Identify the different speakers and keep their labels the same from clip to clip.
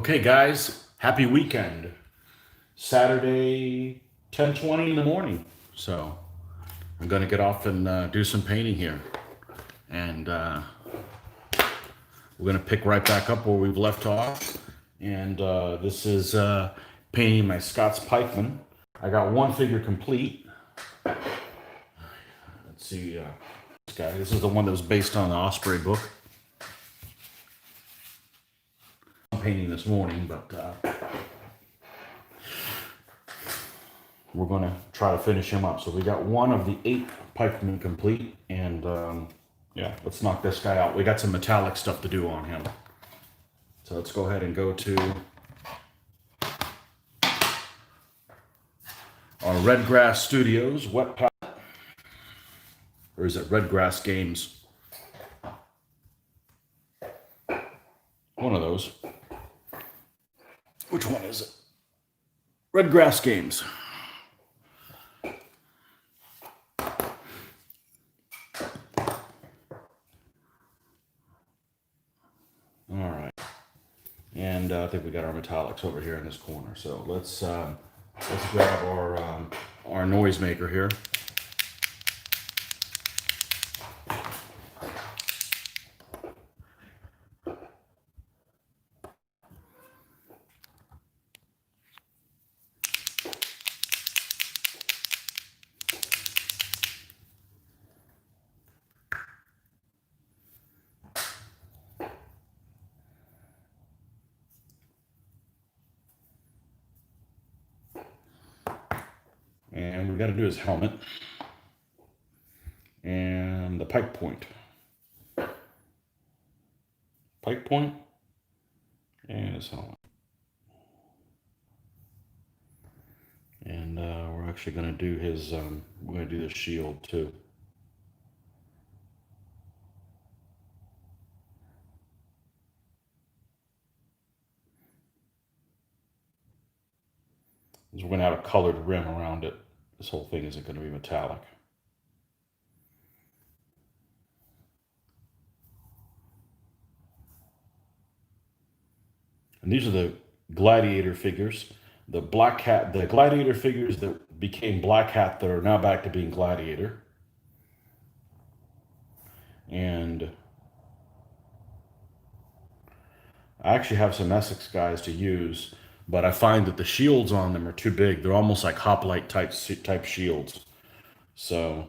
Speaker 1: Okay, guys, happy weekend. Saturday, 10:20 in the morning. So I'm going to get off and do some painting here. And we're going to pick right back up where we've left off. And this is painting my Scots pikeman. I got one figure complete. Let's see, this guy. This is the one that was based on the Osprey book. I'm painting this morning, but we're going to try to finish him up. So we got one of the 8 pikemen complete, and yeah, let's knock this guy out. We got some metallic stuff to do on him. So let's go ahead and go to our Redgrass Studios wet palette. Or is it Redgrass Games? One of those. Which one is it? Redgrass Games. All right, and I think we got our metallics over here in this corner. So let's grab our noisemaker here. And we got to do his helmet and the pike point. Pike point and his helmet. And we're actually going to do his, we're going to do the shield too. We're going to have a colored rim around it. This whole thing isn't going to be metallic. And these are the gladiator figures. The black hat, the gladiator figures that became black hat that are now back to being gladiator. And I actually have some Essex guys to use, but I find that the shields on them are too big. They're almost like hoplite type shields. So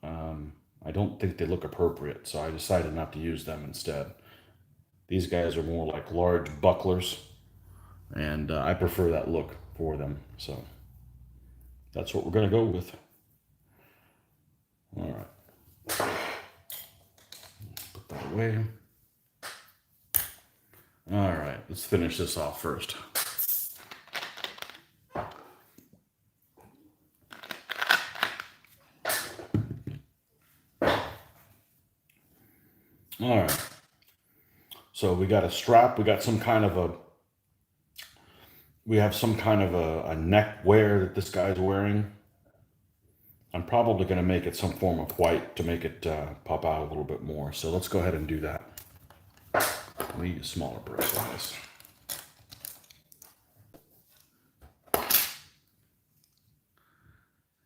Speaker 1: I don't think they look appropriate. So I decided not to use them instead. These guys are more like large bucklers, and I prefer that look for them. So that's what we're going to go with. All right. Put that away. All right, let's finish this off first. All right. So we got a strap. We got some kind of a. We have some kind of a neck wear that this guy's wearing. I'm probably going to make it some form of white to make it pop out a little bit more. So let's go ahead and do that. We need a smaller brush on this.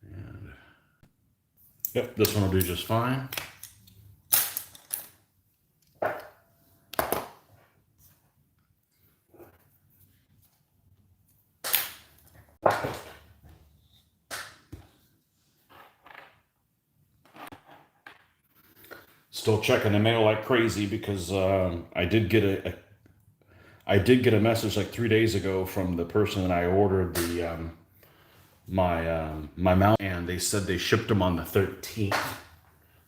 Speaker 1: And yep, this one will do just fine. Still checking the mail like crazy because I did get a message like 3 days ago from the person that I ordered the my mount, and they said they shipped them on the 13th.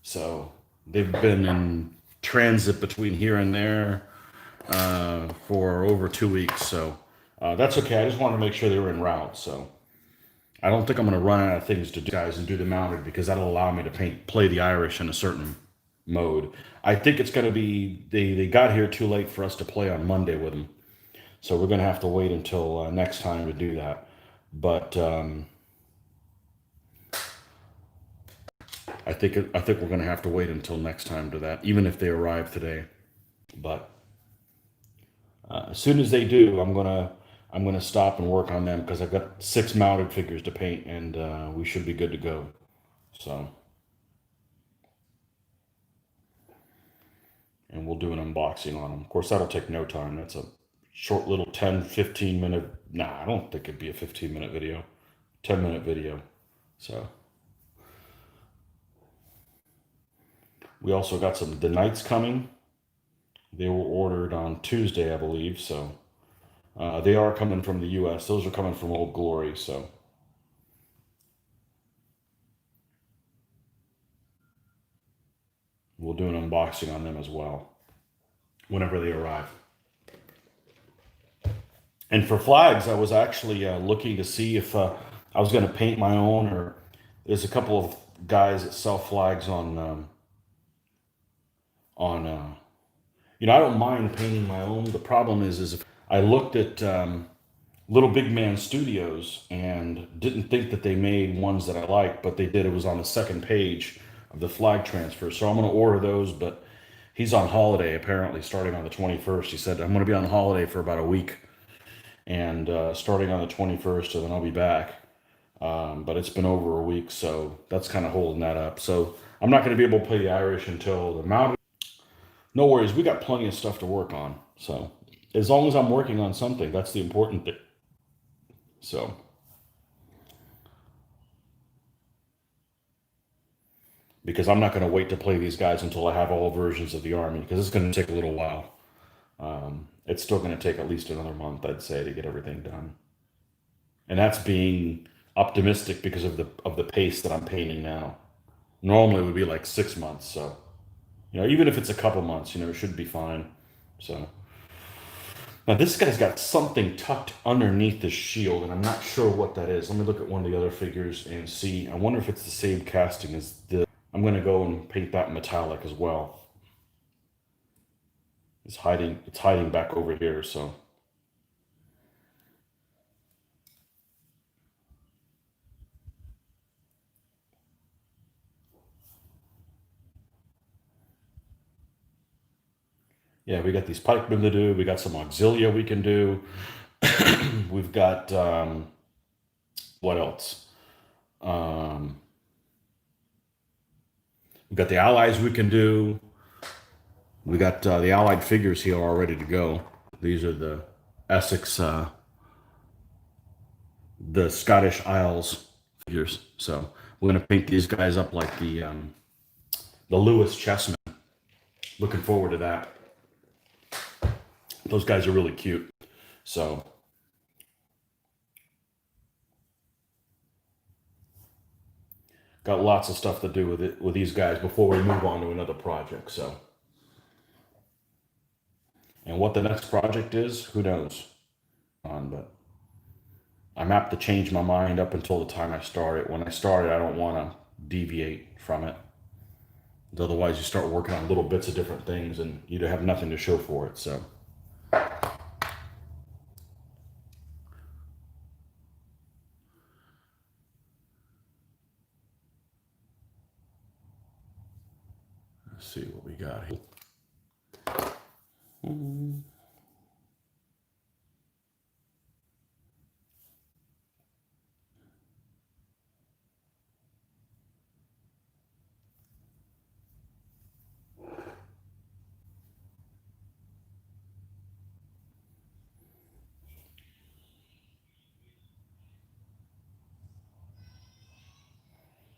Speaker 1: So they've been in transit between here and there for over 2 weeks. So that's okay. I just wanted to make sure they were en route. So I don't think I'm going to run out of things to do, guys, and do the mounted, because that'll allow me to play the Irish in a certain mode. I think it's going to be, they got here too late for us to play on Monday with them. So we're going to have to wait until next time to do that. But I think we're going to have to wait until next time to that, even if they arrive today. But As soon as they do, I'm gonna stop and work on them because I've got 6 mounted figures to paint, and we should be good to go. So, and we'll do an unboxing on them. Of course, that'll take no time. That's a short little 10, 15 minute. Nah, I don't think it'd be a 15-minute video. 10-minute video. So we also got the Knights coming. They were ordered on Tuesday, I believe. So they are coming from the U.S. Those are coming from Old Glory. So we'll do an unboxing on them as well whenever they arrive. And for flags, I was actually looking to see if I was going to paint my own, or there's a couple of guys that sell flags on I don't mind painting my own. The problem is if I looked at Little Big Man Studios and didn't think that they made ones that I liked, but they did. It was on the second page of the flag transfer. So I'm going to order those, but he's on holiday apparently starting on the 21st. He said, I'm going to be on holiday for about a week, and starting on the 21st, and then I'll be back. But it's been over a week, so that's kind of holding that up. So I'm not going to be able to play the Irish until the mountain. No worries, we got plenty of stuff to work on. So as long as I'm working on something, that's the important thing. So because I'm not going to wait to play these guys until I have all versions of the army, because it's going to take a little while. It's still going to take at least another month, I'd say, to get everything done. And that's being optimistic because of the pace that I'm painting now. Normally it would be like 6 months, so even if it's a couple months, it should be fine. So now this guy's got something tucked underneath his shield, and I'm not sure what that is. Let me look at one of the other figures and see. I wonder if it's the same casting as this. I'm going to go and paint that metallic as well. It's hiding back over here, so. Yeah, we got these pikemen to do. We got some auxilia we can do. We've got, what else? Um, we've got the allies we can do. We got the allied figures here all ready to go. These are the Essex, the Scottish Isles figures. So we're gonna paint these guys up like the Lewis chessmen. Looking forward to that. Those guys are really cute. So got lots of stuff to do with these guys before we move on to another project. So, and what the next project is, who knows? But I'm apt to change my mind up until the time I start it. When I start it, I don't want to deviate from it. Otherwise, you start working on little bits of different things, and you have nothing to show for it. So. Let's see what we got here.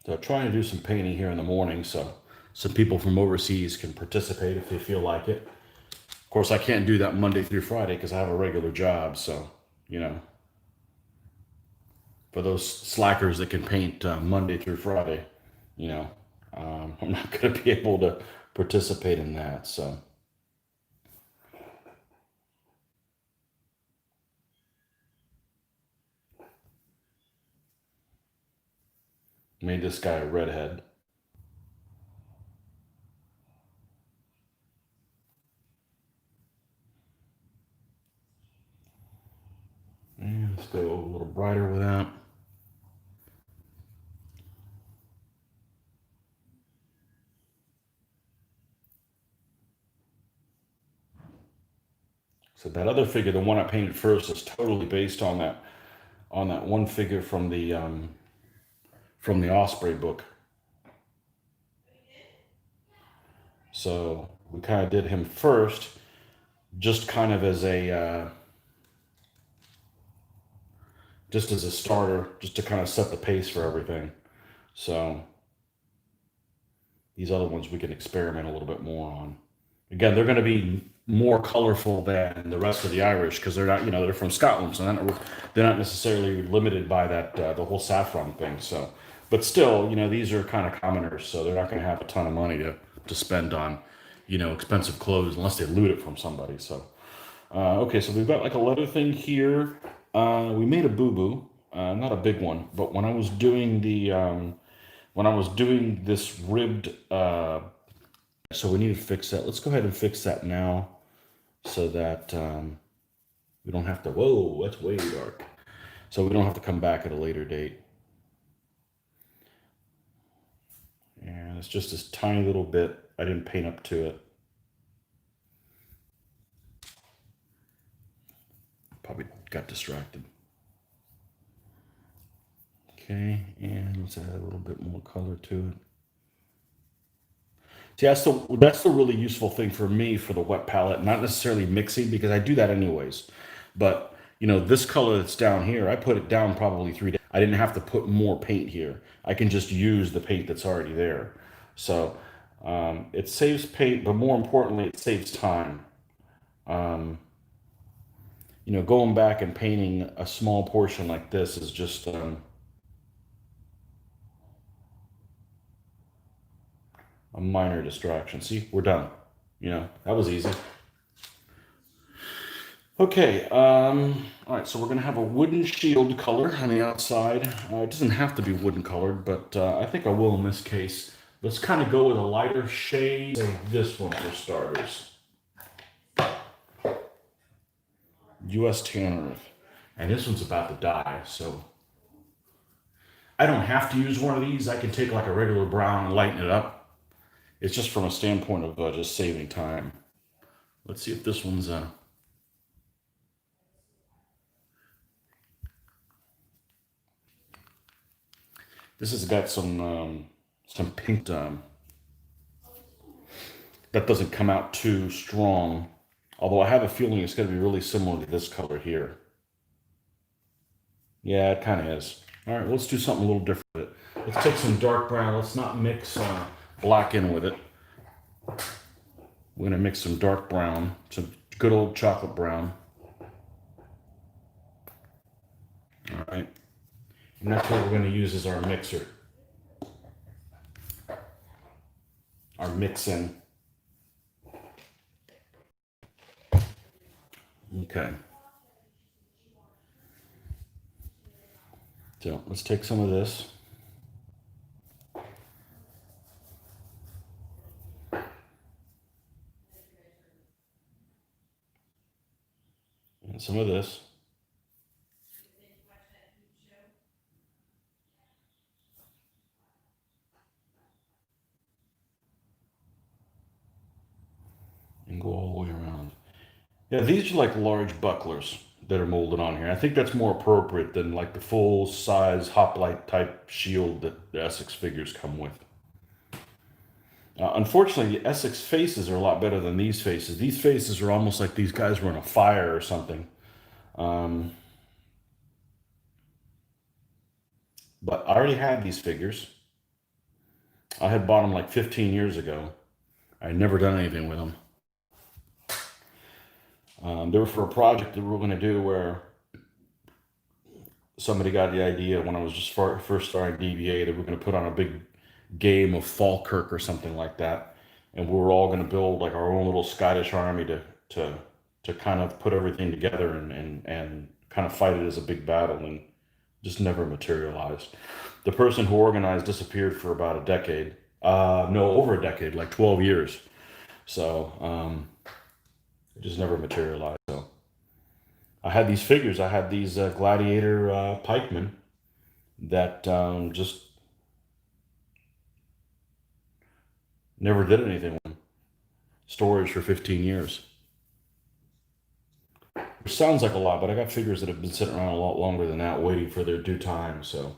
Speaker 1: So trying to do some painting here in the morning, so some people from overseas can participate if they feel like it. Of course, I can't do that Monday through Friday because I have a regular job. So, for those slackers that can paint Monday through Friday, I'm not going to be able to participate in that. So, made this guy a redhead. And let's go a little brighter with that. So that other figure, the one I painted first, is totally based on that one figure from the Osprey book. So we kind of did him first, just kind of as a just as a starter, just to kind of set the pace for everything. So these other ones we can experiment a little bit more on. Again, they're going to be more colorful than the rest of the Irish because they're not, they're from Scotland, so they're not necessarily limited by that the whole saffron thing. So, but still, these are kind of commoners, so they're not going to have a ton of money to spend on, expensive clothes unless they loot it from somebody. So, okay, so we've got like a leather thing here. We made a boo-boo, not a big one, but when I was doing this ribbed, so we need to fix that. Let's go ahead and fix that now so that we don't have to, whoa, that's way dark. So we don't have to come back at a later date. And it's just this tiny little bit. I didn't paint up to it. Probably got distracted. Okay, and let's add a little bit more color to it. See, that's the really useful thing for me for the wet palette, not necessarily mixing because I do that anyways. But this color that's down here, I put it down probably 3 days. I didn't have to put more paint here. I can just use the paint that's already there. So it saves paint, but more importantly, it saves time. Um, Going back and painting a small portion like this is just a minor distraction. See, we're done. That was easy. Okay, all right, so we're gonna have a wooden shield color on the outside. It doesn't have to be wooden colored, but I think I will in this case. Let's kind of go with a lighter shade. Say this one for starters. US Tan Earth. And this one's about to die, so I don't have to use one of these. I can take like a regular brown and lighten it up. It's just from a standpoint of just saving time. Let's see if this one's this has got some pink that doesn't come out too strong. Although I have a feeling it's going to be really similar to this color here. Yeah, it kind of is. All right, let's do something a little different. Let's take some dark brown. Let's not mix black in with it. We're going to mix some dark brown, some good old chocolate brown. All right. And that's what we're going to use as our mixer. Our mix-in. Okay. So let's take some of this. And some of this. And go all the way around. Yeah, these are like large bucklers that are molded on here. I think that's more appropriate than like the full size hoplite type shield that the Essex figures come with. Unfortunately, the Essex faces are a lot better than these faces. These faces are almost like these guys were in a fire or something. Um, but I already had these figures. I had bought them like 15 years ago. I had never done anything with them. They were for a project that we were going to do where somebody got the idea when I was just first starting DBA that we are going to put on a big game of Falkirk or something like that, and we were all going to build like our own little Scottish army to to kind of put everything together and kind of fight it as a big battle, and just never materialized. The person who organized disappeared for about a decade. No, over a decade, like 12 years. So it just never materialized. So I had these figures. I had these gladiator pikemen that just never did anything with them. Storage for 15 years. It sounds like a lot, but I got figures that have been sitting around a lot longer than that, waiting for their due time. So,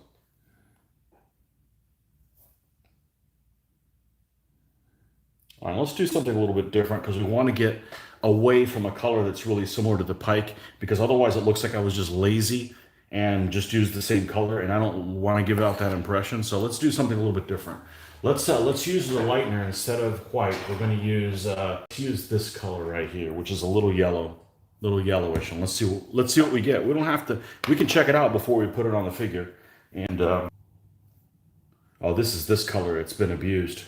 Speaker 1: all right, let's do something a little bit different because we want to get away from a color that's really similar to the pike, because otherwise it looks like I was just lazy and just used the same color, and I don't want to give out that impression. So let's do something a little bit different. Let's use the lightener instead of white. We're going to use this color right here, which is a little yellow, little yellowish, and let's see what we get. We don't have to. We can check it out before we put it on the figure. And oh, this is this color. It's been abused.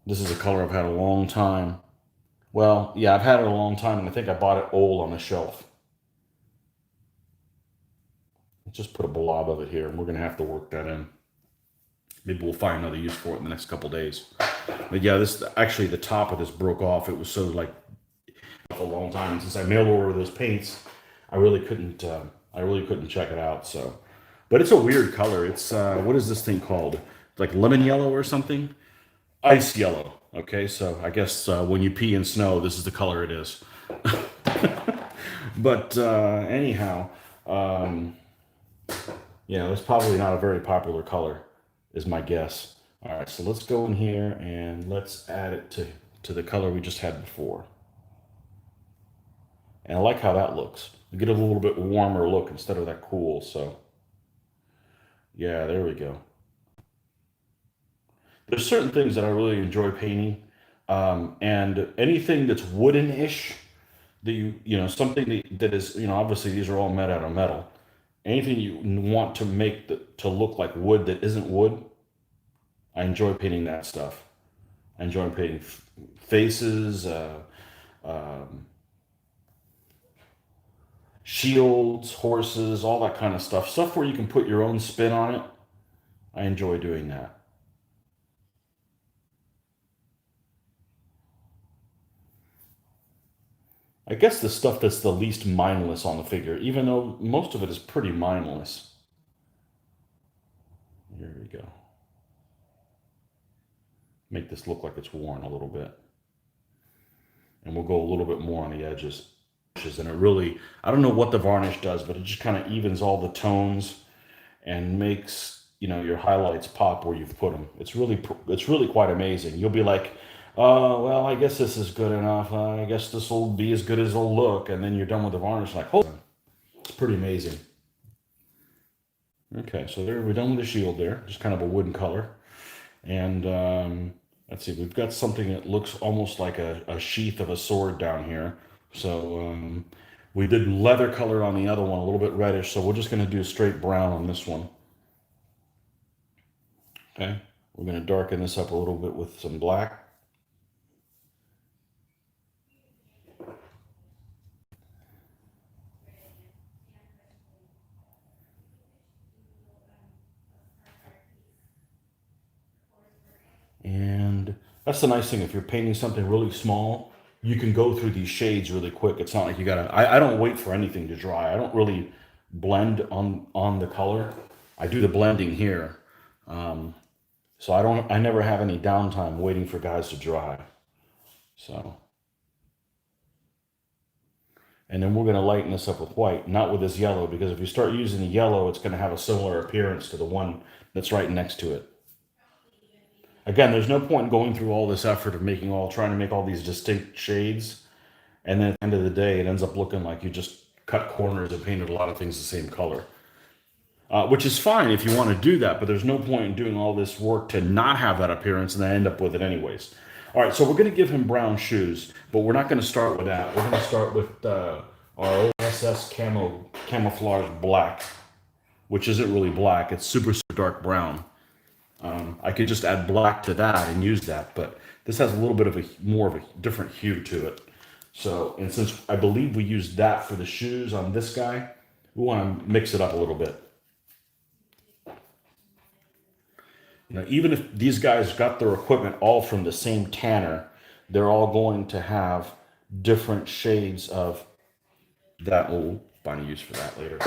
Speaker 1: This is a color I've had a long time. Well, yeah, I've had it a long time, and I think I bought it old on the shelf. Let's just put a blob of it here, and we're gonna have to work that in. Maybe we'll find another use for it in the next couple days. But yeah, this actually the top of this broke off. It was so like a long time since I mailed order those paints. I really couldn't. I really couldn't check it out. So, but it's a weird color. It's what is this thing called? Like lemon yellow or something? Ice yellow. Okay, so I guess when you pee in snow, this is the color it is. But anyhow, yeah, that's probably not a very popular color, is my guess. All right, so let's go in here and let's add it to the color we just had before. And I like how that looks. We get a little bit warmer look instead of that cool. So yeah, there we go. There's certain things that I really enjoy painting, and anything that's wooden-ish that something that is, obviously these are all made out of metal. Anything you want to make to look like wood that isn't wood, I enjoy painting that stuff. I enjoy painting faces, um, shields, horses, all that kind of stuff. Stuff where you can put your own spin on it. I enjoy doing that. I guess the stuff that's the least mindless on the figure, even though most of it is pretty mindless. Here we go. Make this look like it's worn a little bit. And we'll go a little bit more on the edges. And it really, I don't know what the varnish does, but it just kind of evens all the tones and makes, your highlights pop where you've put them. It's really quite amazing. You'll be like, well, I guess this is good enough. I guess this will be as good as it'll look. And then you're done with the varnish. Like, oh, it's pretty amazing. Okay, so there we're done with the shield there. Just kind of a wooden color. And let's see, we've got something that looks almost like a sheath of a sword down here. So we did leather color on the other one, a little bit reddish. So we're just going to do straight brown on this one. Okay, we're going to darken this up a little bit with some black. And that's the nice thing. If you're painting something really small, you can go through these shades really quick. It's not like you gotta, I don't wait for anything to dry. I don't really blend on the color. I do the blending here. Um, so I never have any downtime waiting for guys to dry. So, and then we're gonna lighten this up with white, not with this yellow, because if you start using the yellow, it's gonna have a similar appearance to the one that's right next to it. Again, there's no point in going through all this effort of trying to make all these distinct shades, and then at the end of the day, it ends up looking like you just cut corners and painted a lot of things the same color. Which is fine if you want to do that, but there's no point in doing all this work to not have that appearance and then end up with it anyways. All right, so we're going to give him brown shoes, but we're not going to start with that. We're going to start with our OSS camouflage black, which isn't really black. It's super, super dark brown. I could just add black to that and use that, but this has a little bit of more of a different hue to it. So, and since I believe we used that for the shoes on this guy, we want to mix it up a little bit. Even if these guys got their equipment all from the same tanner, they're all going to have different shades of that. We'll find a use for that later.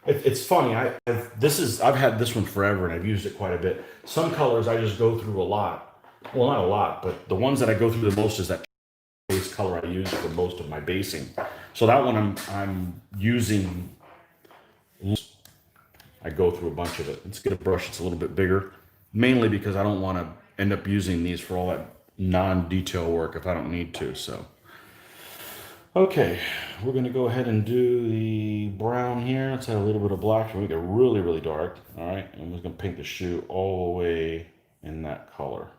Speaker 1: It's funny. I've had this one forever, and I've used it quite a bit. Some colors I just go through a lot. Well, not a lot, but the ones that I go through the most is that paste base color I use for most of my basing. So that one I'm using. I go through a bunch of it. Let's get a brush that's a little bit bigger, mainly because I don't want to end up using these for all that non-detail work if I don't need to. So, okay, we're going to go ahead and do the brown here. Let's add a little bit of black to make it really, really dark. All right, and I'm just going to paint the shoe all the way in that color.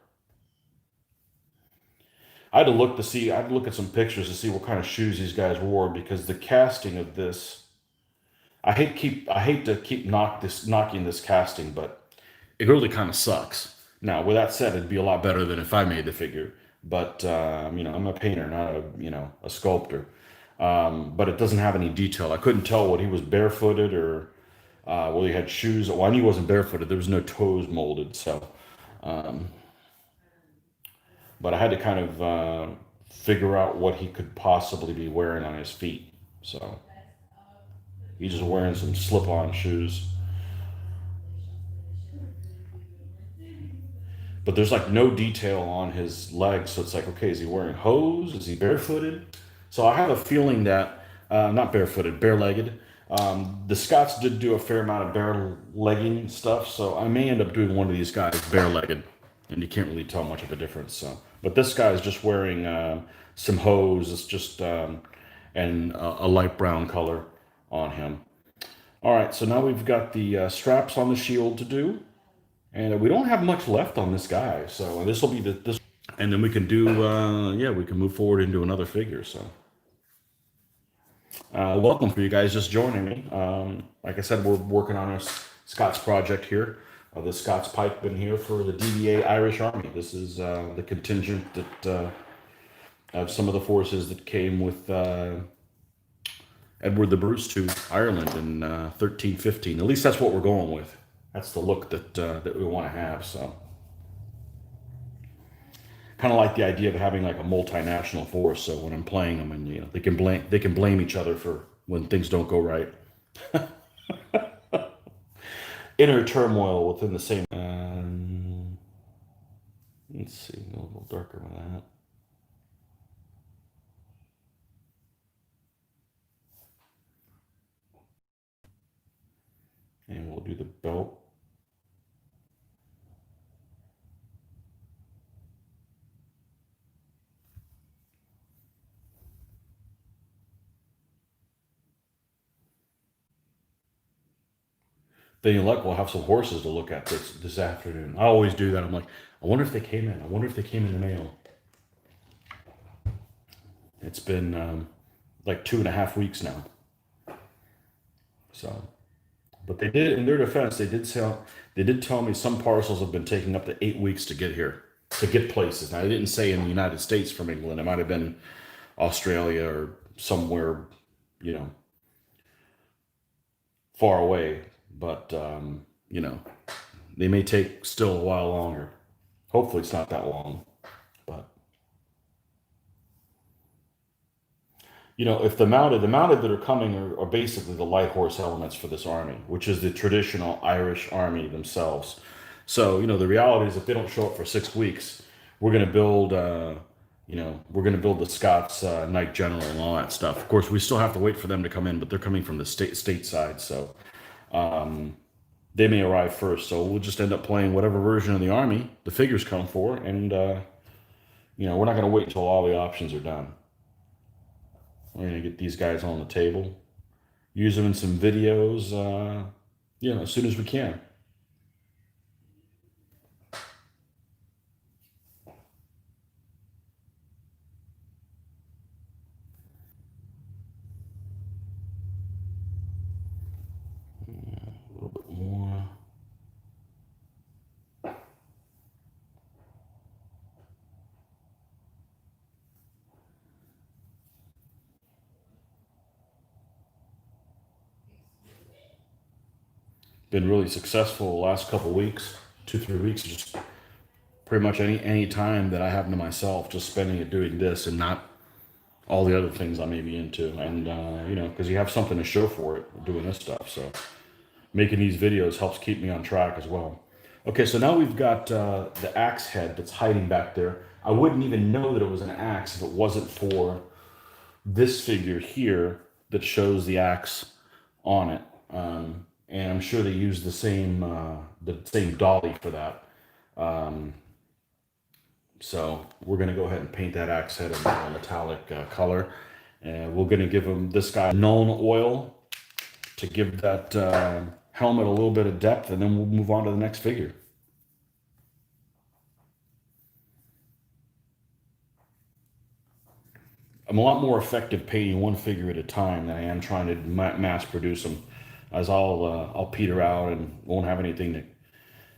Speaker 1: I had to look to see, I had to look at some pictures to see what kind of shoes these guys wore because the casting of this, I hate to keep knocking this casting, but it really kind of sucks. Now, with that said, it'd be a lot better than if I made the figure. But you know, I'm a painter, not a sculptor. But it doesn't have any detail. I couldn't tell what he was barefooted or well, he had shoes. Well, I knew he wasn't barefooted. There was no toes molded. So, but I had to kind of figure out what he could possibly be wearing on his feet. So he's just wearing some slip-on shoes. But there's like no detail on his legs, so it's like, okay, is he wearing hose? Is he barefooted? So I have a feeling that not barefooted, bare-legged. The Scots did do a fair amount of bare-legging stuff, so I may end up doing one of these guys bare-legged, and you can't really tell much of a difference. So, but this guy is just wearing some hose. It's just and a light brown color on him. All right, so now we've got the straps on the shield to do. And we don't have much left on this guy, so this will be this, and then we can do, yeah, we can move forward into another figure. So, welcome for you guys just joining me. Like I said, we're working on a Scots project here. The Scots Pike been here for the DVA Irish Army. This is the contingent that of some of the forces that came with Edward the Bruce to Ireland in 1315. At least that's what we're going with. That's the look that we want to have. So, kind of like the idea of having like a multinational force. So when I'm playing them, and you know, they can blame each other for when things don't go right. Inner turmoil within the same. Let's see, a little darker with that. And we'll do the belt. Then you're like, we'll have some horses to look at this afternoon. I always do that. I'm like, I wonder if they came in. I wonder if they came in the mail. It's been like 2.5 weeks now. So, but they did, in their defense, they did tell me some parcels have been taking up to 8 weeks to get here, to get places. Now, they didn't say in the United States from England. It might have been Australia or somewhere, you know, far away. But, you know, they may take still a while longer. Hopefully it's not that long. But, you know, if the mounted that are coming are basically the light horse elements for this army, which is the traditional Irish army themselves. So, you know, the reality is if they don't show up for 6 weeks, we're going to build, you know, we're going to build the Scots Knight General and all that stuff. Of course, we still have to wait for them to come in, but they're coming from the state side. So, they may arrive first. So we'll just end up playing whatever version of the army the figures come for. And, you know, we're not going to wait until all the options are done. We're going to get these guys on the table, use them in some videos, you know, as soon as we can. A little bit more. Been really successful the last couple weeks, 2-3 weeks, just pretty much any time that I have to myself, just spending it doing this and not all the other things I may be into. And, you know, because you have something to show for it doing this stuff. So making these videos helps keep me on track as well. Okay, so now we've got the axe head that's hiding back there. I wouldn't even know that it was an axe if it wasn't for this figure here that shows the axe on it. And I'm sure they use the same dolly for that. Um, so we're gonna go ahead and paint that axe head in a metallic color, and we're gonna give him this guy Nuln oil to give that helmet a little bit of depth, and then we'll move on to the next figure. I'm a lot more effective painting one figure at a time than I am trying to mass produce them, as I'll peter out and won't have anything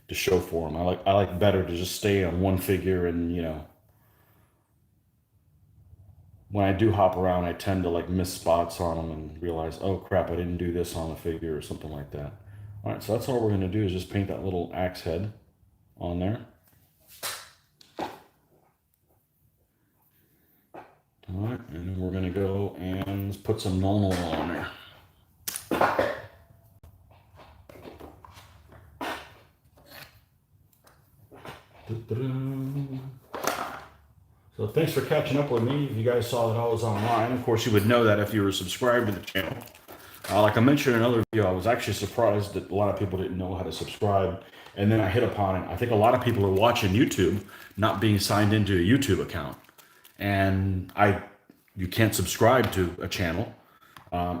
Speaker 1: to show for them. I like better to just stay on one figure, and when I do hop around, I tend to like miss spots on them and realize, oh crap, I didn't do this on the figure or something like that. All right, so that's all we're gonna do is just paint that little axe head on there. All right, and then we're gonna go and put some normal on there. So thanks for catching up with me. If you guys saw that I was online, of course you would know that if you were subscribed to the channel. Like I mentioned in another video, I was actually surprised that a lot of people didn't know how to subscribe, and then I hit upon it. I think a lot of people are watching YouTube not being signed into a YouTube account, and you can't subscribe to a channel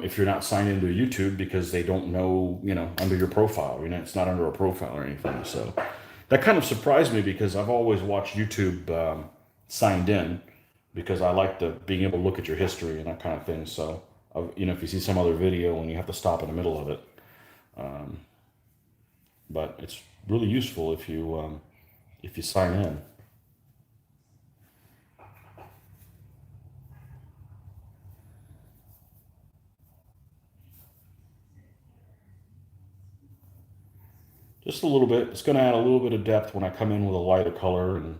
Speaker 1: if you're not signed into YouTube because they don't know, under your profile. It's not under a profile or anything. So that kind of surprised me because I've always watched YouTube signed in because I like being able to look at your history and that kind of thing. So, if you see some other video and you have to stop in the middle of it, but it's really useful if you sign in. Just a little bit. It's going to add a little bit of depth when I come in with a lighter color, and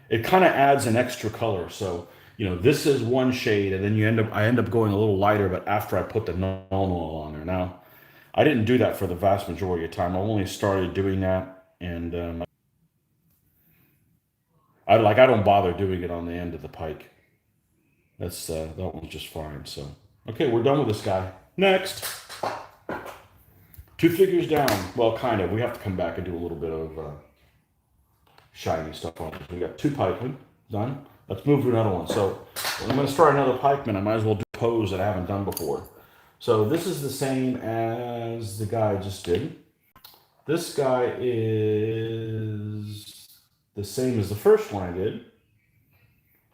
Speaker 1: it kind of adds an extra color. So, this is one shade, and then I end up going a little lighter, but after I put the null oil on there. Now, I didn't do that for the vast majority of time. I only started doing that, and I don't bother doing it on the end of the pike. That one's just fine. So, okay, we're done with this guy. Next. 2 figures down. Well, kind of. We have to come back and do a little bit of shiny stuff on it. We got 2 pikemen done. Let's move to another one. So I'm going to start another pikeman. I might as well do a pose that I haven't done before. So this is the same as the guy I just did. This guy is the same as the first one I did. I'm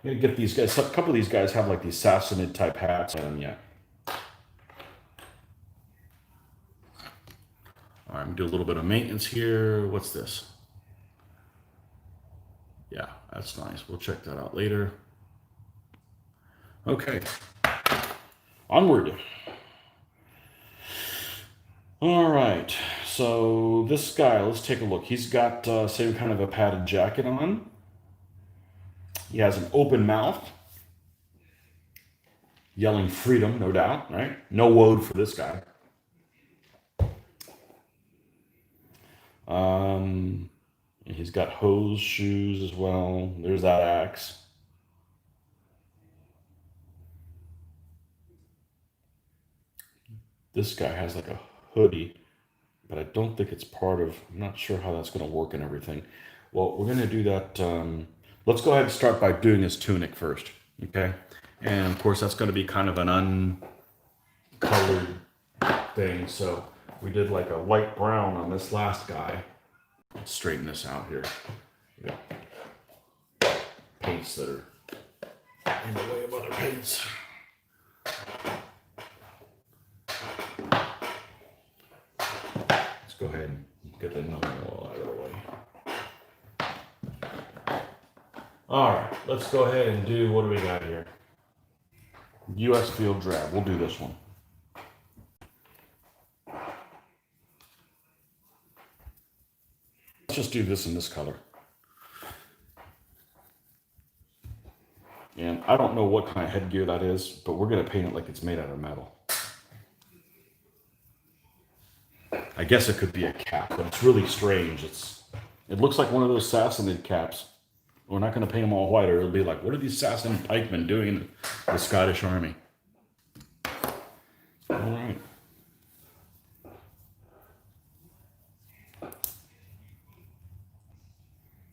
Speaker 1: going to get these guys. A couple of these guys have like these Sassanid type hats on them. Yeah. All right, I'm going to do a little bit of maintenance here. What's this? Yeah, that's nice. We'll check that out later. Okay. Onward. All right. So this guy, let's take a look. He's got same kind of a padded jacket on. He has an open mouth. Yelling freedom, no doubt, right? No woad for this guy. He's got hose shoes as well. There's that axe. This guy has like a hoodie, but I don't think it's part of, I'm not sure how that's going to work and everything. Well, we're going to do that. Let's go ahead and start by doing his tunic first, okay? And of course, that's going to be kind of an uncolored thing. So we did like a light brown on this last guy. Let's straighten this out here. We got paints that are in the way of other paints. Let's go ahead and get the number out of the way. All right, let's go ahead and do, what do we got here? US Field Drab. We'll do this one. Let's just do this in this color. And I don't know what kind of headgear that is, but we're going to paint it like it's made out of metal. I guess it could be a cap, but it's really strange. It looks like one of those Sassanid caps. We're not going to paint them all white, or it'll be like, what are these Saxon pikemen doing in the Scottish army? All right.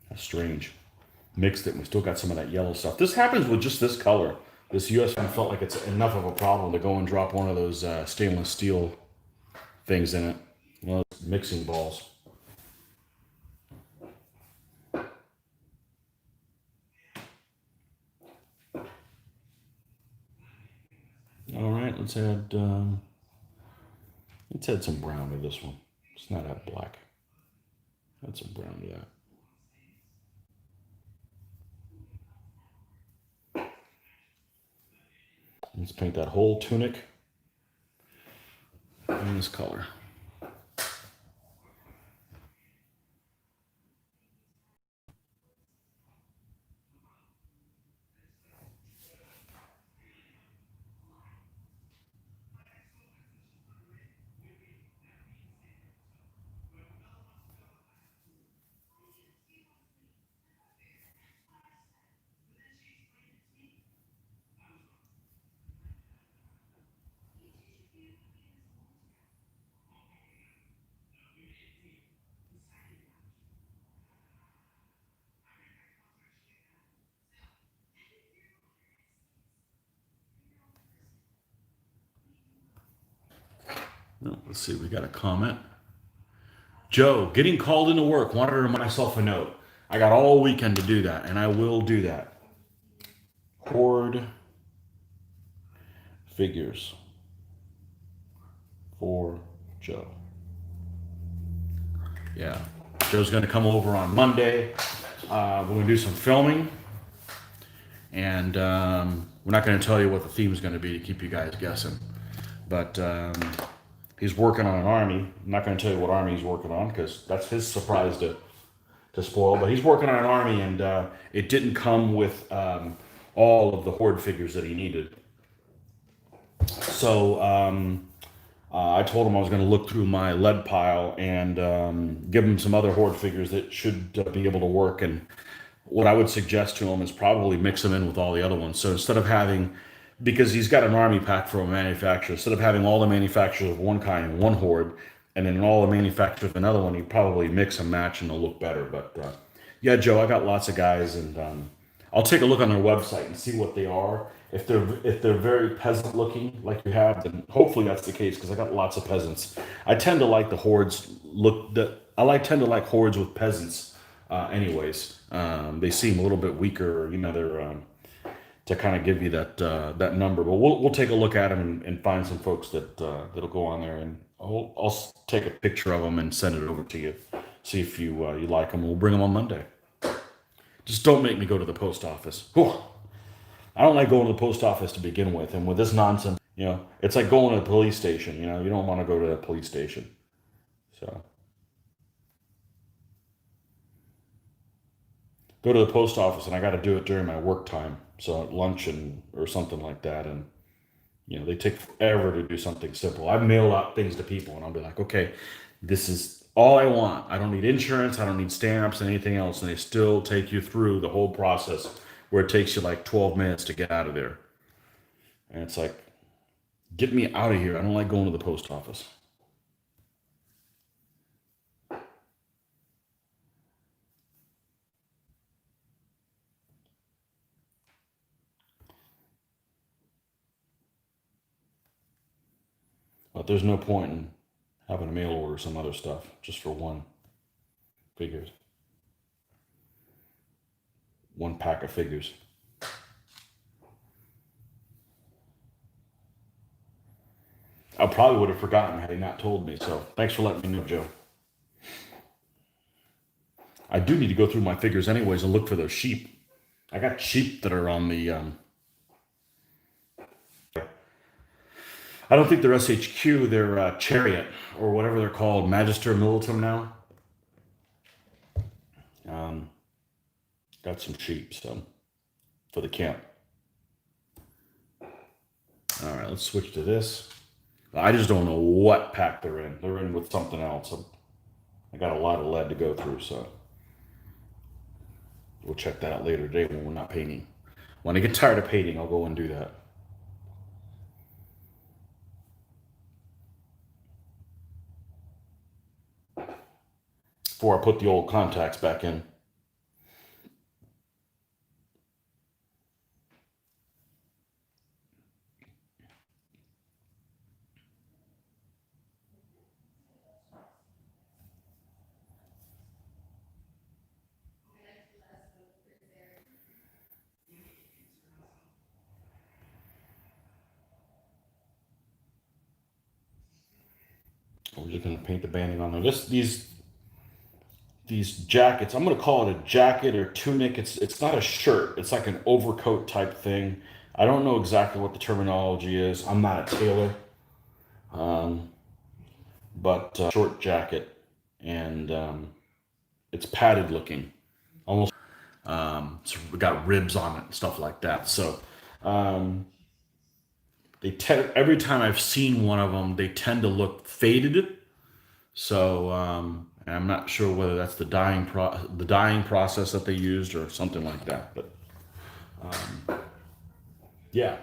Speaker 1: That's strange. Mixed it. We still got some of that yellow stuff. This happens with just this color. This US one felt like it's enough of a problem to go and drop one of those stainless steel things in it. One of those mixing balls. All right, let's add some brown to this one. It's not that black. Add some brown to that. Let's paint that whole tunic in this color. No, let's see, we got a comment. Joe, getting called into work. Wanted to remind myself a note. I got all weekend to do that, and I will do that. Horde figures for Joe. Yeah, Joe's going to come over on Monday. We're going to do some filming, and we're not going to tell you what the theme is going to be to keep you guys guessing. But he's working on an army. I'm not going to tell you what army he's working on because that's his surprise to spoil. But he's working on an army, and it didn't come with all of the Horde figures that he needed. So I told him I was going to look through my lead pile and give him some other Horde figures that should be able to work. And what I would suggest to him is probably mix them in with all the other ones. So instead of having, because he's got an army pack from a manufacturer, instead of having all the manufacturers of one kind in one Horde, and then all the manufacturers of another one, he'd probably mix and match and they'll look better. But yeah, Joe, I got lots of guys, and I'll take a look on their website and see what they are. If they're very peasant looking, like you have, then hopefully that's the case because I got lots of peasants. I tend to like the hordes look that tend to like hordes with peasants. Anyways, they seem a little bit weaker. You know, they're to kind of give you that number. But we'll take a look at them and find some folks that'll go on there, and I'll take a picture of them and send it over to you. See if you like them. We'll bring them on Monday. Just don't make me go to the post office. Whew. I don't like going to the post office to begin with, and with this nonsense, it's like going to the police station. You don't want to go to the police station. So go to the post office, and I got to do it during my work time, so at lunch or something like that, and they take forever to do something simple. I've mailed out things to people, and I'll be like, okay, this is all I want. I don't need insurance. I don't need stamps and anything else, and they still take you through the whole process where it takes you like 12 minutes to get out of there. And it's like, get me out of here. I don't like going to the post office. But there's no point in having to mail order some other stuff just for one figures. One pack of figures. I probably would have forgotten had he not told me. So thanks for letting me know, Joe. I do need to go through my figures anyways and look for those sheep. I got sheep that are on the. I don't think they're SHQ. They're Chariot or whatever they're called, Magister Militum now. Got some sheep, so for the camp. All right, let's switch to this. I just don't know what pack they're in. They're in with something else. I got a lot of lead to go through, so. we'll check that out later today when we're not painting. When I get tired of painting, I'll go and do that. Before I put the old contacts back in. We're just gonna paint the banding on there. These jackets. I'm gonna call it a jacket or tunic. It's not a shirt. It's like an overcoat type thing. I don't know exactly what the terminology is. I'm not a tailor, um, but short jacket, and it's padded looking, almost. It's got ribs on it and stuff like that. So um, every time I've seen one of them, they tend to look faded. So I'm not sure whether that's the dyeing process that they used or something like that. But yeah,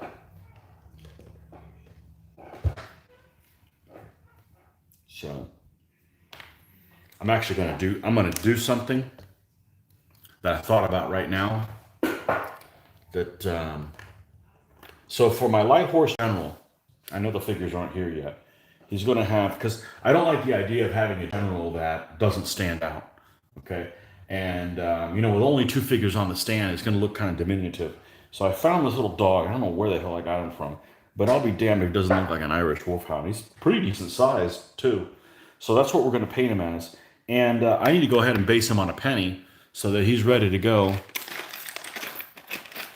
Speaker 1: so I'm gonna do something that I thought about right now. That So for my light horse general, I know the figures aren't here yet. He's going to have, because I don't like the idea of having a general that doesn't stand out. Okay. And, with only two figures on the stand, it's going to look kind of diminutive. So I found this little dog. I don't know where the hell I got him from, but I'll be damned if he doesn't look like an Irish wolfhound. He's pretty decent size, too. So that's what we're going to paint him as. And I need to go ahead and base him on a penny so that he's ready to go.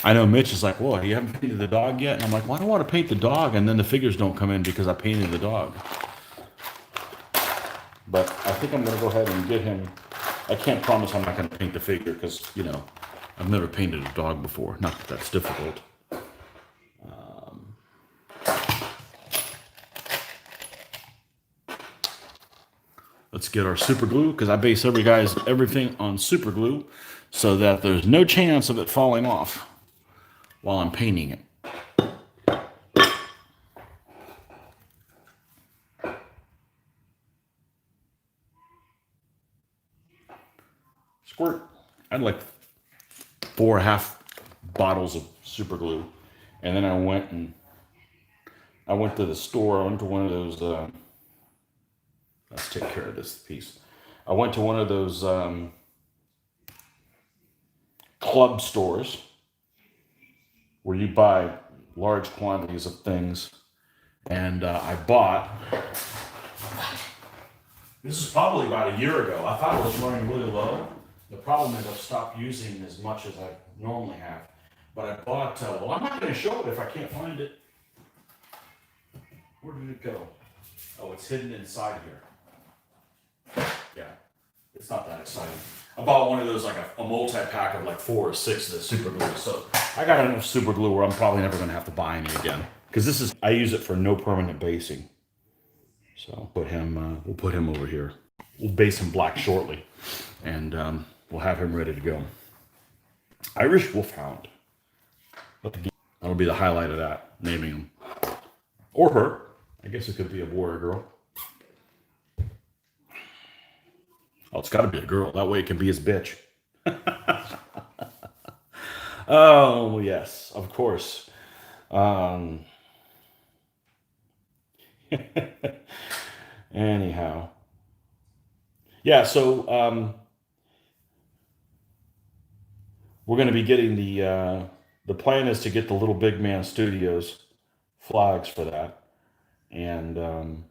Speaker 1: I know Mitch is like, "Whoa, you haven't painted the dog yet?" And I'm like, "Well, I don't want to paint the dog, and then the figures don't come in because I painted the dog." But I think I'm going to go ahead and get him. I can't promise I'm not going to paint the figure because, I've never painted a dog before. Not that that's difficult. Let's get our super glue because I base everything on super glue so that there's no chance of it falling off while I'm painting it. Squirt. I'd like 4.5 bottles of super glue, and then I went to the store. I went to one of those. Let's take care of this piece. I went to one of those club stores where you buy large quantities of things, and I bought. This is probably about a year ago. I thought it was running really low. The problem is I've stopped using as much as I normally have. But I bought. Well, I'm not going to show it if I can't find it. Where did it go? Oh, it's hidden inside here. Yeah, it's not that exciting. I bought one of those, like a multi-pack of like 4 or 6 of the super glue. So I got enough super glue where I'm probably never going to have to buy any again. Because I use it for no permanent basing. So we'll put him over here. We'll base him black shortly. And we'll have him ready to go. Irish Wolfhound. That'll be the highlight of that, naming him. Or her. I guess it could be a boy or a girl. Oh, it's got to be a girl. That way it can be his bitch. Oh, yes, of course. Um, anyhow. Yeah, so we're going to be getting the plan is to get the Little Big Man Studios flags for that. And,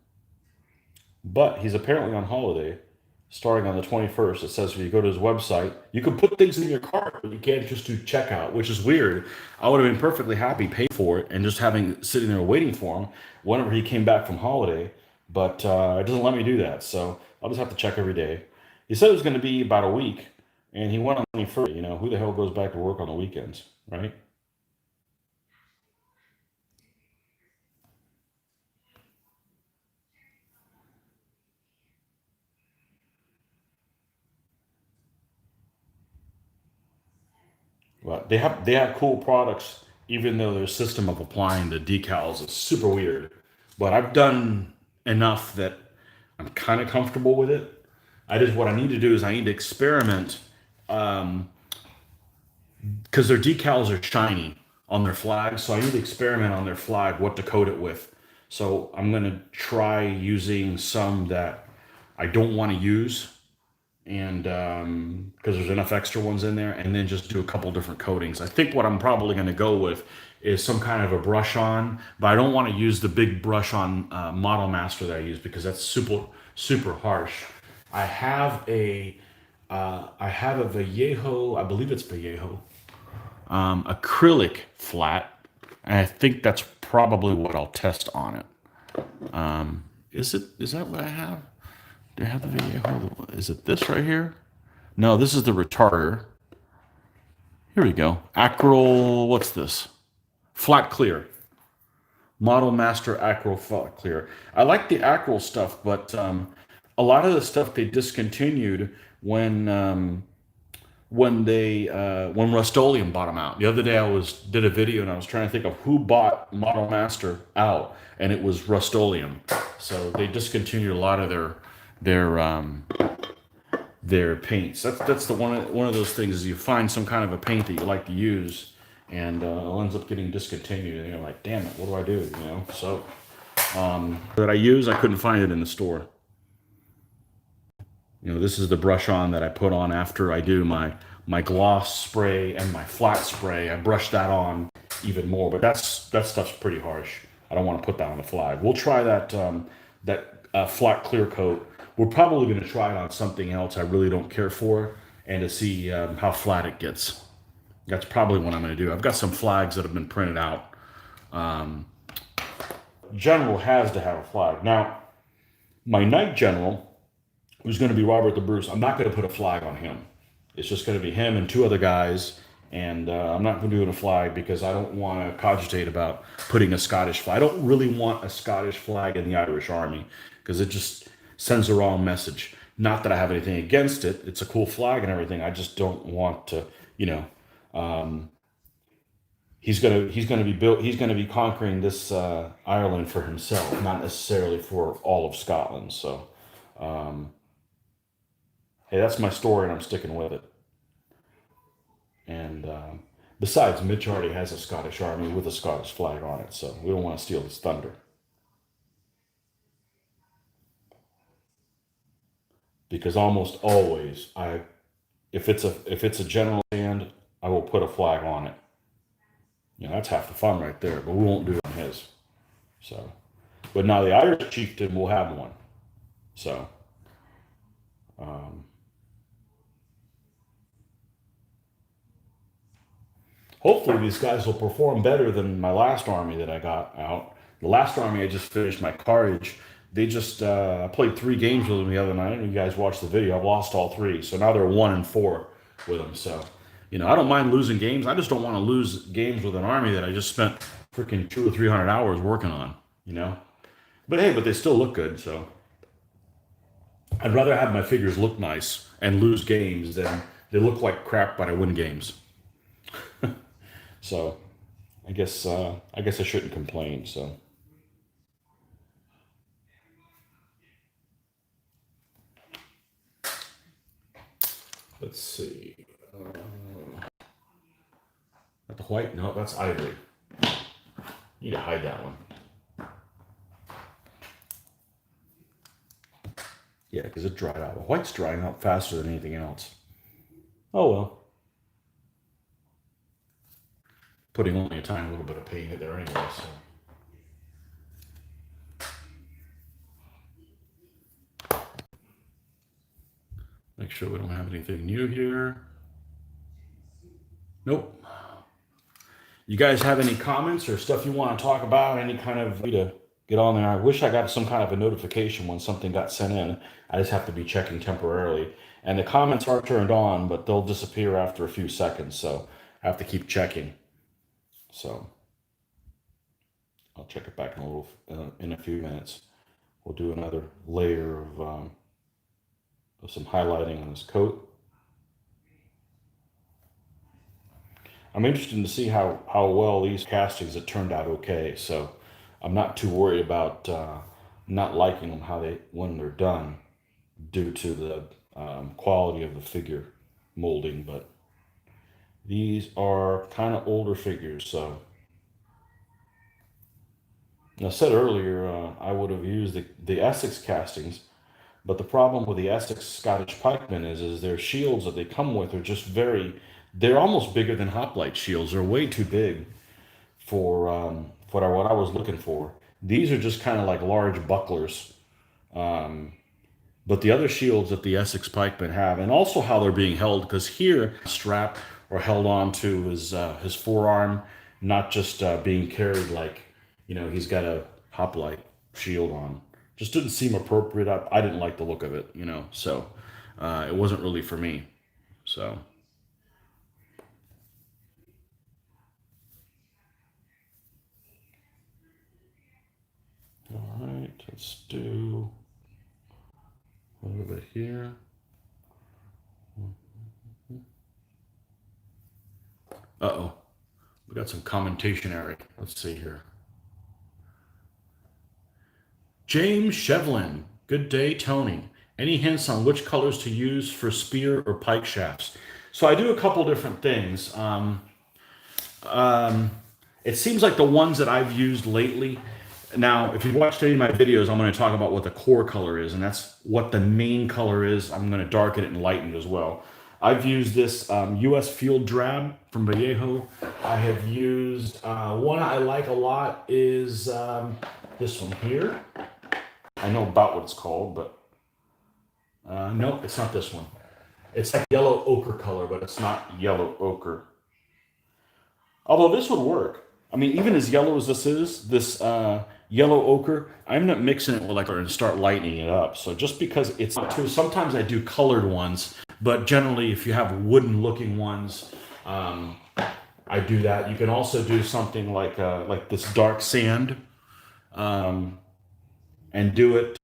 Speaker 1: but he's apparently on holiday starting on the 21st. It says if you go to his website, you can put things in your cart, but you can't just do checkout, which is weird. I would have been perfectly happy pay for it and just sitting there waiting for him whenever he came back from holiday, but it doesn't let me do that. So I'll just have to check every day. He said it was going to be about a week, and he went on the 21st. Who the hell goes back to work on the weekends, right? But they have cool products, even though their system of applying the decals is super weird. But I've done enough that I'm kind of comfortable with it. I just what I need to do is I need to experiment because their decals are shiny on their flag, so I need to experiment on their flag what to coat it with. So I'm gonna try using some that I don't want to use, and because there's enough extra ones in there, and then just do a couple different coatings. I think what I'm probably going to go with is some kind of a brush on, but I don't want to use the big brush on Model Master that I use because that's super harsh. I have a Vallejo, I believe it's Vallejo, acrylic flat, and I think that's probably what I'll test on it. Is that what I have? Do I have the Vallejo? Is it this right here? No, this is the retarder. Here we go. Acryl, what's this? Flat clear. Model Master Acryl Flat Clear. I like the Acryl stuff, but a lot of the stuff they discontinued when Rust-Oleum bought them out. The other day did a video and I was trying to think of who bought Model Master out, and it was Rust-Oleum. So they discontinued a lot of their their paints. That's the one of those things is you find some kind of a paint that you like to use, and it ends up getting discontinued. And you're like, damn it, what do I do? You know. So that I use, I couldn't find it in the store. You know, this is the brush on that I put on after I do my gloss spray and my flat spray. I brush that on even more, but that stuff's pretty harsh. I don't want to put that on the flag. We'll try that flat clear coat. We're probably going to try it on something else I really don't care for, and to see how flat it gets. That's probably what I'm going to do. I've got some flags that have been printed out. General has to have a flag. Now, my Knight General, who's going to be Robert the Bruce, I'm not going to put a flag on him. It's just going to be him and two other guys, and I'm not going to do a flag because I don't want to cogitate about putting a Scottish flag. I don't really want a Scottish flag in the Irish Army because it just sends the wrong message. Not that I have anything against it. It's a cool flag and everything. I just don't want to, you know. He's gonna be built. He's gonna be conquering this Ireland for himself, not necessarily for all of Scotland. So, hey, that's my story, and I'm sticking with it. And besides, Mitch already has a Scottish army with a Scottish flag on it, so we don't want to steal his thunder. Because almost always, if it's a general stand, I will put a flag on it. You know, that's half the fun right there. But we won't do it on his. So, but now the Irish chieftain will have one. So, um, hopefully these guys will perform better than my last army that I got out. The last army I just finished my carriage. They just I played 3 games with them the other night, and you guys watched the video. I've lost all 3, so now they're 1-4 with them. So, you know, I don't mind losing games. I just don't want to lose games with an army that I just spent freaking 200 or 300 hours working on. You know, but hey, but they still look good. So I'd rather have my figures look nice and lose games than they look like crap but I win games. So I guess I shouldn't complain. So let's see. Not the white? No, that's ivory. Need to hide that one. Yeah, because it dried out. The white's drying out faster than anything else. Oh well. Putting only a tiny little bit of paint in there anyway, so. Make sure we don't have anything new here. Nope. You guys have any comments or stuff you want to talk about? Any kind of way to get on there? I wish I got some kind of a notification when something got sent in. I just have to be checking temporarily. And the comments are turned on, but they'll disappear after a few seconds. So I have to keep checking. So I'll check it back in a few minutes. We'll do another layer of some highlighting on this coat. I'm interested to see how well these castings it turned out okay. So I'm not too worried about not liking them how they when they're done due to the quality of the figure molding. But these are kind of older figures, so. I said earlier I would have used the Essex castings, but the problem with the Essex Scottish pikemen is their shields that they come with are just they're almost bigger than hoplite shields. They're way too big for what I was looking for. These are just kind of like large bucklers. But the other shields that the Essex pikemen have, and also how they're being held, because here strap or held on to his forearm, not just being carried like he's got a hoplite shield on. Just didn't seem appropriate. I didn't like the look of it, so it wasn't really for me. So all right, let's do a little bit here. Uh-oh, we got some commentation area. Let's see here. James Shevlin, good day, Tony. Any hints on which colors to use for spear or pike shafts? So I do a couple different things. It seems like the ones that I've used lately. Now, if you've watched any of my videos, I'm going to talk about what the core color is, and that's what the main color is. I'm going to darken it and lighten it as well. I've used this U.S. Field Drab from Vallejo. I have used one I like a lot is this one here. I know about what it's called, but no, it's not this one. It's like yellow ochre color, but it's not yellow ochre. Although this would work. I mean, even as yellow as this is, this yellow ochre, I'm not mixing it with like and start lightening it up. So just because it's not too, sometimes I do colored ones, but generally, if you have wooden looking ones, I do that. You can also do something like this dark sand, and do it.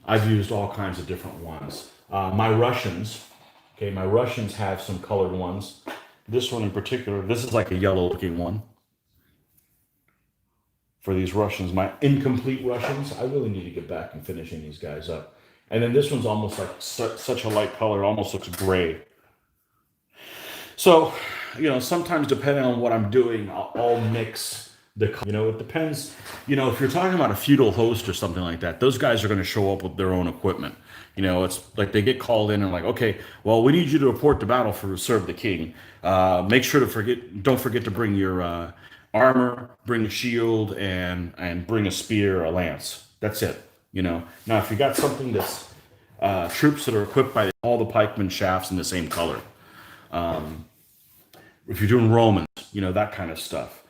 Speaker 1: I've used all kinds of different ones. My Russians, okay, my Russians have some colored ones. This one in particular, this is like a yellow looking one for these Russians. My incomplete Russians, I really need to get back and finishing these guys up. And then this one's almost like such a light color, it almost looks gray. So, sometimes depending on what I'm doing, I'll mix it depends. If you're talking about a feudal host or something like that, those guys are going to show up with their own equipment. It's like they get called in and like, okay, well, we need you to report to battle for serve the king. Make sure don't forget to bring your armor, bring a shield, and bring a spear, a lance. That's it. Now if you got something that's troops that are equipped by all the pikemen shafts in the same color. If you're doing Romans, that kind of stuff.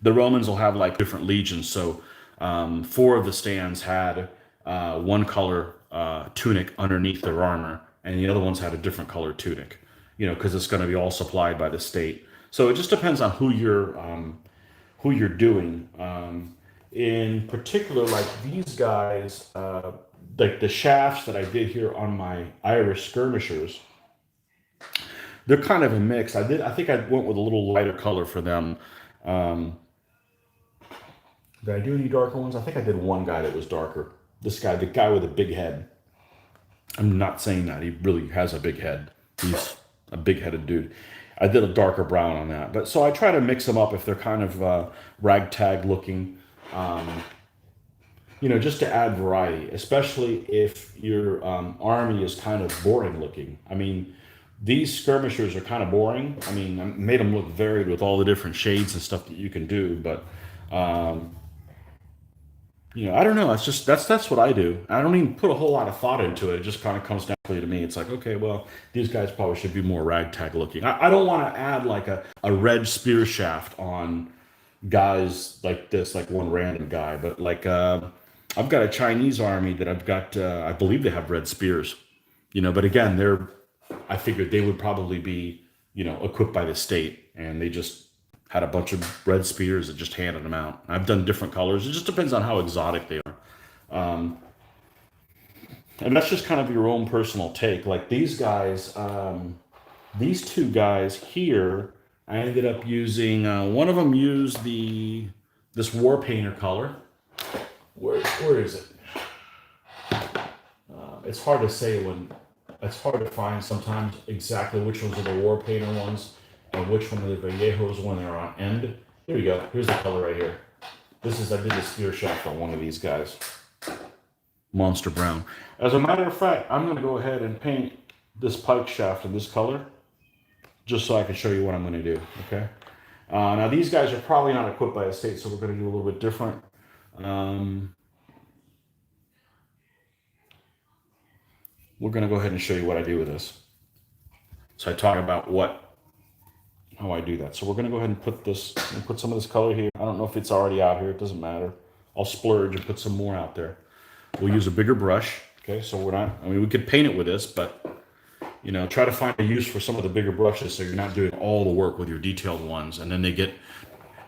Speaker 1: The Romans will have like different legions. So four of the stands had one color tunic underneath their armor, and the other ones had a different color tunic. Because it's going to be all supplied by the state. So it just depends on who you're doing. In particular, like these guys, like the shafts that I did here on my Irish skirmishers, they're kind of a mix. I think I went with a little lighter color for them. Um, did I do any darker ones? I think I did one guy that was darker. This guy, the guy with a big head. I'm not saying that. He really has a big head. He's a big-headed dude. I did a darker brown on that. But so I try to mix them up if they're kind of ragtag looking, just to add variety, especially if your army is kind of boring looking. I mean, these skirmishers are kind of boring. I mean, I made them look varied with all the different shades and stuff that you can do, but I don't know. It's just that's what I do. I don't even put a whole lot of thought into it. It just kind of comes naturally to me. It's like, okay, well, these guys probably should be more ragtag looking. I don't want to add like a red spear shaft on guys like this, like one random guy. But like, I've got a Chinese army that I've got. I believe they have red spears. But again, I figured they would probably be, equipped by the state, and they just had a bunch of red spears and just handed them out. I've done different colors. It just depends on how exotic they are. And that's just kind of your own personal take. Like these guys, These two guys here, I ended up using, one of them used this war painter color. Where is it? It's hard to say when, it's hard to find sometimes exactly which ones are the war painter ones and which one are the Viejos when they're on end. Here we go. Here's the color right here. I did the steer shaft on one of these guys. Monster brown. As a matter of fact, I'm going to go ahead and paint this pike shaft in this color just so I can show you what I'm going to do. Okay. Now these guys are probably not equipped by Estate, so we're going to do a little bit different. We're going to go ahead and show you what I do with this. So I talk about how I do that. So we're going to go ahead and put some of this color here. I don't know if it's already out here. It doesn't matter. I'll splurge and put some more out there. We'll use a bigger brush. Okay, so we could paint it with this, but try to find a use for some of the bigger brushes so you're not doing all the work with your detailed ones, and then they get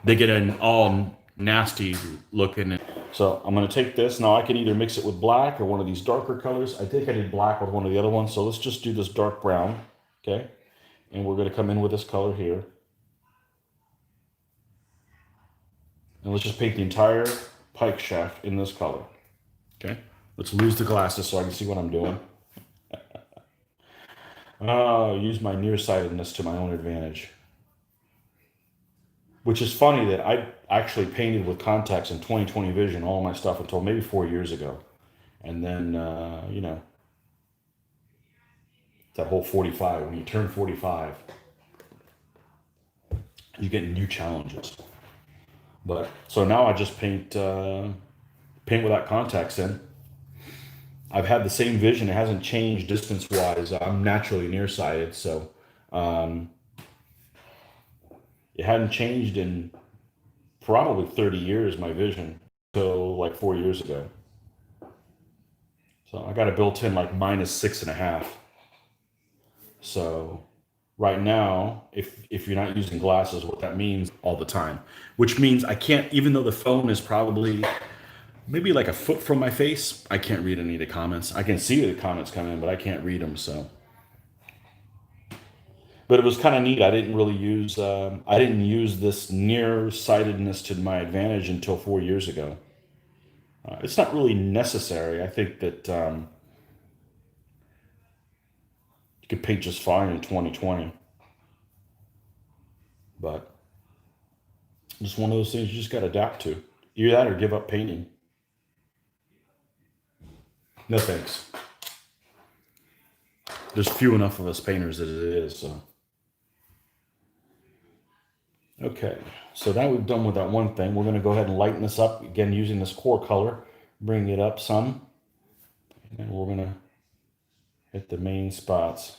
Speaker 1: an all nasty looking. So I'm going to take this. Now I can either mix it with black or one of these darker colors. I think I did black with one of the other ones, so let's just do this dark brown. Okay, and we're going to come in with this color here. And let's just paint the entire pike shaft in this color. Okay, let's lose the glasses so I can see what I'm doing. Use my nearsightedness to my own advantage. Which is funny that I actually painted with contacts in 20/20 vision all my stuff until maybe 4 years ago. And then, that whole 45, when you turn 45, you get new challenges. But so now I just paint without contacts in. I've had the same vision. It hasn't changed distance wise. I'm naturally nearsighted, so it hadn't changed in probably 30 years, my vision, till like 4 years ago. So I got a built-in like -6.5. So right now, if you're not using glasses, what that means all the time, which means I can't, even though the phone is probably maybe like a foot from my face, I can't read any of the comments. I can see the comments come in, but I can't read them. So, but it was kind of neat. I didn't use this nearsightedness to my advantage until 4 years ago. It's not really necessary. I think that you could paint just fine in 20/20, but just one of those things you just got to adapt to. Either that or give up painting. No thanks. There's few enough of us painters as it is. So okay, so now we've done with that one thing. We're going to go ahead and lighten this up again using this core color, bring it up some, and then we're going to hit the main spots.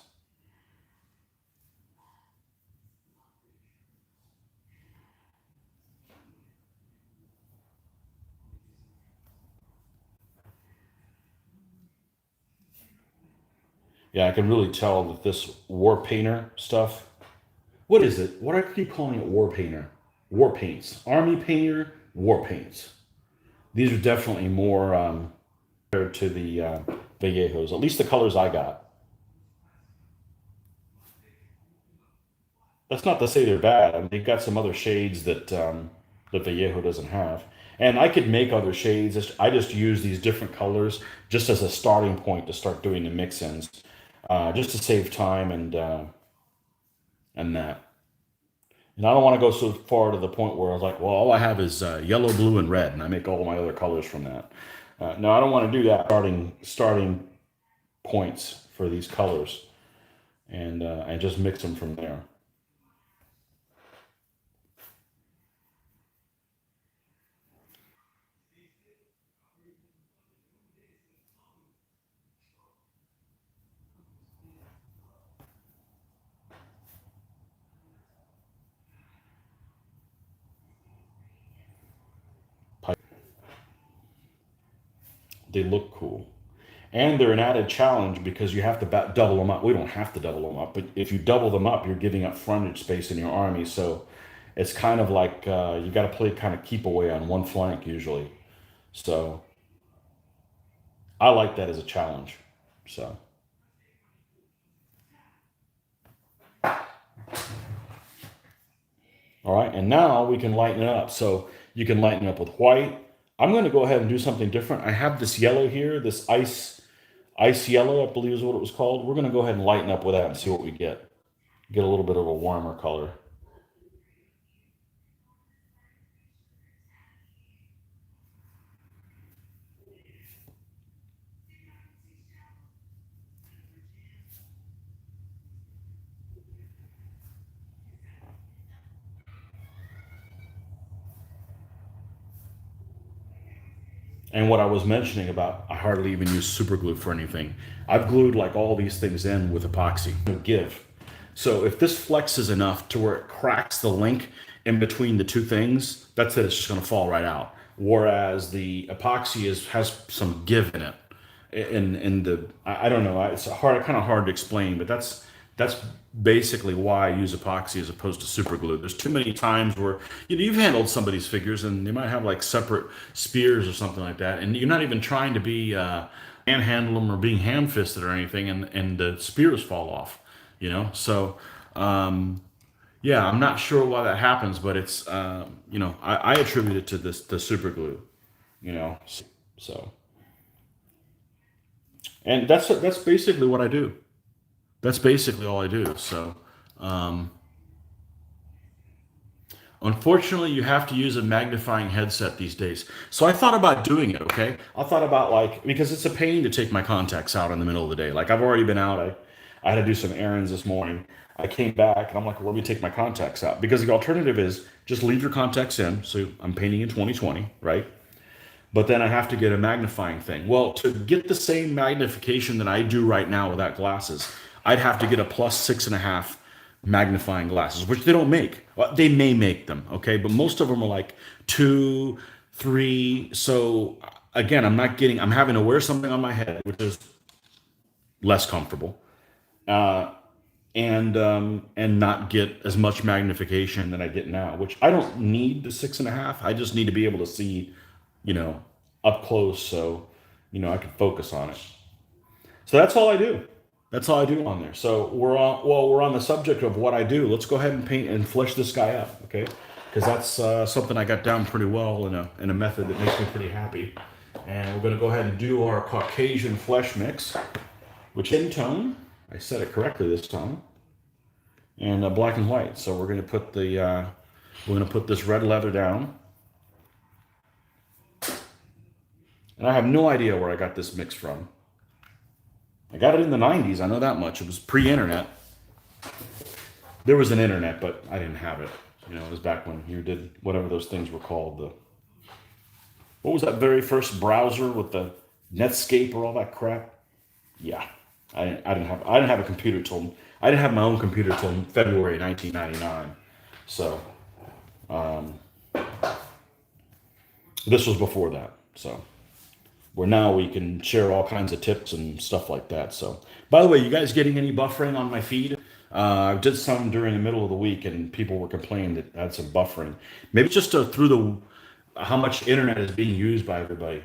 Speaker 1: Yeah, I can really tell that this war painter stuff. What is it? What do I keep calling it? War painter, war paints, army painter, war paints. These are definitely more compared to the Viejos. At least the colors I got. That's not to say they're bad. I mean, they've got some other shades that Vallejo doesn't have. And I could make other shades. I just use these different colors just as a starting point to start doing the mix-ins, just to save time and that. And I don't want to go so far to the point where I was like, well, all I have is yellow, blue, and red, and I make all my other colors from that. No, I don't want to do that. Starting points for these colors, and just mix them from there. They look cool. And they're an added challenge because you have to double them up. We don't have to double them up, but if you double them up, you're giving up frontage space in your army. So it's kind of like you got to play kind of keep away on one flank usually. So I like that as a challenge. So All right, and now we can lighten it up. So you can lighten it up with white. I'm going to go ahead and do something different. I have this yellow here, this ice yellow, I believe is what it was called. We're going to go ahead and lighten up with that and see what we get. Get a little bit of a warmer color. And what I was mentioning about, I hardly even use super glue for anything. I've glued like all these things in with epoxy. Give. So if this flexes enough to where it cracks the link in between the two things, that's it. It's just going to fall right out. Whereas the epoxy has some give in it. In the I don't know. It's kind of hard to explain, but that's basically why I use epoxy as opposed to super glue. There's too many times where you've handled somebody's figures and they might have like separate spears or something like that, and you're not even trying to be handle them or being ham fisted or anything, and the spears fall off. So yeah, I'm not sure why that happens, but it's I attribute it to this the super glue. You know, so and that's basically what I do. That's basically all I do. So, um, unfortunately, you have to use a magnifying headset these days. So I thought about doing it. Okay, I thought about like because it's a pain to take my contacts out in the middle of the day. Like I've already been out. I had to do some errands this morning. I came back and I'm like, well, let me take my contacts out because the alternative is just leave your contacts in. So I'm painting in 2020, right? But then I have to get a magnifying thing. Well, to get the same magnification that I do right now without glasses, I'd have to get a plus 6.5 magnifying glasses, which they don't make. Well, they may make them, okay, but most of them are like 2, 3. So again, I'm having to wear something on my head, which is less comfortable, uh, and not get as much magnification that I get now, which I don't need the 6.5. I just need to be able to see, you know, up close, so I can focus on it. So that's all I do. That's all I do on there. So we're on the subject of what I do. Let's go ahead and paint and flesh this guy up, okay? Because that's something I got down pretty well in a method that makes me pretty happy. And we're going to go ahead and do our Caucasian flesh mix, which in tone. I said it correctly this time. And black and white. So we're going to put this red leather down. And I have no idea where I got this mix from. I got it in the 90s. I know that much. It was pre-internet. There was an internet, but I didn't have it. It was back when you did whatever those things were called. What was that very first browser with the Netscape or all that crap? Yeah, I didn't have a computer till I didn't have my own computer till February 1999. So this was before that. So where now we can share all kinds of tips and stuff like that. So, by the way, you guys getting any buffering on my feed? I did some during the middle of the week, and people were complaining that I had some buffering. Maybe just through the how much internet is being used by everybody.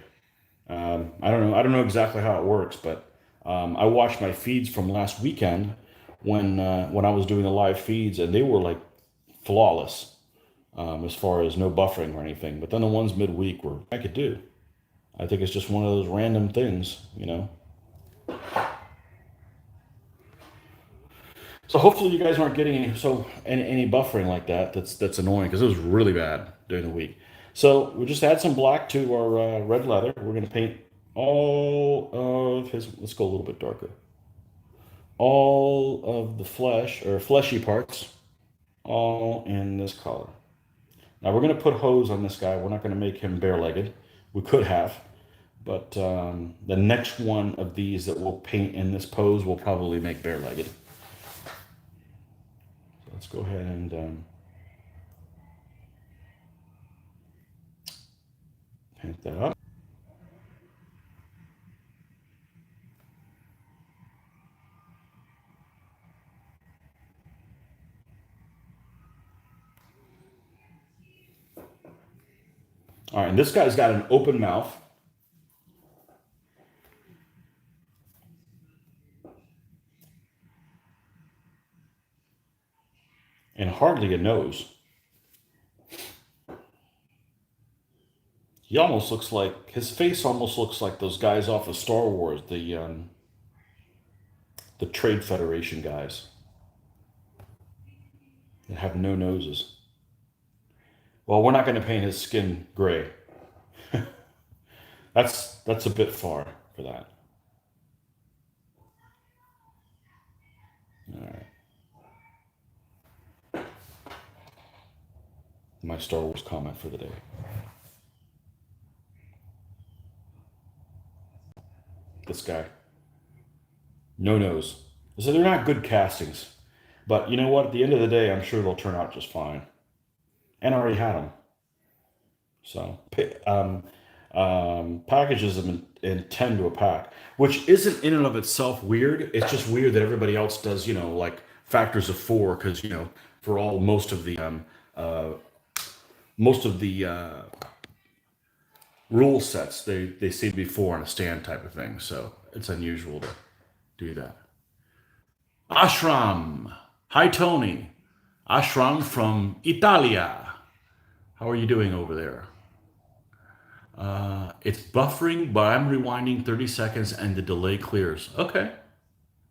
Speaker 1: I don't know. I don't know exactly how it works, but I watched my feeds from last weekend when I was doing the live feeds, and they were like flawless as far as no buffering or anything. But then the ones midweek were I could do. I think it's just one of those random things. So hopefully you guys aren't getting any buffering like that. That's annoying because it was really bad during the week. So we just add some black to our red leather. We're gonna paint all of his. Let's go a little bit darker. All of the flesh or fleshy parts, all in this color. Now we're gonna put hose on this guy. We're not gonna make him bare-legged. We could have. But the next one of these that we'll paint in this pose will probably make bare-legged. So let's go ahead and paint that up. All right, and this guy's got an open mouth. and hardly a nose. He almost looks like his face almost looks like those guys off of Star Wars, the Trade Federation guys that have no noses. Well, we're not going to paint his skin gray. That's a bit far for that. All right, my Star Wars comment for the day. This guy, no nose. So they're not good castings, but you know what? At the end of the day, I'm sure they'll turn out just fine. And I already had them, so packages them in 10 to a pack, which isn't in and of itself weird. It's just weird that everybody else does, like factors of four, because for all most of the rule sets, they seem to be four on a stand type of thing. So it's unusual to do that. Ashram, hi Tony. Ashram from Italia. How are you doing over there? It's buffering, but I'm rewinding 30 seconds and the delay clears. Okay,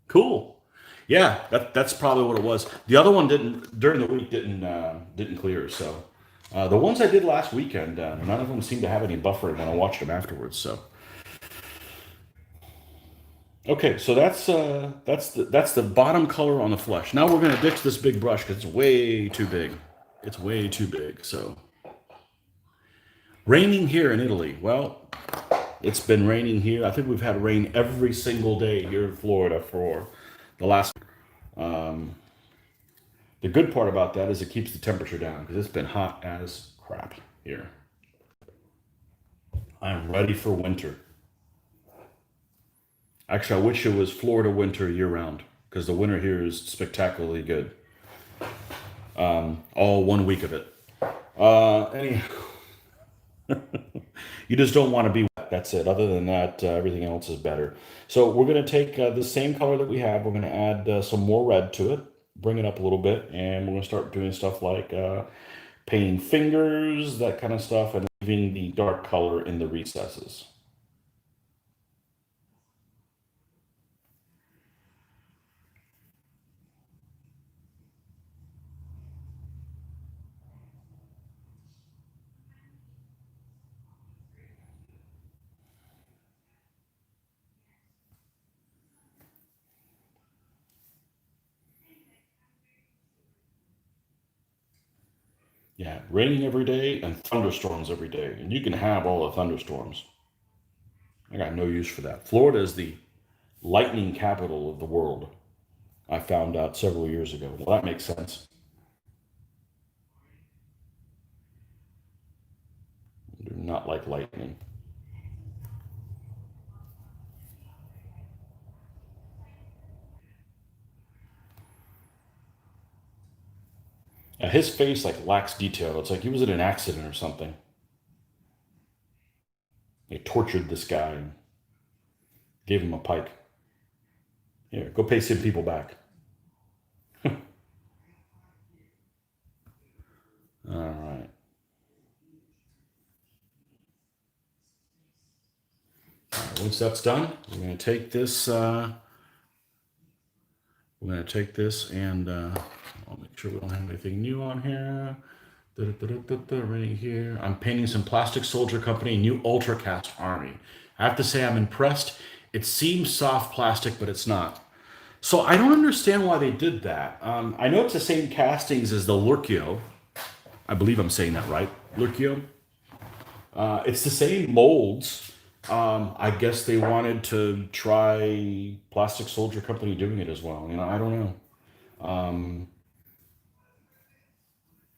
Speaker 1: cool. Yeah, that's probably what it was. The other one didn't during the week didn't clear. So the ones I did last weekend, none of them seemed to have any buffering when I watched them afterwards. So okay, so that's the bottom color on the flesh. Now we're gonna ditch this big brush because it's way too big. It's way too big. So raining here in Italy. Well, it's been raining here. I think we've had rain every single day here in Florida for the last. Um, the good part about that is it keeps the temperature down because it's been hot as crap here. I'm ready for winter. Actually, I wish it was Florida winter year round because the winter here is spectacularly good. All 1 week of it. Anyhow, you just don't want to be wet. That's it. Other than that, everything else is better. So we're going to take the same color that we have. We're going to add some more red to it, bring it up a little bit, and we're going to start doing stuff like painting fingers, that kind of stuff, and leaving the dark color in the recesses. Yeah, raining every day and thunderstorms every day, and you can have all the thunderstorms. I got no use for that. Florida is the lightning capital of the world. I found out several years ago. Well, that makes sense. I do not like lightning. His face like lacks detail. It's like he was in an accident or something. They tortured this guy and gave him a pike. Here, go pay some people back. All right. Once that's done, we're going to take this. We're going to take this and I'll make sure we don't have anything new on here. Right here. I'm painting some Plastic Soldier Company new Ultra Cast Army. I have to say I'm impressed. It seems soft plastic, but it's not. So I don't understand why they did that. I know it's the same castings as the Lurkio. I believe I'm saying that right. Lurkio. It's the same molds. I guess they wanted to try Plastic Soldier Company doing it as well. I don't know. Um,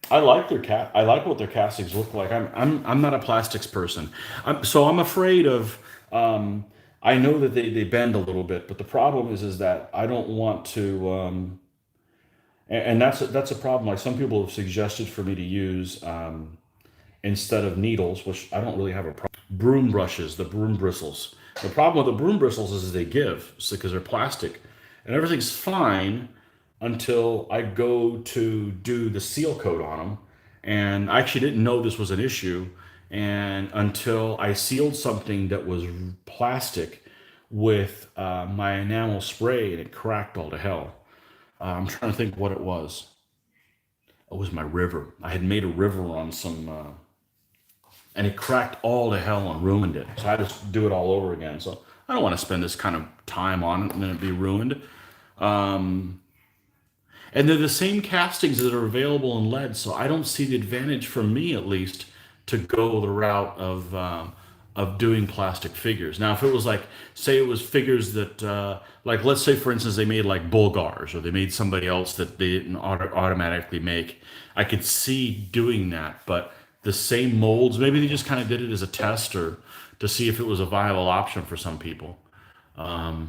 Speaker 1: I like their cat. I like what their castings look like. I'm not a plastics person. So I'm afraid of. I know that they bend a little bit, but the problem is that I don't want to. And that's a problem. Like some people have suggested for me to use instead of needles, which I don't really have a problem. Broom brushes, the broom bristles. The problem with the broom bristles is they give, so because they're plastic, and everything's fine. until I go to do the seal coat on them. And I actually didn't know this was an issue. And until I sealed something that was plastic with my enamel spray and it cracked all to hell. I'm trying to think what it was. It was my river. I had made a river on some, and it cracked all to hell and ruined it. So I had to do it all over again. So I don't want to spend this kind of time on it and then it be ruined. And they're the same castings that are available in lead, so I don't see the advantage for me, at least, to go the route of doing plastic figures. Now, if it was like, say, it was figures that, like, let's say, for instance, they made like Bulgars, or they made somebody else that they didn't automatically make, I could see doing that. But the same molds, maybe they just kind of did it as a test or to see if it was a viable option for some people. But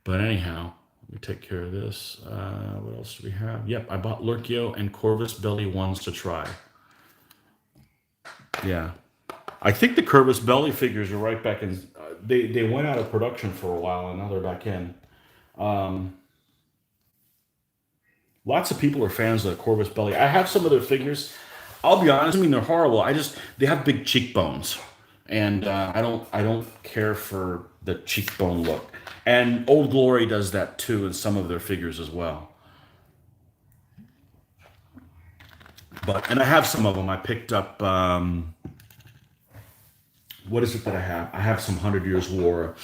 Speaker 1: anyhow, let me take care of this. What else do we have? Yep, I bought Lurkio and Corvus Belly ones to try. Yeah. I think the Corvus Belly figures are right back in. They went out of production for a while and now they're back in. Lots of people are fans of the Corvus Belly. I have some of their figures. I'll be honest. I mean, they're horrible. They have big cheekbones, and I don't care for the cheekbone look. And Old Glory does that too in some of their figures as well. And I have some of them. I picked up. What is it that I have? I have some Hundred Years War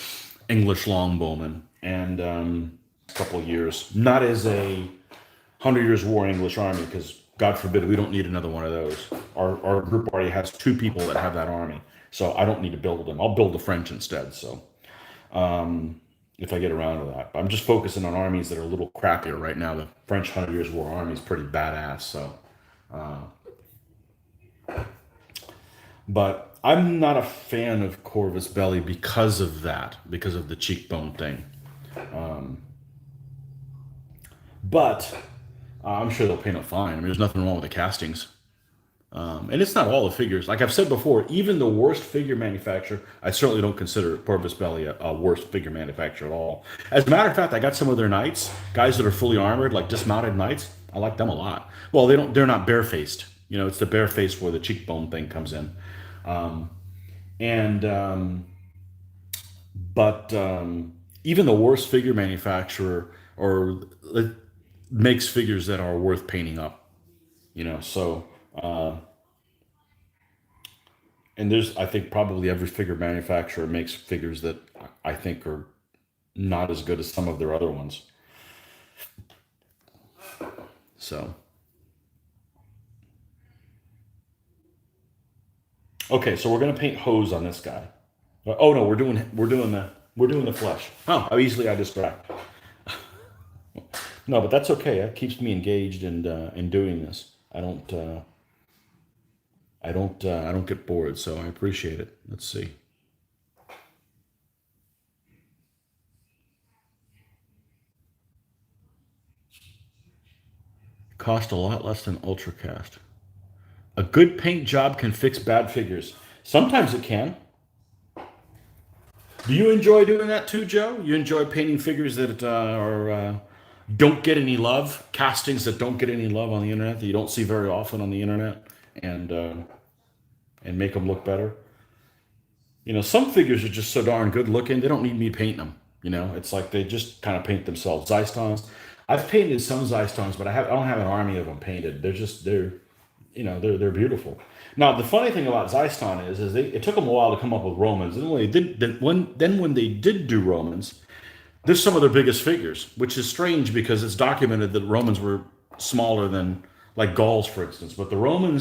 Speaker 1: English longbowmen, and a couple of years. Not as a Hundred Years War English Army, because God forbid we don't need another one of those. Our group already has two people that have that army, so I don't need to build them. I'll build the French instead. So if I get around to that, but I'm just focusing on armies that are a little crappier right now. The French Hundred Years War Army is pretty badass. So, but I'm not a fan of Corvus Belly because of that, because of the cheekbone thing. But I'm sure they'll paint it fine. I mean, there's nothing wrong with the castings. And it's not all the figures. Like I've said before, even the worst figure manufacturer, I certainly don't consider Corvus Belli a worst figure manufacturer at all. As a matter of fact, I got some of their knights, guys that are fully armored, like dismounted knights. I like them a lot. Well, they're not barefaced. You know, it's the barefaced where the cheekbone thing comes in. And but even the worst figure manufacturer or makes figures that are worth painting up. You know, so and there's I think probably every figure manufacturer makes figures that I think are not as good as some of their other ones. So okay, so we're gonna paint hose on this guy. Oh no, we're doing the flesh. Oh, how easily I distract. No, but that's okay. That keeps me engaged and in doing this. I don't get bored, so I appreciate it. Let's see. Cost a lot less than Ultracast. A good paint job can fix bad figures. Sometimes it can. Do you enjoy doing that too, Joe? You enjoy painting figures that don't get any love, castings that don't get any love on the internet that you don't see very often on the internet, and uh, and make them look better. You know, some figures are just so darn good looking; they don't need me painting them. You know, it's like they just kind of paint themselves. Zystons, I've painted some Zystons, but I don't have an army of them painted. They're beautiful. Now the funny thing about Zyston is it took them a while to come up with Romans. And when they did, when they did do Romans, they're some of their biggest figures, which is strange because it's documented that Romans were smaller than like Gauls, for instance. But the Roman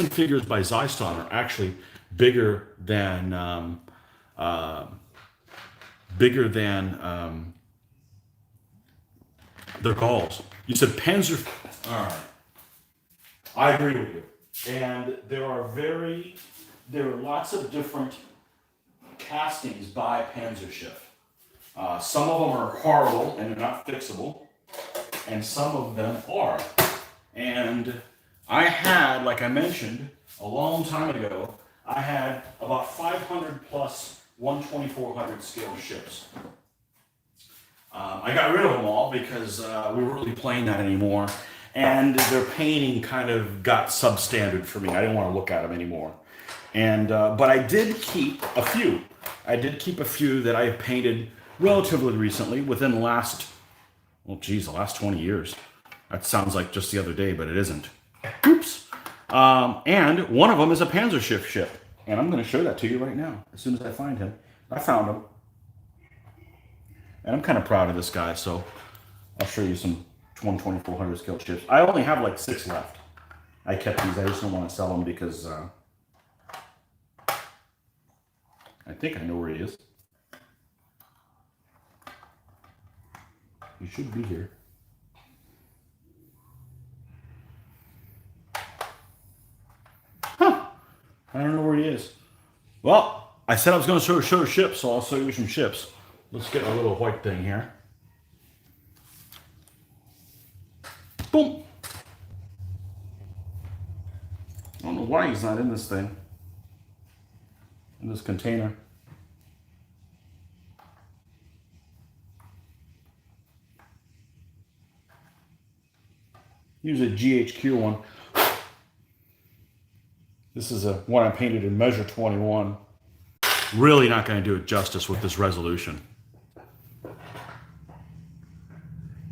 Speaker 1: figures by Zyston are actually bigger than bigger than the Gauls. You said Panzer. All right, I agree with you. And there are lots of different castings by Panzerschiff. Some of them are horrible and they're not fixable, and some of them are. And I had, like I mentioned a long time ago, I had about 500 plus 1/2400 scale ships. I got rid of them all because we weren't really playing that anymore. And their painting kind of got substandard for me. I didn't want to look at them anymore. And but I did keep a few. I did keep a few that I have painted relatively recently, within the last, well, geez, the last 20 years. That sounds like just the other day, but it isn't. Oops. And one of them is a Panzerschiff ship. And I'm going to show that to you right now, as soon as I find him. I found him. And I'm kind of proud of this guy, so I'll show you some 2400 scale ships. I only have like 6 left. I kept these. I just don't want to sell them because I think I know where he is. He should be here. Huh. I don't know where he is. Well, I said I was going to show ships, so I'll show you some ships. Let's get a little white thing here. Boom. I don't know why he's not in this thing. In this container. Here's a GHQ one. This is a one I painted in measure 21. Really not going to do it justice with this resolution.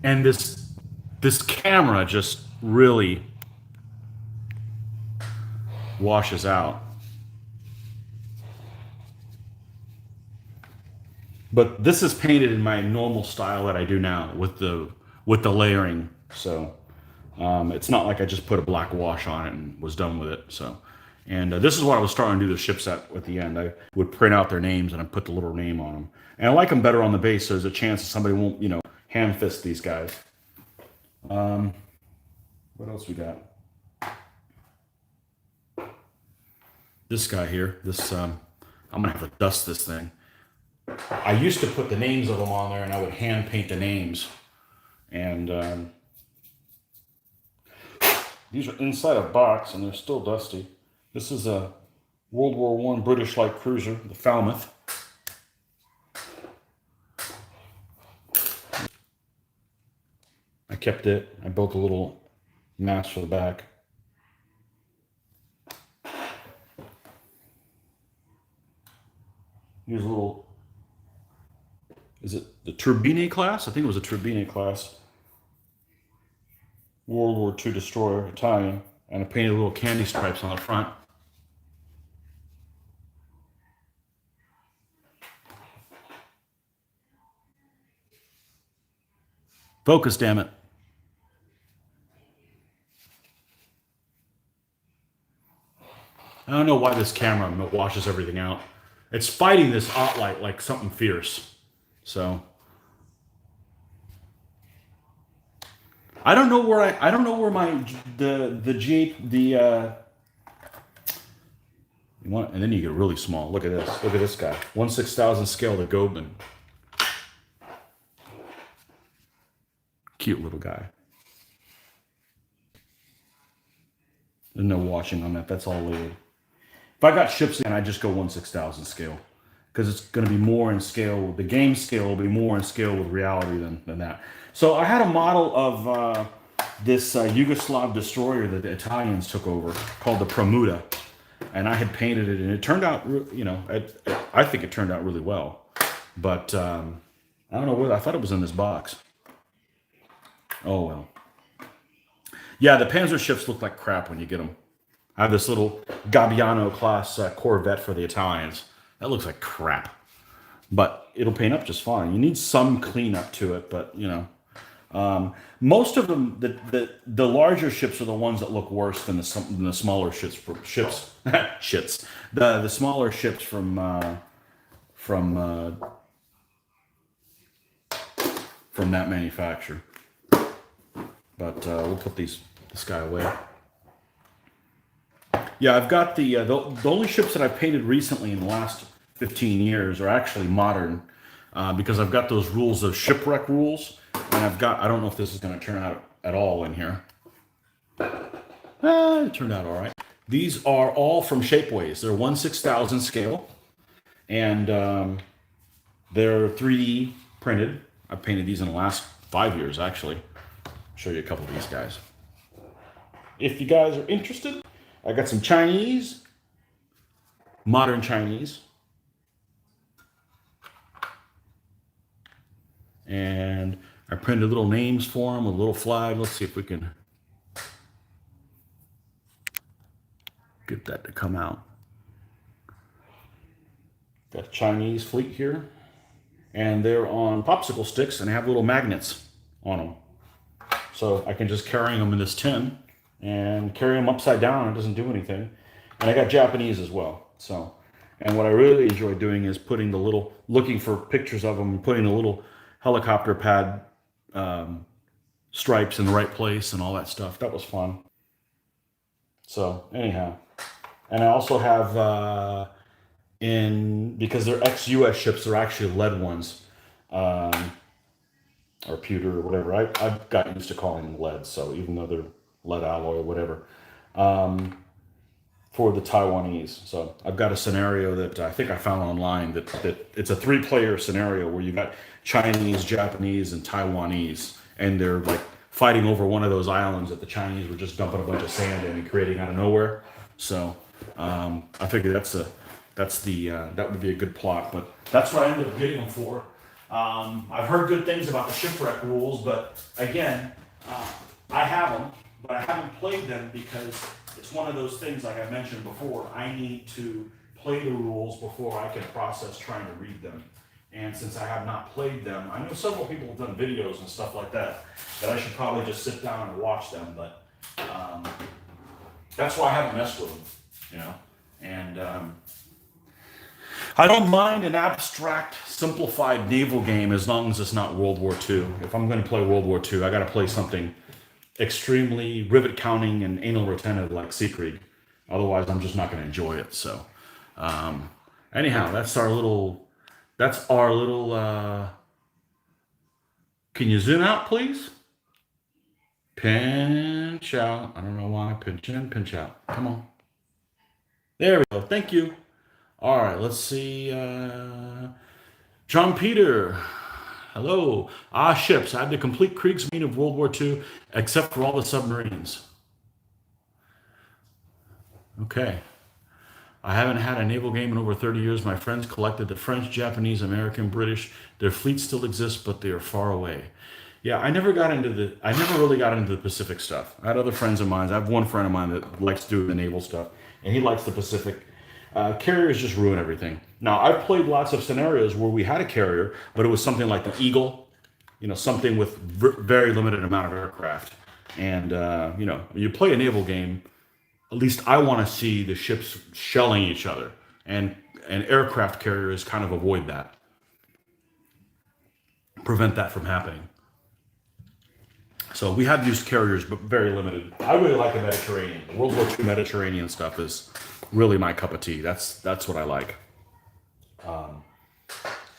Speaker 1: And this camera just really washes out. But this is painted in my normal style that I do now with the layering. So it's not like I just put a black wash on it and was done with it. So, and this is what I was starting to do the ships at the end. I would print out their names and I put the little name on them. And I like them better on the base, so there's a chance that somebody won't, hand fist these guys. What else we got? This guy here. This I'm gonna have to dust this thing. I used to put the names of them on there, and I would hand paint the names. And these are inside a box, and they're still dusty. This is a World War I British light cruiser, the Falmouth. I kept it. I built a little mast for the back. Here's a little, is it the Turbine class? I think it was a Turbine class. World War II destroyer, Italian. And I painted little candy stripes on the front. Focus, damn it. I don't know why this camera washes everything out. It's fighting this light like something fierce. So I don't know where I don't know where my you want, and then you get really small. Look at this. Look at this guy. 1/6000 scale to Goldman. Cute little guy. There's no washing on that. That's all layered. If I got ships again, I just go 1/6000 scale because it's going to be more in scale. The game scale will be more in scale with reality than that. So I had a model of this Yugoslav destroyer that the Italians took over called the Premuda, and I had painted it, and it turned out, I think it turned out really well. But I don't know where. I thought it was in this box. Oh well. Yeah, the Panzer ships look like crap when you get them. I have this little Gabbiano class Corvette for the Italians. That looks like crap, but it'll paint up just fine. You need some cleanup to it, but most of them, the larger ships are the ones that look worse than the smaller ships. Shits. The smaller ships from that manufacturer. But we'll put this guy away. Yeah, I've got the only ships that I've painted recently in the last 15 years are actually modern, because I've got those rules of shipwreck rules, and I don't know if this is going to turn out at all in here. It turned out all right. These are all from Shapeways. They're 1/6000 scale, and they're 3D printed. I've painted these in the last 5 years, actually. I'll show you a couple of these guys. If you guys are interested, I got some Chinese, modern Chinese. And I printed little names for them, a little flag. Let's see if we can get that to come out. Got a Chinese fleet here. And they're on popsicle sticks and have little magnets on them. So I can just carry them in this tin and carry them upside down. It doesn't do anything. And I got Japanese as well. So, and what I really enjoy doing is putting the little, looking for pictures of them and putting the little helicopter pad stripes in the right place and all that stuff. That was fun. So anyhow, and I also have because they're ex-US ships, they're actually lead ones, or pewter or whatever. I've gotten used to calling them lead, so even though they're lead alloy or whatever, for the Taiwanese. So I've got a scenario that I think I found online that it's a 3-player scenario where you got Chinese, Japanese, and Taiwanese, and they're like fighting over one of those islands that the Chinese were just dumping a bunch of sand in and creating out of nowhere. So I figured that would be a good plot, but that's what I ended up getting them for. I've heard good things about the shipwreck rules, but again, I have them, but I haven't played them because it's one of those things, like I mentioned before, I need to play the rules before I can process trying to read them. And since I have not played them, I know several people have done videos and stuff like that I should probably just sit down and watch them, but that's why I haven't messed with them, you know. And I don't mind an abstract, simplified naval game as long as it's not World War II. If I'm going to play World War II, I got to play something extremely rivet counting and anal retentive like Siegfried. Otherwise, I'm just not going to enjoy it. So, anyhow, that's our little. Can you zoom out, please? Pinch out. I don't know why. Pinch in, pinch out. Come on. There we go. Thank you. All right, let's see. John Peter. Hello. Ships. I had the complete Kriegsmarine of World War II, except for all the submarines. Okay. I haven't had a naval game in over 30 years. My friends collected the French, Japanese, American, British. Their fleets still exist, but they are far away. Yeah, I never really got into the Pacific stuff. I had other friends of mine. I have one friend of mine that likes to do the naval stuff, and he likes the Pacific. Carriers just ruin everything. Now, I've played lots of scenarios where we had a carrier, but it was something like the Eagle, something with very limited amount of aircraft. And, you play a naval game, at least I want to see the ships shelling each other. And aircraft carriers kind of avoid that, prevent that from happening. So we have used carriers, but very limited. I really like the Mediterranean. World War II Mediterranean stuff is really my cup of tea. That's what I like.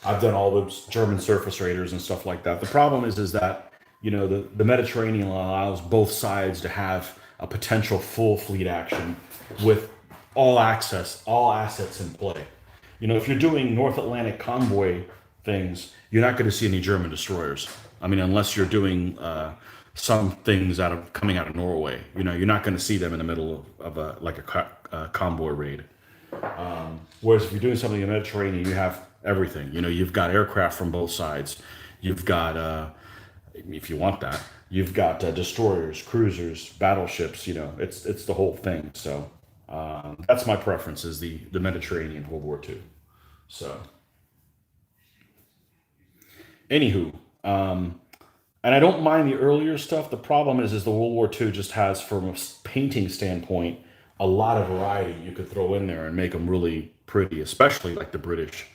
Speaker 1: I've done all those German surface raiders and stuff like that. The problem is that the Mediterranean allows both sides to have a potential full fleet action with all assets in play. If you're doing North Atlantic convoy things, you're not going to see any German destroyers. I mean, unless you're doing some things coming out of Norway. You're not going to see them in the middle of a convoy raid. Whereas if you're doing something in the Mediterranean, you have everything. You've got aircraft from both sides. You've got, if you want that, you've got destroyers, cruisers, battleships. It's the whole thing. So that's my preference, is the Mediterranean World War II. So, anywho, and I don't mind the earlier stuff. The problem is the World War II just has, from a painting standpoint, a lot of variety you could throw in there and make them really pretty, especially like the British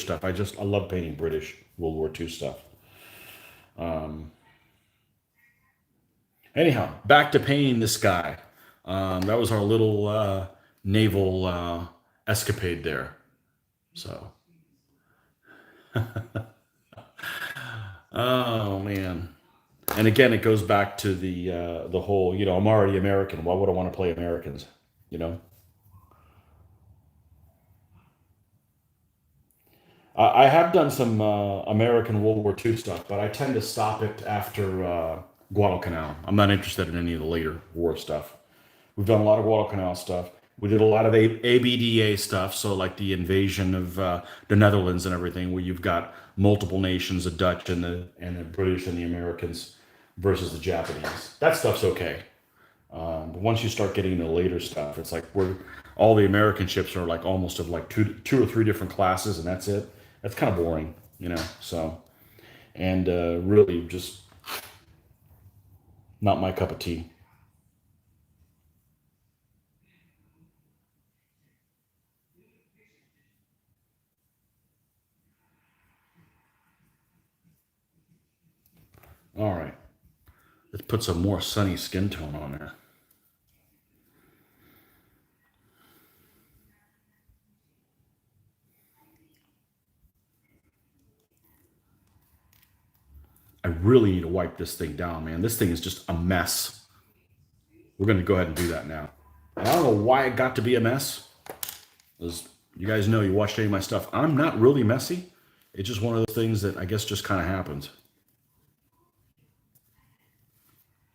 Speaker 1: stuff. I love painting British World War II stuff. Anyhow, back to painting this guy. That was our little naval escapade there. So, oh man. And again, it goes back to the whole, I'm already American. Why would I want to play Americans? I have done some American World War II stuff, but I tend to stop it after Guadalcanal. I'm not interested in any of the later war stuff. We've done a lot of Guadalcanal stuff. We did a lot of ABDA stuff, so like the invasion of the Netherlands and everything, where you've got multiple nations, the Dutch and the British and the Americans versus the Japanese. That stuff's okay. But once you start getting into later stuff, it's like we're all the American ships are like almost of like two or three different classes, and that's it. That's kind of boring, you know. So and really just not my cup of tea. All right, let's put some more sunny skin tone on there. I really need to wipe this thing down, man. This thing is just a mess. We're gonna go ahead and do that now. And I don't know why it got to be a mess. As you guys know, you watched any of my stuff. I'm not really messy. It's just one of those things that I guess just kind of happens.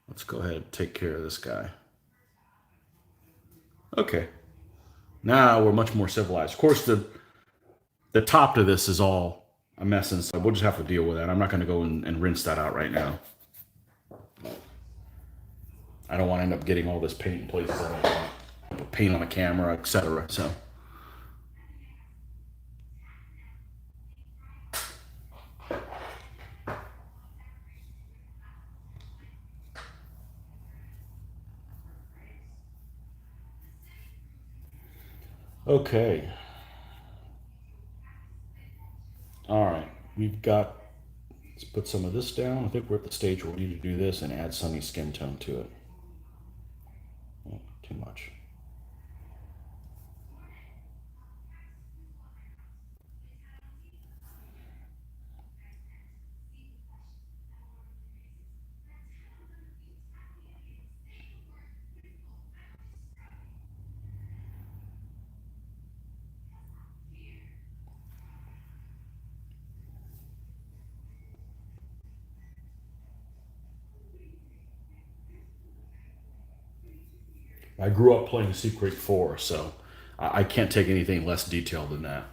Speaker 1: Let's go ahead and take care of this guy. Okay. Now we're much more civilized. Of course, the top to this is all a mess inside. We'll just have to deal with that. I'm not going to go and rinse that out right now. I don't want to end up getting all this paint in places I don't want. Paint on the camera, etc. So, okay. All right. We've got, let's put some of this down. I think we're at the stage where we need to do this and add sunny skin tone to it. Oh, too much. I grew up playing Secret 4, so I can't take anything less detailed than that.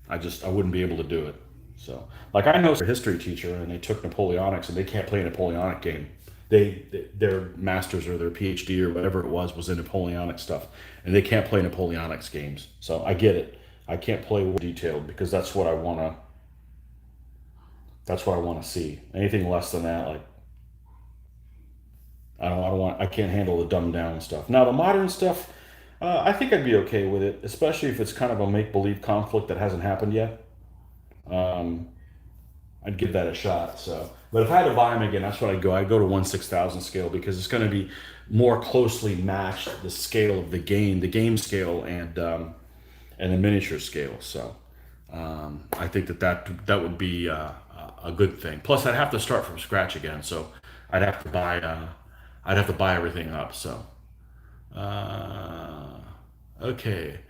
Speaker 1: I wouldn't be able to do it. So, like I know a history teacher, and they took Napoleonics, and they can't play a Napoleonic game. Their masters or their PhD or whatever it was in Napoleonic stuff, and they can't play Napoleonics games. So I get it. I can't play detailed because that's what I wanna. That's what I want to see. Anything less than that, like I don't want. I can't handle the dumbed down stuff. Now the modern stuff, I think I'd be okay with it, especially if it's kind of a make believe conflict that hasn't happened yet. Um, I'd give that a shot. So, but if I had to buy them again, that's what I'd go. I'd go to 1/6000 scale because it's going to be more closely matched the scale of the game scale, and the miniature scale. So, I think that would be a good thing. Plus, I'd have to start from scratch again, so I'd have to buy I'd have to buy everything up. So, uh, okay.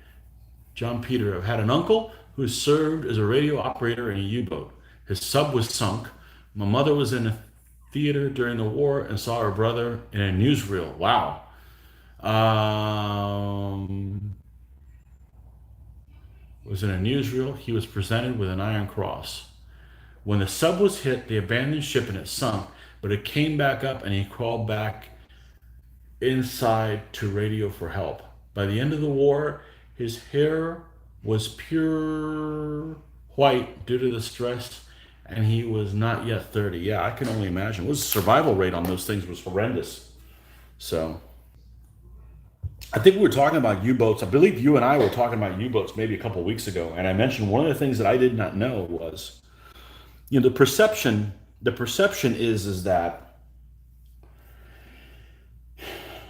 Speaker 1: John Peter had an uncle who served as a radio operator in a U-boat. His sub was sunk. My mother was in a theater during the war and saw her brother in a newsreel. Wow. Um, was in a newsreel. He was presented with an Iron Cross. When the sub was hit, they abandoned ship and it sunk, but it came back up and he crawled back inside to radio for help. By the end of the war, his hair was pure white due to the stress, and he was not yet 30. Yeah, I can only imagine. The survival rate on those things was horrendous. So I think we were talking about U-boats. I believe you and I were talking about U-boats maybe a couple of weeks ago, and I mentioned one of the things that I did not know was, the perception is that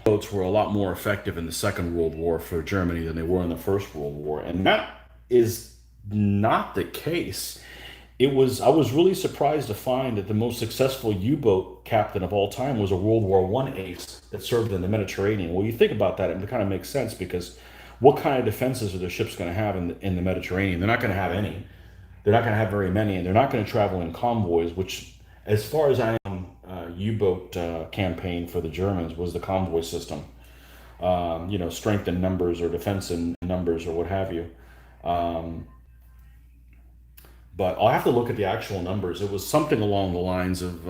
Speaker 1: boats were a lot more effective in the Second World War for Germany than they were in the First World War, and that is not the case. I was really surprised to find that the most successful U-boat captain of all time was a World War One ace that served in the Mediterranean. Well, you think about that, it kind of makes sense because what kind of defenses are the ships going to have in the Mediterranean? They're not going to have any. they're not going to have very many, and they're not going to travel in convoys. Which, as far as I know, U-boat campaign for the Germans was the convoy system. Strength in numbers or defense in numbers or what have you. Um, but I'll have to look at the actual numbers. It was something along the lines of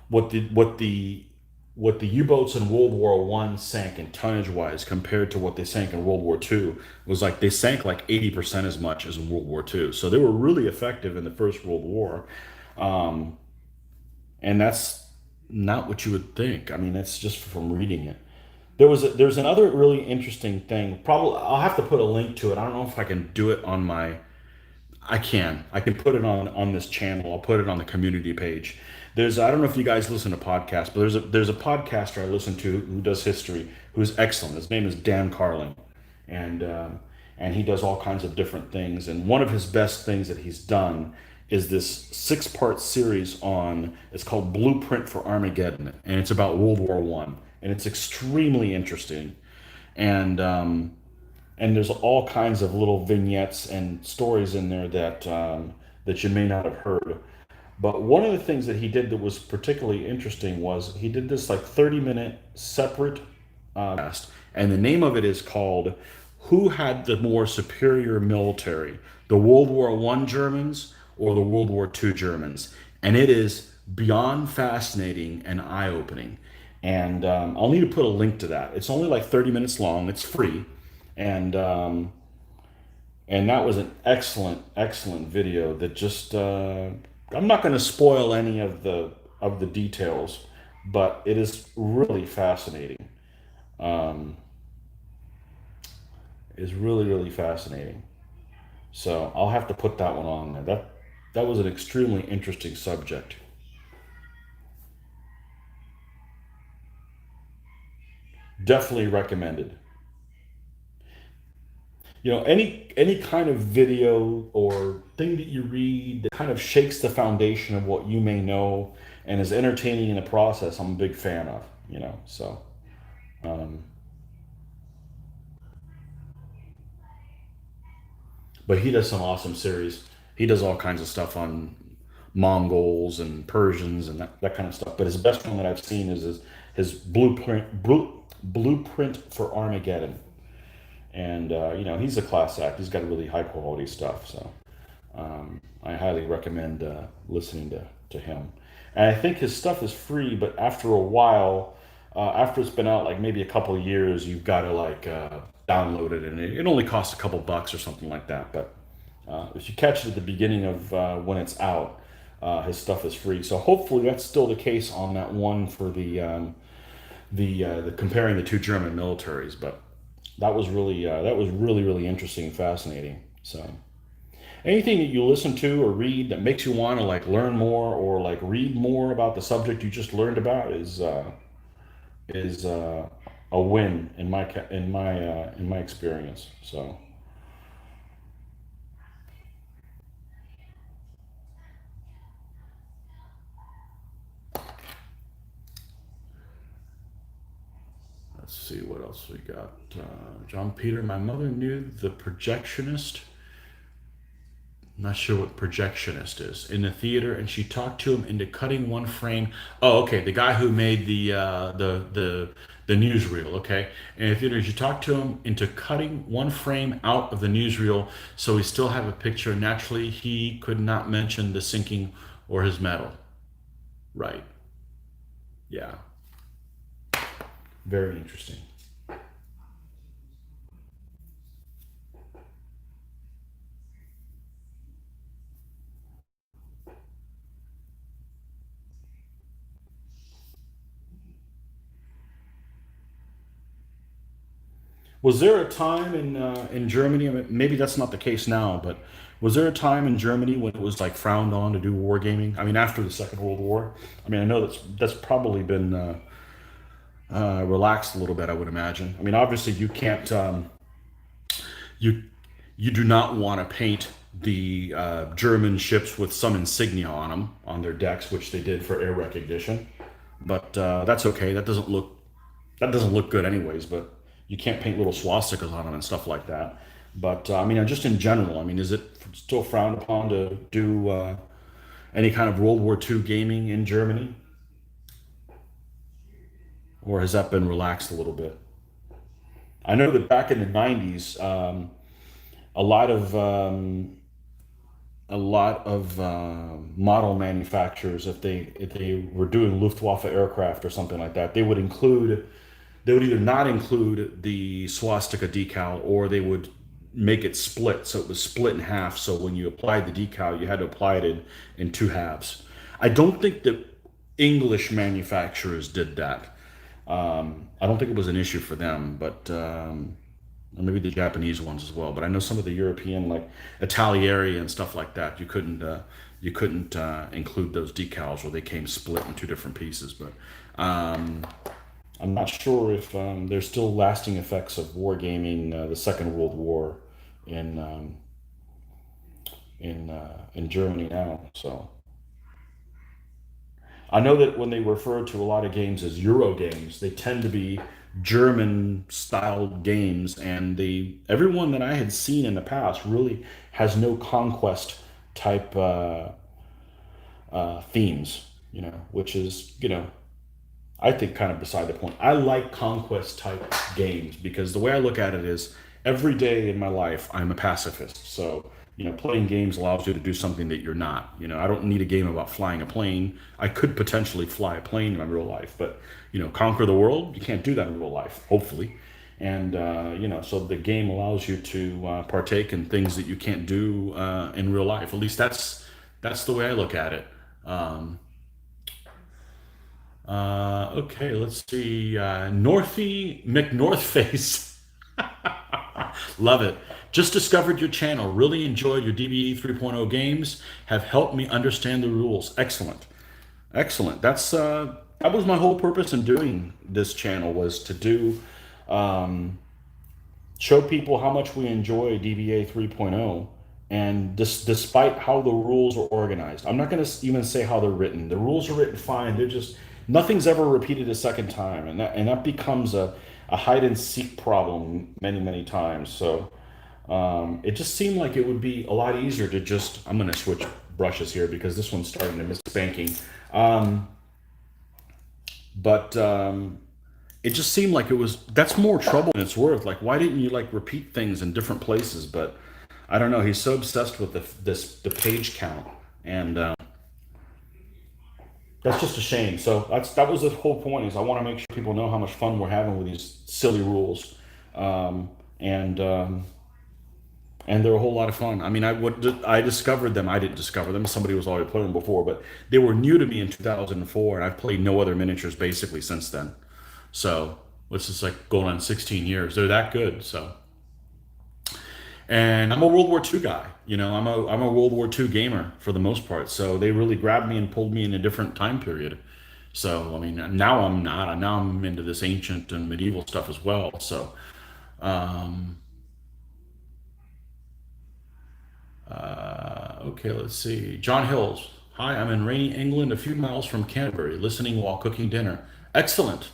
Speaker 1: what the U-boats in World War One sank in tonnage wise compared to what they sank in World War Two was like they sank like 80% as much as in World War Two. So they were really effective in the First World War, um, and that's not what you would think. I mean, that's just from reading it. There's another really interesting thing. Probably I'll have to put a link to it. I don't know if I can do it on my I can. I can put it on this channel. I'll put it on the community page. I don't know if you guys listen to podcasts, but there's a podcaster I listen to who does history who's excellent. His name is Dan Carlin, and and he does all kinds of different things. And one of his best things that he's done is this 6-part series on. It's called Blueprint for Armageddon, and it's about World War One, and it's extremely interesting. And there's all kinds of little vignettes and stories in there that you may not have heard. But one of the things that he did that was particularly interesting was he did this like 30-minute separate cast, and the name of it is called "Who Had the More Superior Military: The World War One Germans or the World War Two Germans?" And it is beyond fascinating and eye-opening. And I'll need to put a link to that. It's only like 30 minutes long. It's free, and that was an excellent video that just I'm not going to spoil any of the details, but it is really fascinating. um, is really fascinating. So I'll have to put that one on there. That was an extremely interesting subject. Definitely recommended. Any kind of video or thing that you read that kind of shakes the foundation of what you may know and is entertaining in the process, I'm a big fan of. So um, but he does some awesome series. He does all kinds of stuff on Mongols and Persians and that kind of stuff. But his best one that I've seen is his blueprint for Armageddon. And he's a class act. He's got really high quality stuff. So I highly recommend listening to him. And I think his stuff is free, but after a while, after it's been out like maybe a couple of years, you've got to like download it, and it only costs a couple bucks or something like that. But if you catch it at the beginning of when it's out, his stuff is free. So hopefully that's still the case on that one for the comparing the two German militaries. But that was really interesting and fascinating. So anything that you listen to or read that makes you want to like learn more or like read more about the subject you just learned about is a win in my experience. So let's see what else we got. John Peter, my mother knew the projectionist. I'm not sure what projectionist is in the theater, and she talked to him into cutting one frame. Oh, okay, the guy who made the newsreel. Okay, and in the theater, she talked to him into cutting one frame out of the newsreel, so we still have a picture. Naturally, he could not mention the sinking or his medal. Right? Yeah. Very interesting. Was there a time in Germany? I mean, maybe that's not the case now, but was there a time in Germany when it was like frowned on to do wargaming? I mean, after the Second World War. I mean, I know that's probably been relaxed a little bit. I would imagine. I mean, obviously, you can't you you do not want to paint the German ships with some insignia on them on their decks, which they did for air recognition. But that's okay. That doesn't look good anyways. But you can't paint little swastikas on them and stuff like that. But I mean, just in general, I mean, is it still frowned upon to do any kind of World War II gaming in Germany, or has that been relaxed a little bit? I know that back in the '90s, a lot of model manufacturers, if they were doing Luftwaffe aircraft or something like that, they would either not include the swastika decal, or they would make it split, so it was split in half. So when you applied the decal, you had to apply it in two halves. I don't think that English manufacturers did that. I don't think it was an issue for them, but or maybe the Japanese ones as well. But I know some of the European, like Italieri and stuff like that, you couldn't include those decals, or they came split in two different pieces. But um, I'm not sure if there's still lasting effects of wargaming, the Second World War in in Germany now. So I know that when they refer to a lot of games as Euro games, they tend to be German styled games, and everyone that I had seen in the past really has no conquest type themes, which is, I think, kind of beside the point. I like conquest type games because the way I look at it is every day in my life, I'm a pacifist. So, playing games allows you to do something that you're not. I don't need a game about flying a plane. I could potentially fly a plane in my real life, but, conquer the world, you can't do that in real life, hopefully. And, so the game allows you to partake in things that you can't do in real life. At least that's the way I look at it. Um, okay, let's see. Northy McNorthface. Love it. Just discovered your channel. Really enjoyed your DBE 3.0 games. Have helped me understand the rules. Excellent. Excellent. That was my whole purpose in doing this channel, was to um, show people how much we enjoy DBA 3.0, and despite how the rules are organized. I'm not going to even say how they're written. The rules are written fine. They're just, nothing's ever repeated a second time, and that becomes a hide and seek problem many, many times. So it just seemed like it would be a lot easier to just, I'm going to switch brushes here because this one's starting to miss spanking. Um, but it just seemed like that's more trouble than it's worth. Like, why didn't you like repeat things in different places? But I don't know. He's so obsessed with the page count, and that's just a shame. So that was the whole point. Is I want to make sure people know how much fun we're having with these silly rules, um, and and they're a whole lot of fun. I mean, I discovered them. I didn't discover them. Somebody was already playing them before, but they were new to me in 2004, and I've played no other miniatures basically since then. So it's just like going on 16 years. They're that good. So, and I'm a World War II guy. I'm a World War II gamer for the most part. So they really grabbed me and pulled me in a different time period. So I mean, now I'm not. Now I'm into this ancient and medieval stuff as well. So um, okay, let's see. John Hills. Hi, I'm in rainy England, a few miles from Canterbury, listening while cooking dinner. Excellent.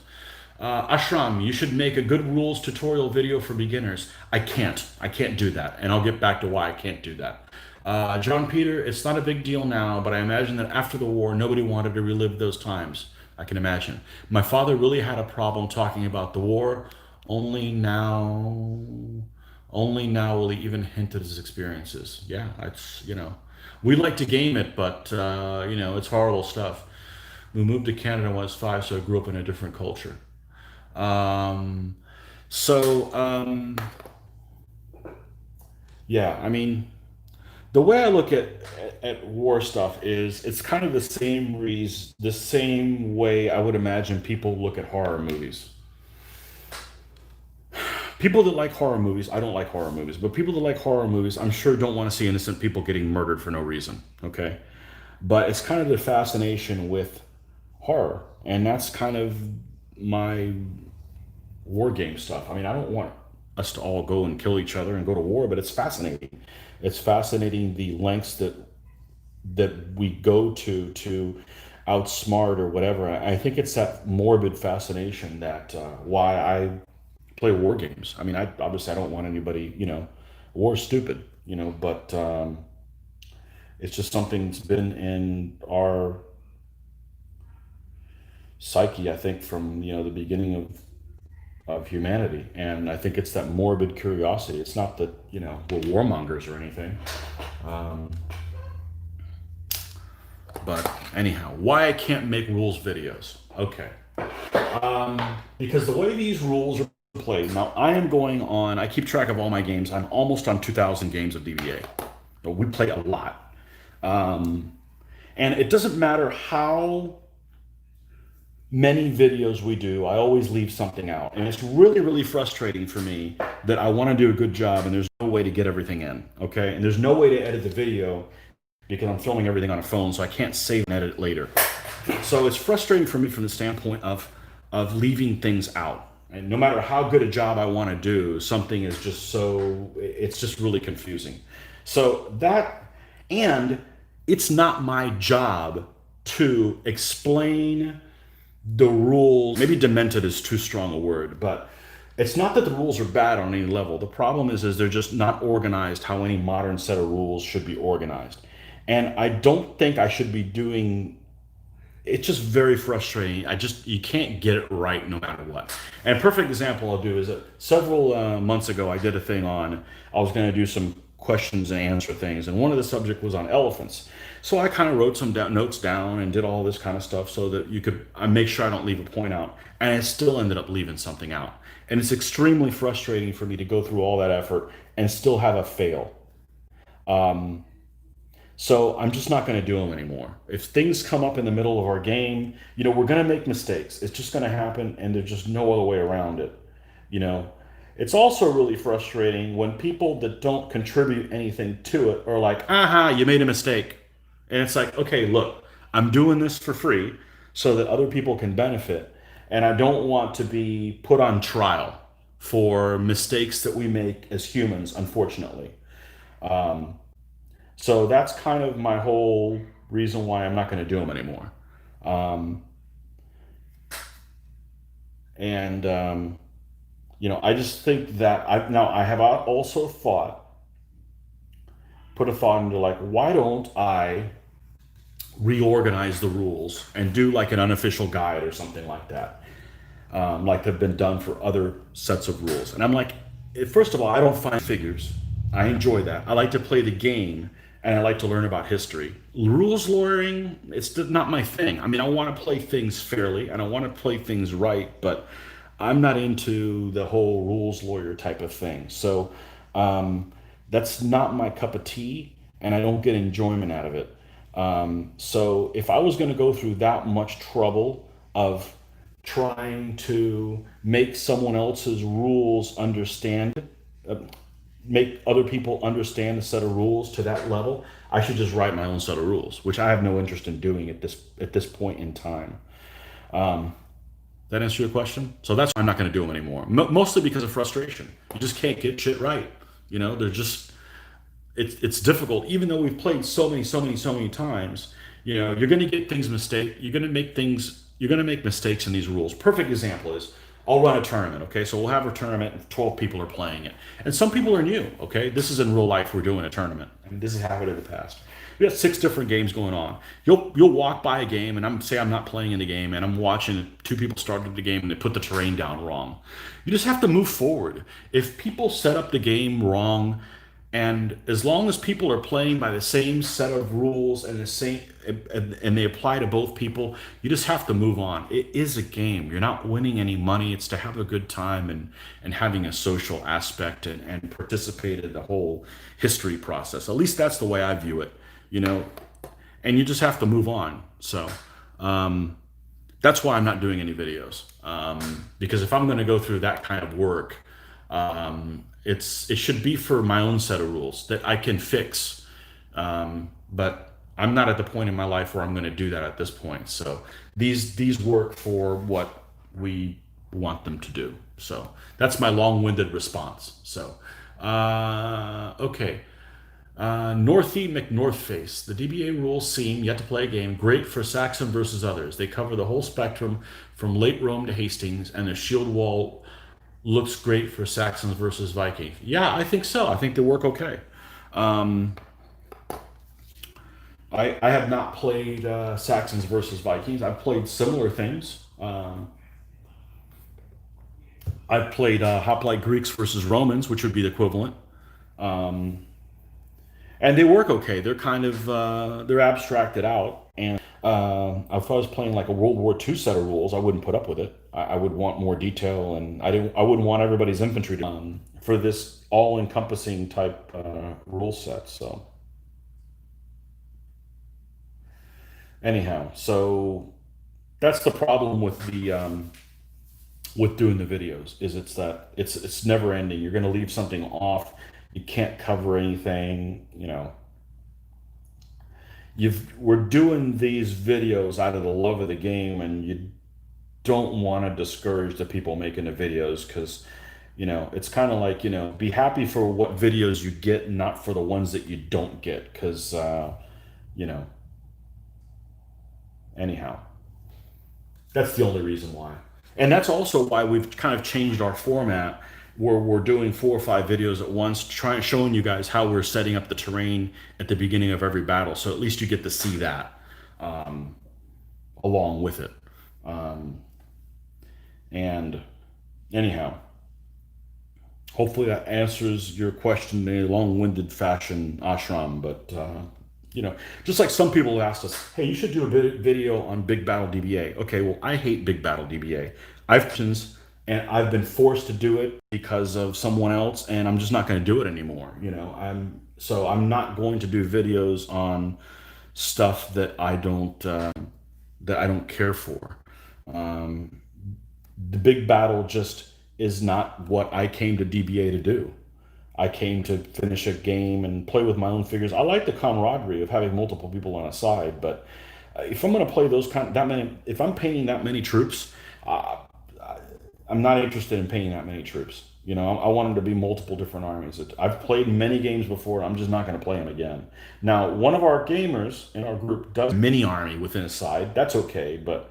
Speaker 1: Ashram, you should make a good rules tutorial video for beginners. I can't. I can't do that. And I'll get back to why I can't do that. John Peter, it's not a big deal now, but I imagine that after the war, nobody wanted to relive those times. I can imagine. My father really had a problem talking about the war. Only now, only now will he even hint at his experiences. Yeah, we like to game it, but, it's horrible stuff. We moved to Canada when I was 5, so I grew up in a different culture. Um, so, yeah, I mean, the way I look at war stuff is it's kind of the same way I would imagine people look at horror movies. People that like horror movies, I don't like horror movies, but people that like horror movies, I'm sure don't want to see innocent people getting murdered for no reason. Okay, but it's kind of the fascination with horror, and that's kind of my war game stuff. I mean, I don't want us to all go and kill each other and go to war, but it's fascinating. It's fascinating the lengths that we go to outsmart or whatever. I think it's that morbid fascination that why I play war games. I mean, obviously I don't want anybody, or stupid, but it's just something that's been in our psyche, I think, from the beginning of humanity. And I think it's that morbid curiosity. It's not that we're warmongers or anything. Um, but anyhow, why I can't make rules videos? Okay, because the way these rules are played now, I am going on. I keep track of all my games. I'm almost on 2,000 games of DBA. But we play a lot. Um, and it doesn't matter how many videos we do, I always leave something out. And it's really, really frustrating for me that I want to do a good job and there's no way to get everything in. Okay. And there's no way to edit the video because I'm filming everything on a phone, so I can't save and edit it later. So it's frustrating for me from the standpoint of leaving things out. And no matter how good a job I want to do, something is just it's just really confusing. So and it's not my job to explain the rules. Maybe demented is too strong a word, but it's not that the rules are bad on any level. The problem is they're just not organized how any modern set of rules should be organized. And I don't think I should be doing. It's just very frustrating. You can't get it right no matter what. And a perfect example I'll do is that several months ago I did a thing on. I was going to do some questions and answer things, and one of the subject was on elephants. So I kind of wrote some notes down and did all this kind of stuff so that I make sure I don't leave a point out. And I still ended up leaving something out. And it's extremely frustrating for me to go through all that effort and still have a fail. So I'm just not going to do them anymore. If things come up in the middle of our game, we're going to make mistakes. It's just going to happen, and there's just no other way around it. You know, it's also really frustrating when people that don't contribute anything to it are like, "Aha, you made a mistake," and it's like, okay, look, I'm doing this for free so that other people can benefit, and I don't want to be put on trial for mistakes that we make as humans, unfortunately. So that's kind of my whole reason why I'm not going to do them anymore. Um, and I just think that I have also put a thought into like, why don't I reorganize the rules and do like an unofficial guide or something like that, like have been done for other sets of rules. And I'm like, first of all, I don't find figures. I enjoy that. I like to play the game and I like to learn about history. Rules lawyering, it's not my thing. I mean, I want to play things fairly and I want to play things right, but I'm not into the whole rules lawyer type of thing. So um, that's not my cup of tea and I don't get enjoyment out of it. So if I was going to go through that much trouble of trying to make someone else's rules uh, make other people understand a set of rules to that level, I should just write my own set of rules, which I have no interest in doing at this point in time. That answer your question? So that's why I'm not going to do them anymore. Mostly because of frustration. You just can't get shit right. They're just it's difficult. Even though we've played so many times, you're going to get things mistake. You're going to make mistakes in these rules. Perfect example is I'll run a tournament. Okay, so we'll have a tournament and 12 people are playing it, and some people are new. Okay, this is in real life. We're doing a tournament. I mean, this has happened in the past. We got 6 different games going on. You'll walk by a game, and I'm not playing in the game, and I'm watching 2 people started the game and they put the terrain down wrong. You just have to move forward. If people set up the game wrong, and as long as people are playing by the same set of rules and they apply to both people, you just have to move on. It is a game. You're not winning any money. It's to have a good time and having a social aspect and participate in the whole history process. At least that's the way I view it, you know. And you just have to move on. So that's why I'm not doing any videos, because if I'm going to go through that kind of work, it should be for my own set of rules that I can fix. But I'm not at the point in my life where I'm going to do that at this point. So these work for what we want them to do. So that's my long-winded response. So okay. Northy McNorthface. The DBA rules seem, yet to play a game, great for Saxon versus others. They cover the whole spectrum from late Rome to Hastings, and the shield wall looks great for Saxons versus Vikings. Yeah, I think so. I think they work okay. Um, I have not played Saxons versus Vikings. I've played similar things. I've played Hoplite Greeks versus Romans, which would be the equivalent. Um, and they work okay. They're kind of they're abstracted out. And if I was playing like a World War II set of rules, I wouldn't put up with it. I would want more detail, and I wouldn't want everybody's infantry to, for this all-encompassing type rule set. So anyhow, so that's the problem with doing the videos is it's never ending. You're going to leave something off. You can't cover anything. We're doing these videos out of the love of the game, and you don't want to discourage the people making the videos because it's kind of like be happy for what videos you get, not for the ones that you don't get, because you know anyhow, that's the only reason why. And that's also why we've kind of changed our format where we're doing 4 or 5 videos at once, trying showing you guys how we're setting up the terrain at the beginning of every battle. So at least you get to see that along with it. Um, and anyhow, hopefully that answers your question in a long-winded fashion, Ashram. But just like some people asked us, hey, you should do a video on Big Battle DBA. Okay, well, I hate Big Battle DBA. I've been forced to do it because of someone else, and I'm just not going to do it anymore. I'm not going to do videos on stuff that I don't care for. Um, the Big Battle just is not what I came to DBA to do. I came to finish a game and play with my own figures. I like the camaraderie of having multiple people on a side, but if I'm going to play if I'm painting that many troops, uh, I'm not interested in painting that many troops. I want them to be multiple different armies. I've played many games before. I'm just not going to play them again. Now, one of our gamers in our group does a mini army within a side. That's okay, but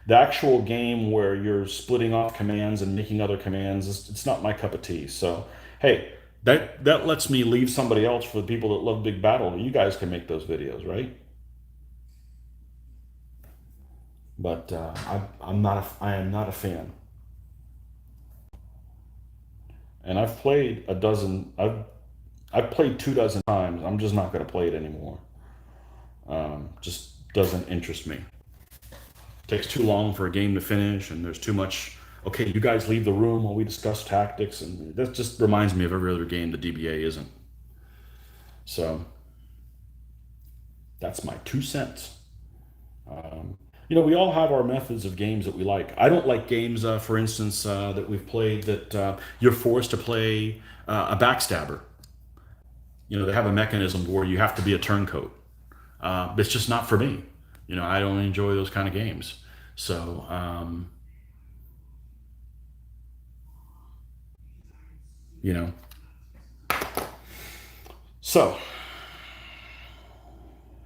Speaker 1: the actual game where you're splitting off commands and making other commands, it's not my cup of tea. So, hey, that lets me leave somebody else for the people that love Big Battle. You guys can make those videos, right? But I am not a fan. And I've played a dozen. I've played 2 dozen times. I'm just not going to play it anymore. Just doesn't interest me. Takes too long for a game to finish, and there's too much. Okay, you guys leave the room while we discuss tactics, and that just reminds me of every other game the DBA isn't. So that's my 2 cents. We all have our methods of games that we like. I don't like games, for instance, that we've played that you're forced to play a backstabber. They have a mechanism where you have to be a turncoat. It's just not for me. I don't enjoy those kind of games. So, you know, so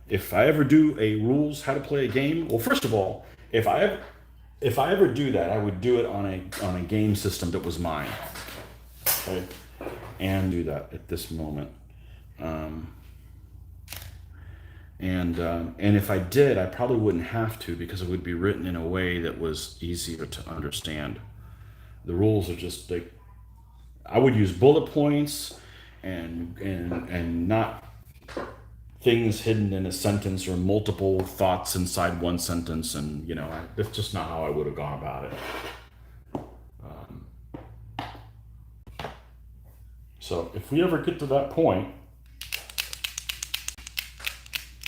Speaker 1: if I ever do a rules how to play a game, well, first of all, if I ever do that, I would do it on a game system that was mine. Okay, and do that at this moment. Um, and if I did, I probably wouldn't have to because it would be written in a way that was easier to understand. The rules are just like I would use bullet points and not things hidden in a sentence or multiple thoughts inside one sentence, and that's just not how I would have gone about it. So if we ever get to that point,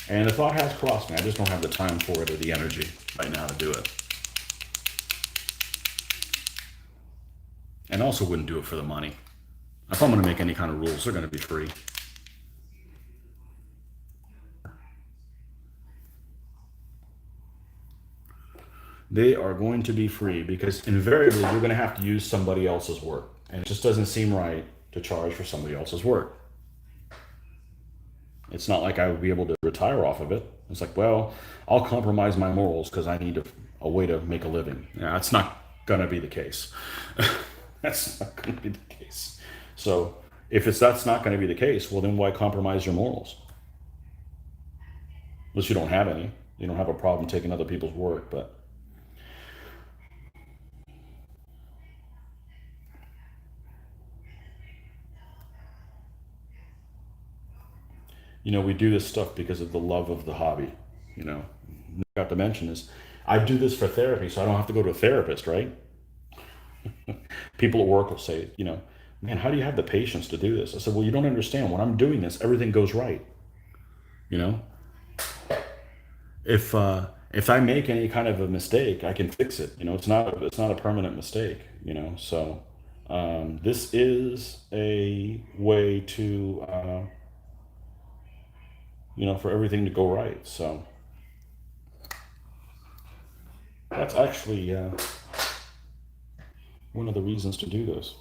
Speaker 1: and the thought has crossed me, I just don't have the time for it or the energy right now to do it. And I also wouldn't do it for the money. If I'm going to make any kind of rules, they're going to be free. They are going to be free because invariably you're going to have to use somebody else's work. And it just doesn't seem right to charge for somebody else's work. It's not like I would be able to retire off of it. It's like, well, I'll compromise my morals because I need a way to make a living. Yeah, that's not going to be the case. That's not going to be the case. So if it's that's not going to be the case, well then why compromise your morals? Unless you don't have any. You don't have a problem taking other people's work, but we do this stuff because of the love of the hobby. You know, Got to mention is I do this for therapy, so I don't have to go to a therapist, right? People at work will say, man, how do you have the patience to do this? I said, well, you don't understand. When I'm doing this, everything goes right. You know, if I make any kind of a mistake, I can fix it. It's not a permanent mistake. So this is a way to for everything to go right. So that's actually one of the reasons to do this.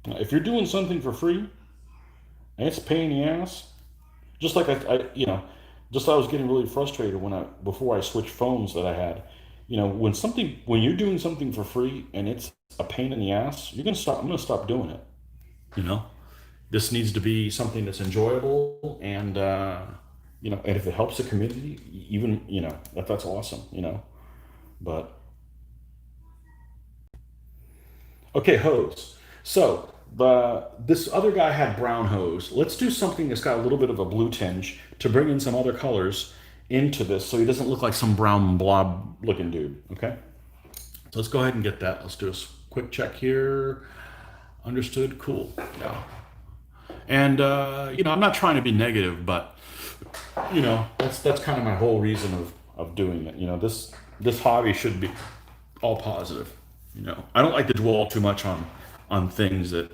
Speaker 1: Now, if you're doing something for free and it's a pain in the ass, just like I was getting really frustrated before I switched phones that I had. When you're doing something for free and it's a pain in the ass, you're gonna stop. I'm gonna stop doing it. You know, this needs to be something that's enjoyable and and if it helps the community, even that's awesome. But okay, hose. So this other guy had brown hose. Let's do something that's got a little bit of a blue tinge to bring in some other colors into this, so he doesn't look like some brown blob looking dude. Okay, so let's go ahead and get that. Let's do a quick check here. Understood. Cool. Yeah. And I'm not trying to be negative, but that's kind of my whole reason of doing it. This hobby should be all positive. I don't like to dwell too much on things that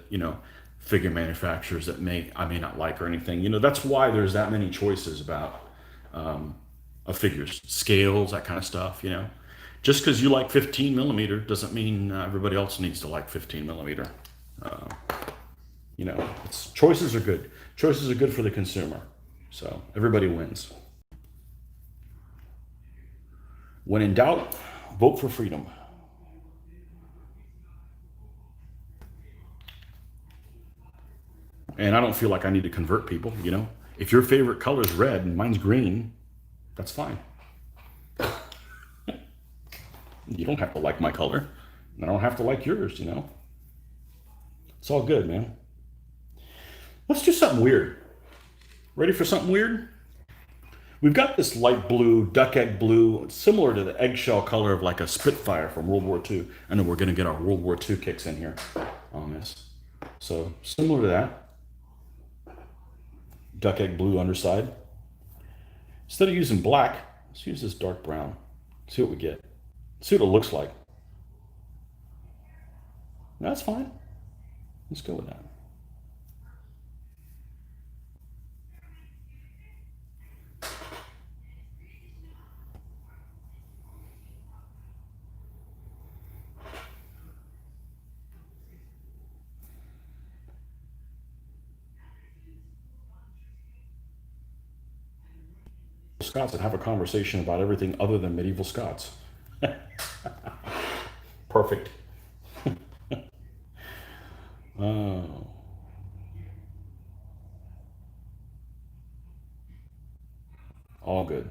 Speaker 1: figure manufacturers that I may not like or anything. That's why there's that many choices about of figures, scales, that kind of stuff. Just because you like 15 millimeter doesn't mean everybody else needs to like 15 millimeter. Choices are good. Choices are good for the consumer. So everybody wins. When in doubt, vote for freedom. And I don't feel like I need to convert people. If your favorite color is red and mine's green, that's fine. You don't have to like my color. And I don't have to like yours. It's all good, man. Let's do something weird. Ready for something weird? We've got this light blue, duck egg blue, similar to the eggshell color of like a Spitfire from World War II. I know we're going to get our World War II kicks in here on this. So similar to that. Duck egg blue underside. Instead of using black, let's use this dark brown. See what we get. See what it looks like. That's fine. Let's go with that. Scots and have a conversation about everything other than medieval Scots. Perfect. Oh, all good.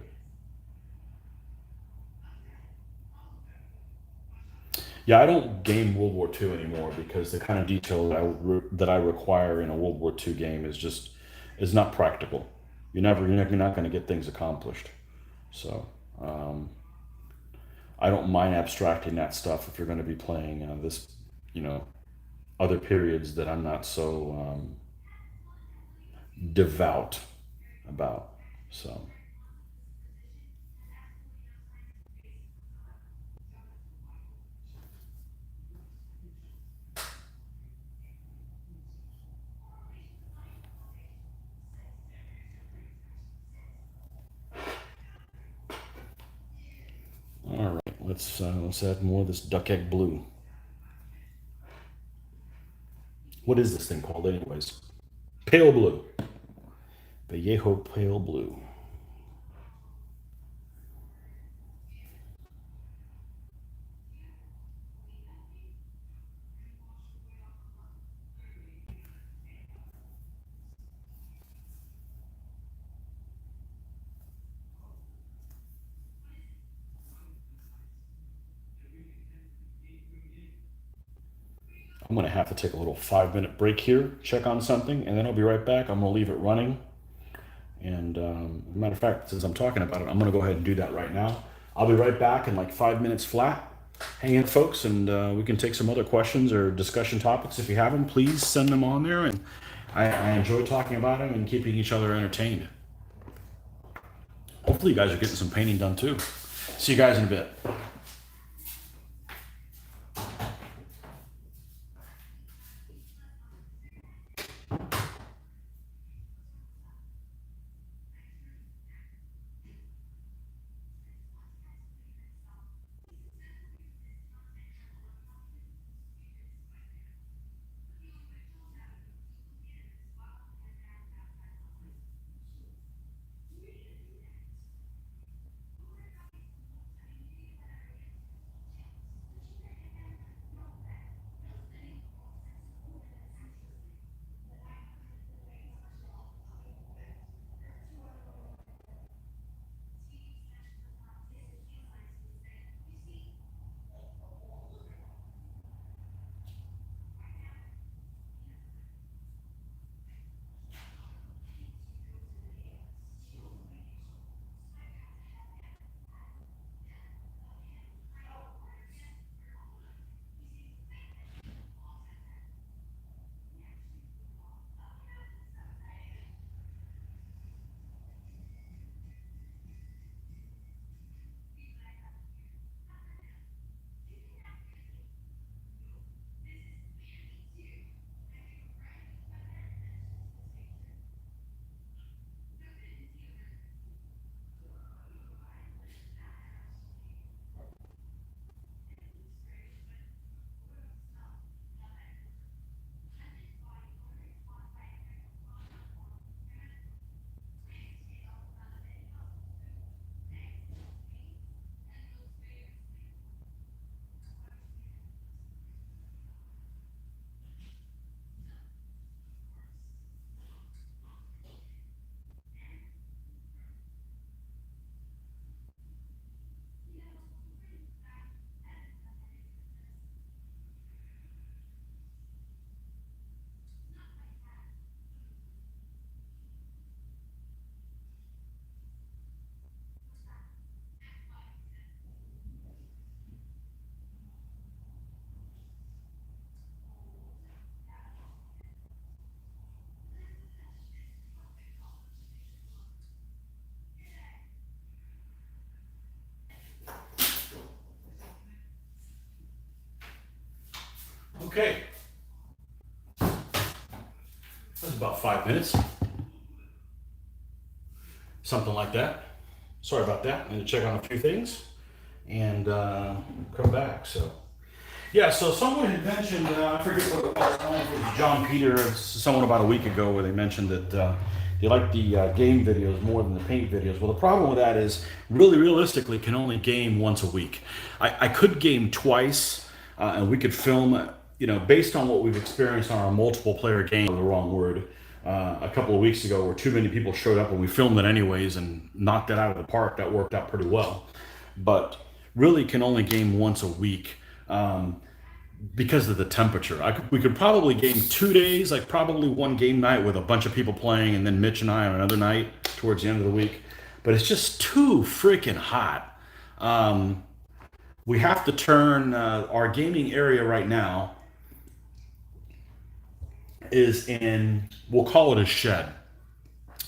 Speaker 1: Yeah, I don't game World War II anymore because the kind of detail that I require in a World War II game is not practical. You're not going to get things accomplished. So I don't mind abstracting that stuff if you're going to be playing this, you know, other periods that I'm not so devout about. So, all right, let's add more of this duck egg blue. What is this thing called, anyways? Pale blue. Vallejo pale blue. I'm gonna have to take a little 5-minute break here, check on something, and then I'll be right back. I'm gonna leave it running. And as a matter of fact, since I'm talking about it, I'm gonna go ahead and do that right now. I'll be right back in like 5 minutes flat. Hang in, folks, and we can take some other questions or discussion topics. If you have them, please send them on there. And I enjoy talking about them and keeping each other entertained. Hopefully, you guys are getting some painting done too. See you guys in a bit. Okay, that's about 5 minutes, something like that. Sorry about that. I need to check on a few things and come back. So, yeah, so someone had mentioned, I forget what it was, I don't know if it was John Peter or someone about a week ago, where they mentioned that they like the game videos more than the paint videos. Well, the problem with that is, really realistically, can only game once a week. I could game twice, and we could film, based on what we've experienced on our multiple player game, the wrong word, a couple of weeks ago, where too many people showed up and we filmed it anyways and knocked it out of the park. That worked out pretty well. But really can only game once a week. Because of the temperature. We could probably game 2 days, like probably one game night with a bunch of people playing, and then Mitch and I on another night towards the end of the week. But it's just too freaking hot. We have to turn our gaming area right now is in, we'll call it a shed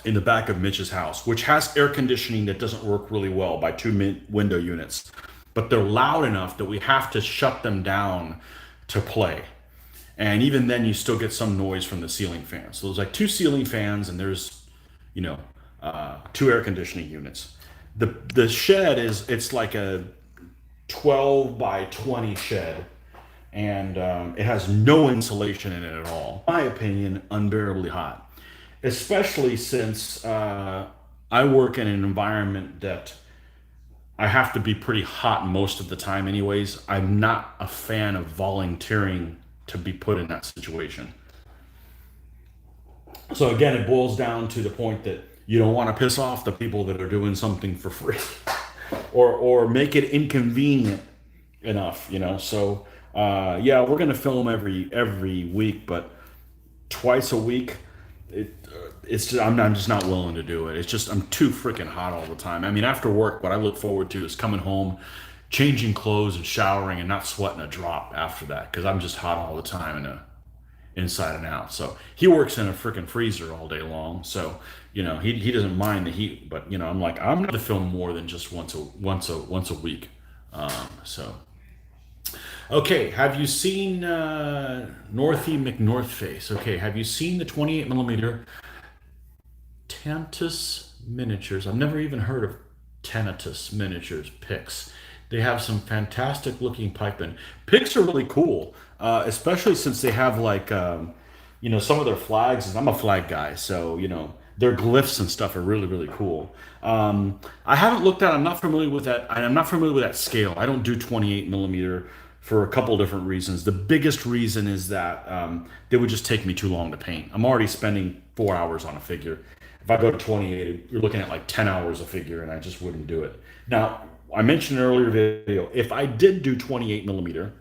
Speaker 1: in the back of Mitch's house, which has air conditioning that doesn't work really well by two window units, but they're loud enough that we have to shut them down to play. And even then, you still get some noise from the ceiling fans. So there's like two ceiling fans, and there's, two air conditioning units. The shed it's like a 12 by 20 shed, and it has no insulation in it at all. In my opinion, unbearably hot, especially since I work in an environment that I have to be pretty hot most of the time anyways. I'm not a fan of volunteering to be put in that situation. So again, it boils down to the point that you don't want to piss off the people that are doing something for free or make it inconvenient enough. So Yeah, we're gonna film every week, but twice a week, it's just, I'm just not willing to do it. It's just I'm too freaking hot all the time. I mean, after work, what I look forward to is coming home, changing clothes and showering, and not sweating a drop after that because I'm just hot all the time and inside and out. So he works in a freaking freezer all day long. So he doesn't mind the heat, but I'm like I'm gonna film more than just once a week. So okay, have you seen Northy McNorthface? Okay, have you seen the 28 millimeter Tantus miniatures? I've never even heard of Tanatus miniatures picks. They have some fantastic looking piping. Picks are really cool, especially since they have like some of their flags. And I'm a flag guy, so their glyphs and stuff are really really cool. I haven't looked at. I'm not familiar with that. I'm not familiar with that scale. I don't do 28 millimeter for a couple different reasons. The biggest reason is that they would just take me too long to paint. I'm already spending 4 hours on a figure. If I go to 28, you're looking at like 10 hours a figure, and I just wouldn't do it. Now, I mentioned in an earlier video, if I did do 28 millimeter,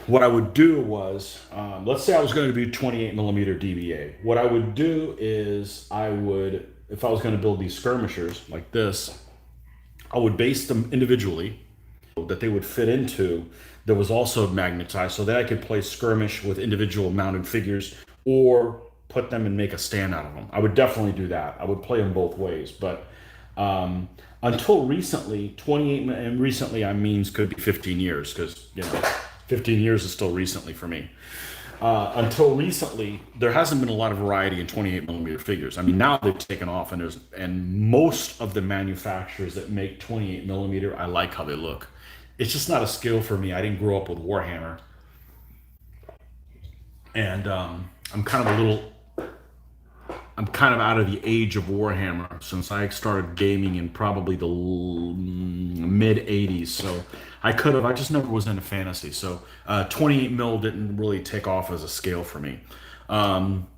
Speaker 1: what I would do was, let's say I was going to do 28 millimeter DBA. What I would do is if I was going to build these skirmishers like this, I would base them individually that they would fit into that was also magnetized so that I could play skirmish with individual mounted figures or put them and make a stand out of them. I would definitely do that. I would play them both ways. But until recently, 28, and recently I means could be 15 years because, 15 years is still recently for me. Until recently, there hasn't been a lot of variety in 28 millimeter figures. I mean, now they've taken off, and most of the manufacturers that make 28 millimeter, I like how they look. It's just not a skill for me. I didn't grow up with Warhammer, and I'm kind of out of the age of Warhammer since I started gaming in probably the mid '80s. So I just never was into fantasy. So 28 mil didn't really take off as a scale for me. Um,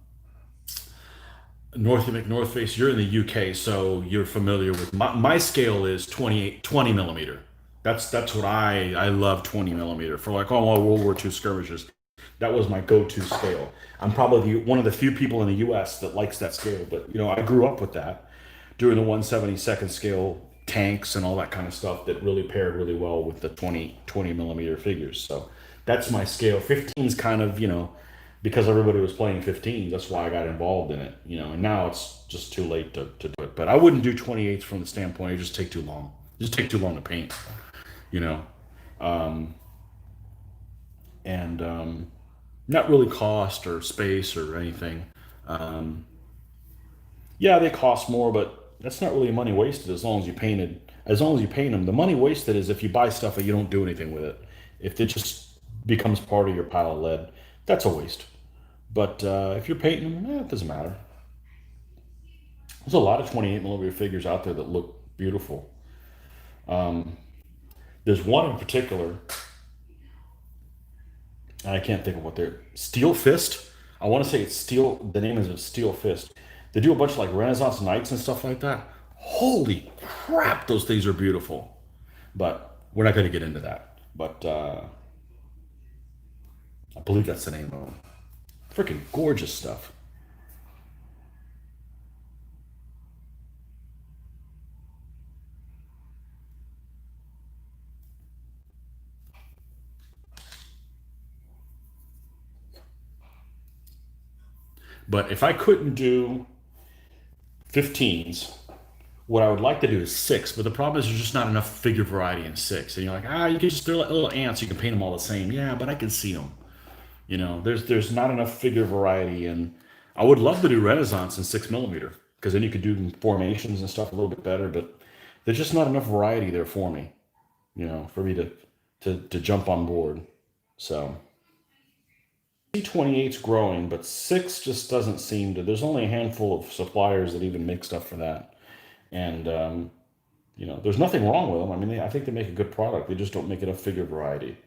Speaker 1: North Face, you're in the UK, so you're familiar with my scale is 20 millimeter. That's what I love 20 millimeter for like all World War II skirmishes. That was my go-to scale. I'm probably one of the few people in the U.S. that likes that scale, but I grew up with that doing the 1/72nd scale tanks and all that kind of stuff that really paired really well with the 20 millimeter figures. So that's my scale. 15 is kind of because everybody was playing 15. That's why I got involved in it. And now it's just too late to do it. But I wouldn't do 28s from the standpoint it just take too long. It just take too long to paint. You know, um, and not really cost or space or anything. Um, yeah, they cost more, but that's not really money wasted as long as you painted. As long as you paint them, the money wasted is if you buy stuff and you don't do anything with it. If it just becomes part of your pile of lead, that's a waste. But if you're painting them, it doesn't matter. There's a lot of 28 millimeter figures out there that look beautiful. Um, there's one in particular, and I can't think of what they're. Steel Fist. I want to say it's Steel. The name is Steel Fist. They do a bunch of like Renaissance Knights and stuff like that. Holy crap, those things are beautiful. But we're not going to get into that. But I believe that's the name of them. Freaking gorgeous stuff. But if I couldn't do 15s, what I would like to do is six, but the problem is there's just not enough figure variety in six. And you're like, you can just throw little ants, you can paint them all the same. Yeah, but I can see them. There's not enough figure variety, and I would love to do Renaissance in 6 millimeter because then you could do formations and stuff a little bit better. But there's just not enough variety there for me, for me to jump on board. So C28's growing, but six just doesn't seem to. There's only a handful of suppliers that even make stuff for that, and there's nothing wrong with them. I mean, I think they make a good product. They just don't make enough figure variety.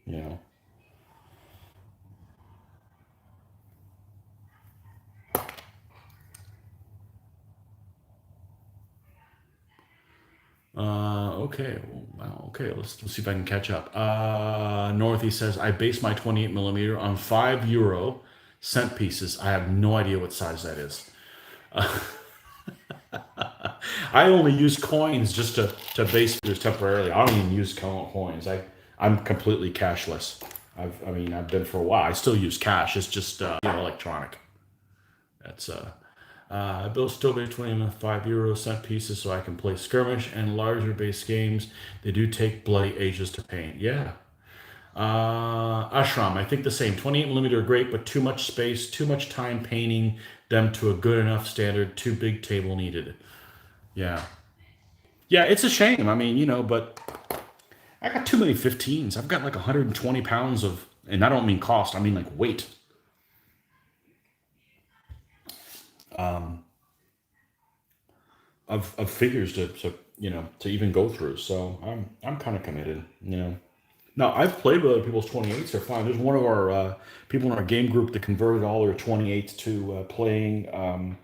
Speaker 1: You know. Okay. Wow. Okay. Let's see if I can catch up. Northy says I base my 28 millimeter on €5 cent pieces. I have no idea what size that is. I only use coins just to base figures temporarily. I don't even use coins. I'm completely cashless. I mean, I've been for a while. I still use cash. It's just electronic. That's I built still between €5 cent pieces so I can play skirmish and larger base games. They do take bloody ages to paint. Yeah. Ashram, I think the same. 28 millimeter are great, but too much space, too much time painting them to a good enough standard. Too big table needed. Yeah. Yeah, it's a shame. I mean, but I got too many 15s. I've got like 120 pounds of, and I don't mean cost, I mean like weight of figures to even go through. So I'm kind of committed. Now I've played with other people's 28s. They're fine. There's one of our people in our game group that converted all their 28s to playing.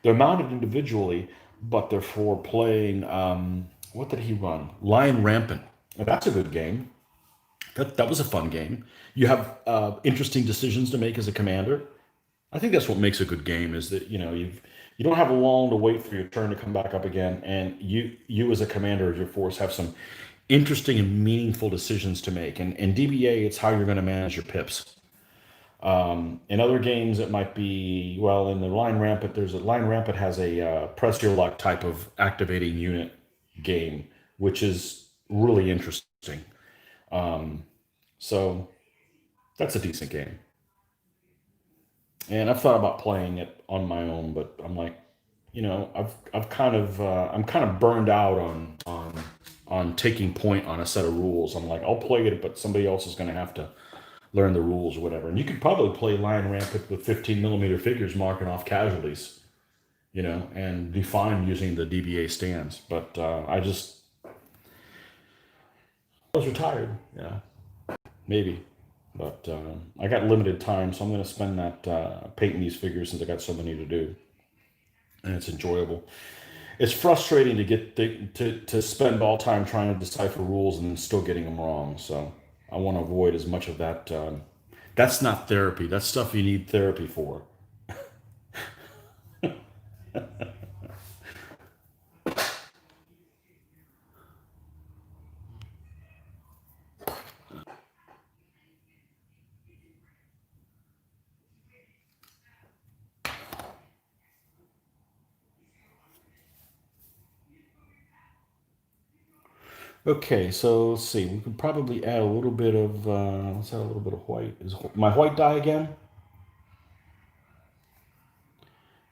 Speaker 1: They're mounted individually, but they're for playing. What did he run? Lion Rampant. Now, that's a good game. That was a fun game. You have interesting decisions to make as a commander. I think that's what makes a good game is that you don't have long to wait for your turn to come back up again, and you as a commander of your force have some interesting and meaningful decisions to make. And in DBA, it's how you're going to manage your pips. In other games, it might be well. In the Line Rampant, there's a Line Rampant has a press your luck type of activating unit game, which is really interesting. So that's a decent game. And I've thought about playing it on my own, but I'm like, I've kind of I'm kind of burned out on taking point on a set of rules. I'm like, I'll play it, but somebody else is going to have to learn the rules or whatever. And you could probably play Lion Rampant with 15 millimeter figures marking off casualties, and be fine using the DBA stands. But I was retired, maybe. But I got limited time, so I'm going to spend that painting these figures since I got so many to do, and it's enjoyable. It's frustrating to to spend all time trying to decipher rules and then still getting them wrong. So I want to avoid as much of that. That's not therapy. That's stuff you need therapy for. Okay, so let's see. We could probably add a little bit of let's add a little bit of white. Is my white dye again?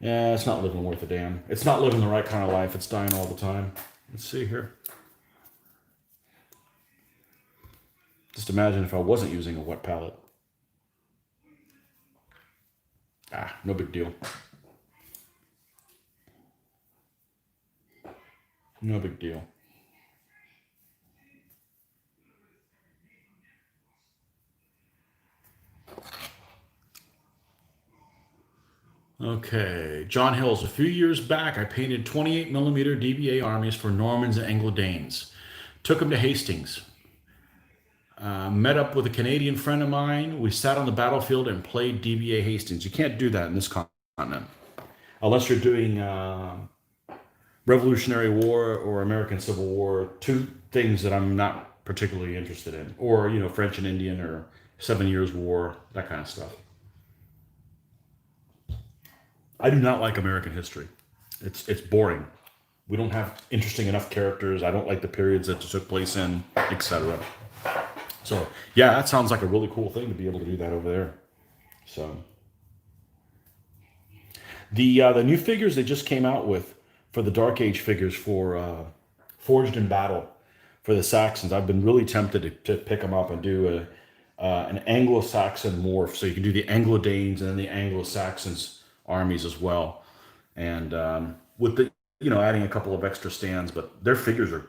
Speaker 1: Yeah, it's not living worth a damn. It's not living the right kind of life. It's dying all the time. Let's see here. Just imagine if I wasn't using a wet palette. Ah, no big deal. No big deal. Okay, John Hills. A few years back, I painted 28 millimeter DBA armies for Normans and Anglo-Danes. Took them to Hastings. Met up with a Canadian friend of mine. We sat on the battlefield and played DBA Hastings. You can't do that in this continent unless you're doing Revolutionary War or American Civil War. Two things that I'm not particularly interested in, or French and Indian or 7 Years War, that kind of stuff. I do not like American history. It's boring. We don't have interesting enough characters. I don't like the periods that it took place in, etc. So yeah, that sounds like a really cool thing to be able to do that over there. So the new figures they just came out with for the Dark Age figures for Forged in Battle for the Saxons. I've been really tempted to pick them up and do an Anglo-Saxon morph, so you can do the Anglo-Danes and then the Anglo-Saxons armies as well, and with the adding a couple of extra stands, but their figures are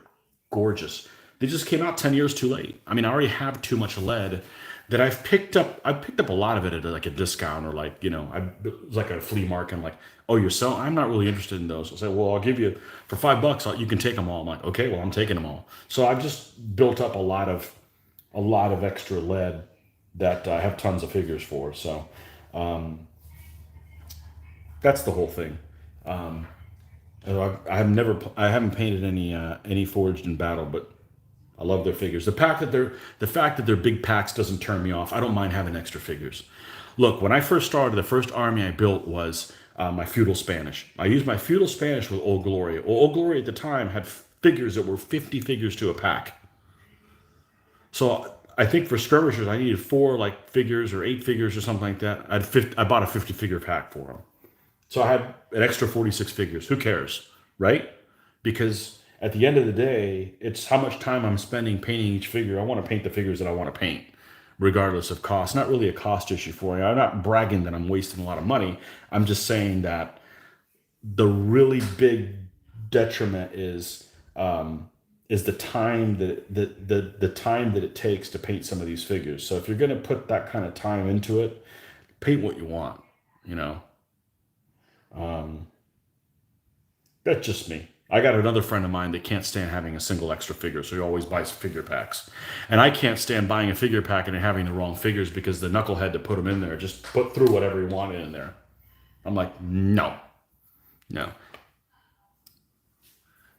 Speaker 1: gorgeous. They just came out 10 years too late. I mean, I already have too much lead. that I've picked up. I picked up a lot of it at like a discount, or like, it was like a flea market. I'm like, oh, you're selling? I'm not really interested in those. I say, well, I'll give you for $5. You can take them all. I'm like, okay, well, I'm taking them all. So I've just built up a lot of extra lead that I have tons of figures for. So that's the whole thing. I haven't painted any forged in battle, but I love their figures. The fact that they're big packs doesn't turn me off. I don't mind having extra figures. Look, when I first started, the first army I built was my feudal Spanish. I used my feudal Spanish with Old Glory. Old Glory at the time had figures that were 50 figures to a pack. So I think for skirmishers, I needed 4 like figures or 8 figures or something like that. I bought a 50 figure pack for them. So I had an extra 46 figures. Who cares, right? Because at the end of the day, it's how much time I'm spending painting each figure. I want to paint the figures that I want to paint, regardless of cost. Not really a cost issue for me. I'm not bragging that I'm wasting a lot of money. I'm just saying that the really big detriment is the time the time that it takes to paint some of these figures. So if you're going to put that kind of time into it, paint what you want. You know, that's just me. I got another friend of mine that can't stand having a single extra figure, so he always buys figure packs. And I can't stand buying a figure pack and having the wrong figures because the knucklehead that put them in there just put through whatever he wanted in there. I'm like, no, no.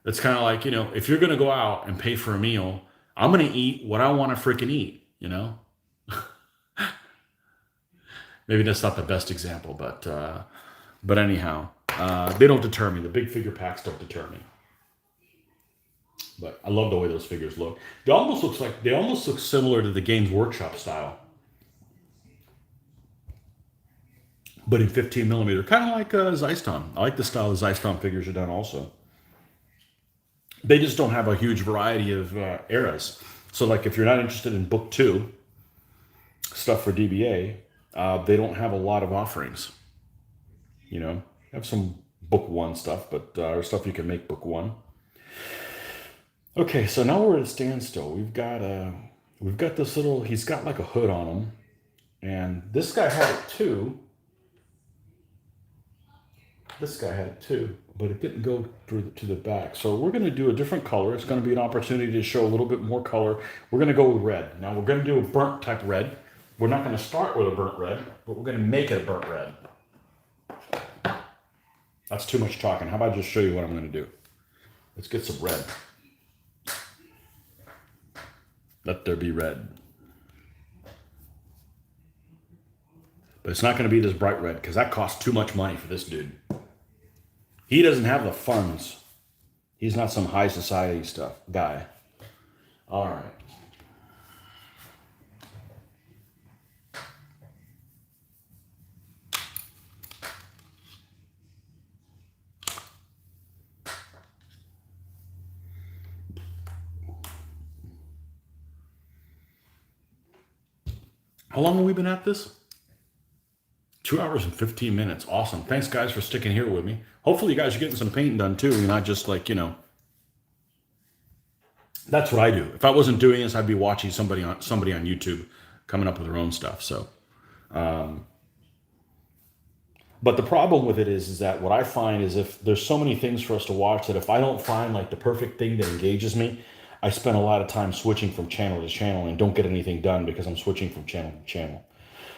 Speaker 1: It's kind of like, if you're going to go out and pay for a meal, I'm going to eat what I want to freaking eat. Maybe that's not the best example, but anyhow, they don't deter me. The big figure packs don't deter me. But I love the way those figures look. They almost look similar to the Games Workshop style, but in 15 millimeter, kind of like Zeiston. I like the style the Zeiston figures are done. Also, they just don't have a huge variety of eras. So, like, if you're not interested in Book Two stuff for DBA, they don't have a lot of offerings. Have some Book One stuff, but or stuff you can make Book One. Okay, so now we're at a standstill. We've got this little. He's got like a hood on him, and this guy had it too. This guy had it too, but it didn't go through to the back. So we're going to do a different color. It's going to be an opportunity to show a little bit more color. We're going to go with red. Now we're going to do a burnt type red. We're not going to start with a burnt red, but we're going to make it a burnt red. That's too much talking. How about I just show you what I'm going to do? Let's get some red. Let there be red. But it's not going to be this bright red because that costs too much money for this dude. He doesn't have the funds. He's not some high society stuff guy. All right. How long have we been at this? 2 hours and 15 minutes. Awesome. Thanks, guys, for sticking here with me. Hopefully, you guys are getting some painting done too. You're not just like, That's what I do. If I wasn't doing this, I'd be watching somebody on YouTube coming up with their own stuff. So, but the problem with it is that what I find is if there's so many things for us to watch that if I don't find like the perfect thing that engages me, I spend a lot of time switching from channel to channel and don't get anything done because I'm switching from channel to channel.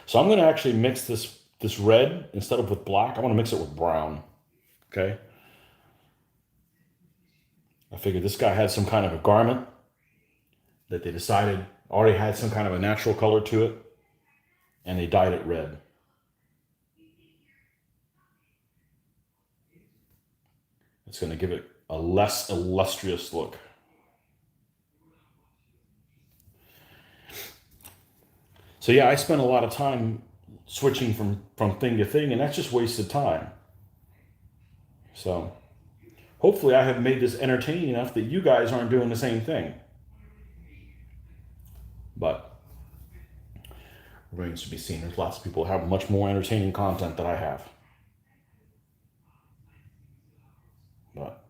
Speaker 1: So I'm going to actually mix this red instead of with black. I want to mix it with brown. Okay. I figured this guy had some kind of a garment that they decided already had some kind of a natural color to it, and they dyed it red. It's going to give it a less illustrious look. So yeah, I spent a lot of time switching from thing to thing, and that's just wasted time. So hopefully I have made this entertaining enough that you guys aren't doing the same thing. But remains to be seen. There's lots of people who have much more entertaining content than I have. But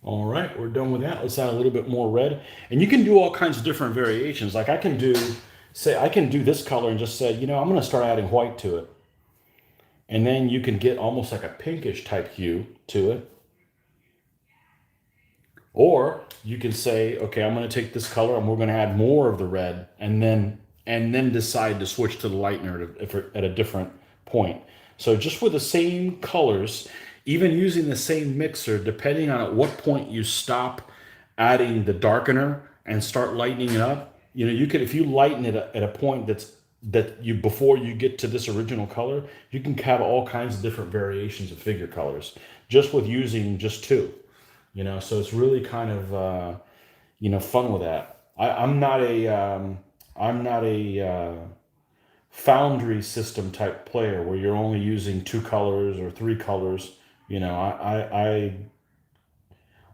Speaker 1: All right, we're done with that. Let's add a little bit more red. And you can do all kinds of different variations. Like I can do, say, I can do this color and just say, you know, I'm going to start adding white to it. And then you can get almost like a pinkish type hue to it. Or you can say, okay, I'm going to take this color and we're going to add more of the red, and then decide to switch to the lightener at a different point. So just with the same colors, even using the same mixer, depending on at what point you stop adding the darkener and start lightening it up, you know, you could, if you lighten it at a point that you, before you get to this original color, you can have all kinds of different variations of figure colors just with using just two. You know, so it's really kind of fun with that. I'm not a foundry system type player where you're only using two colors or three colors. You know,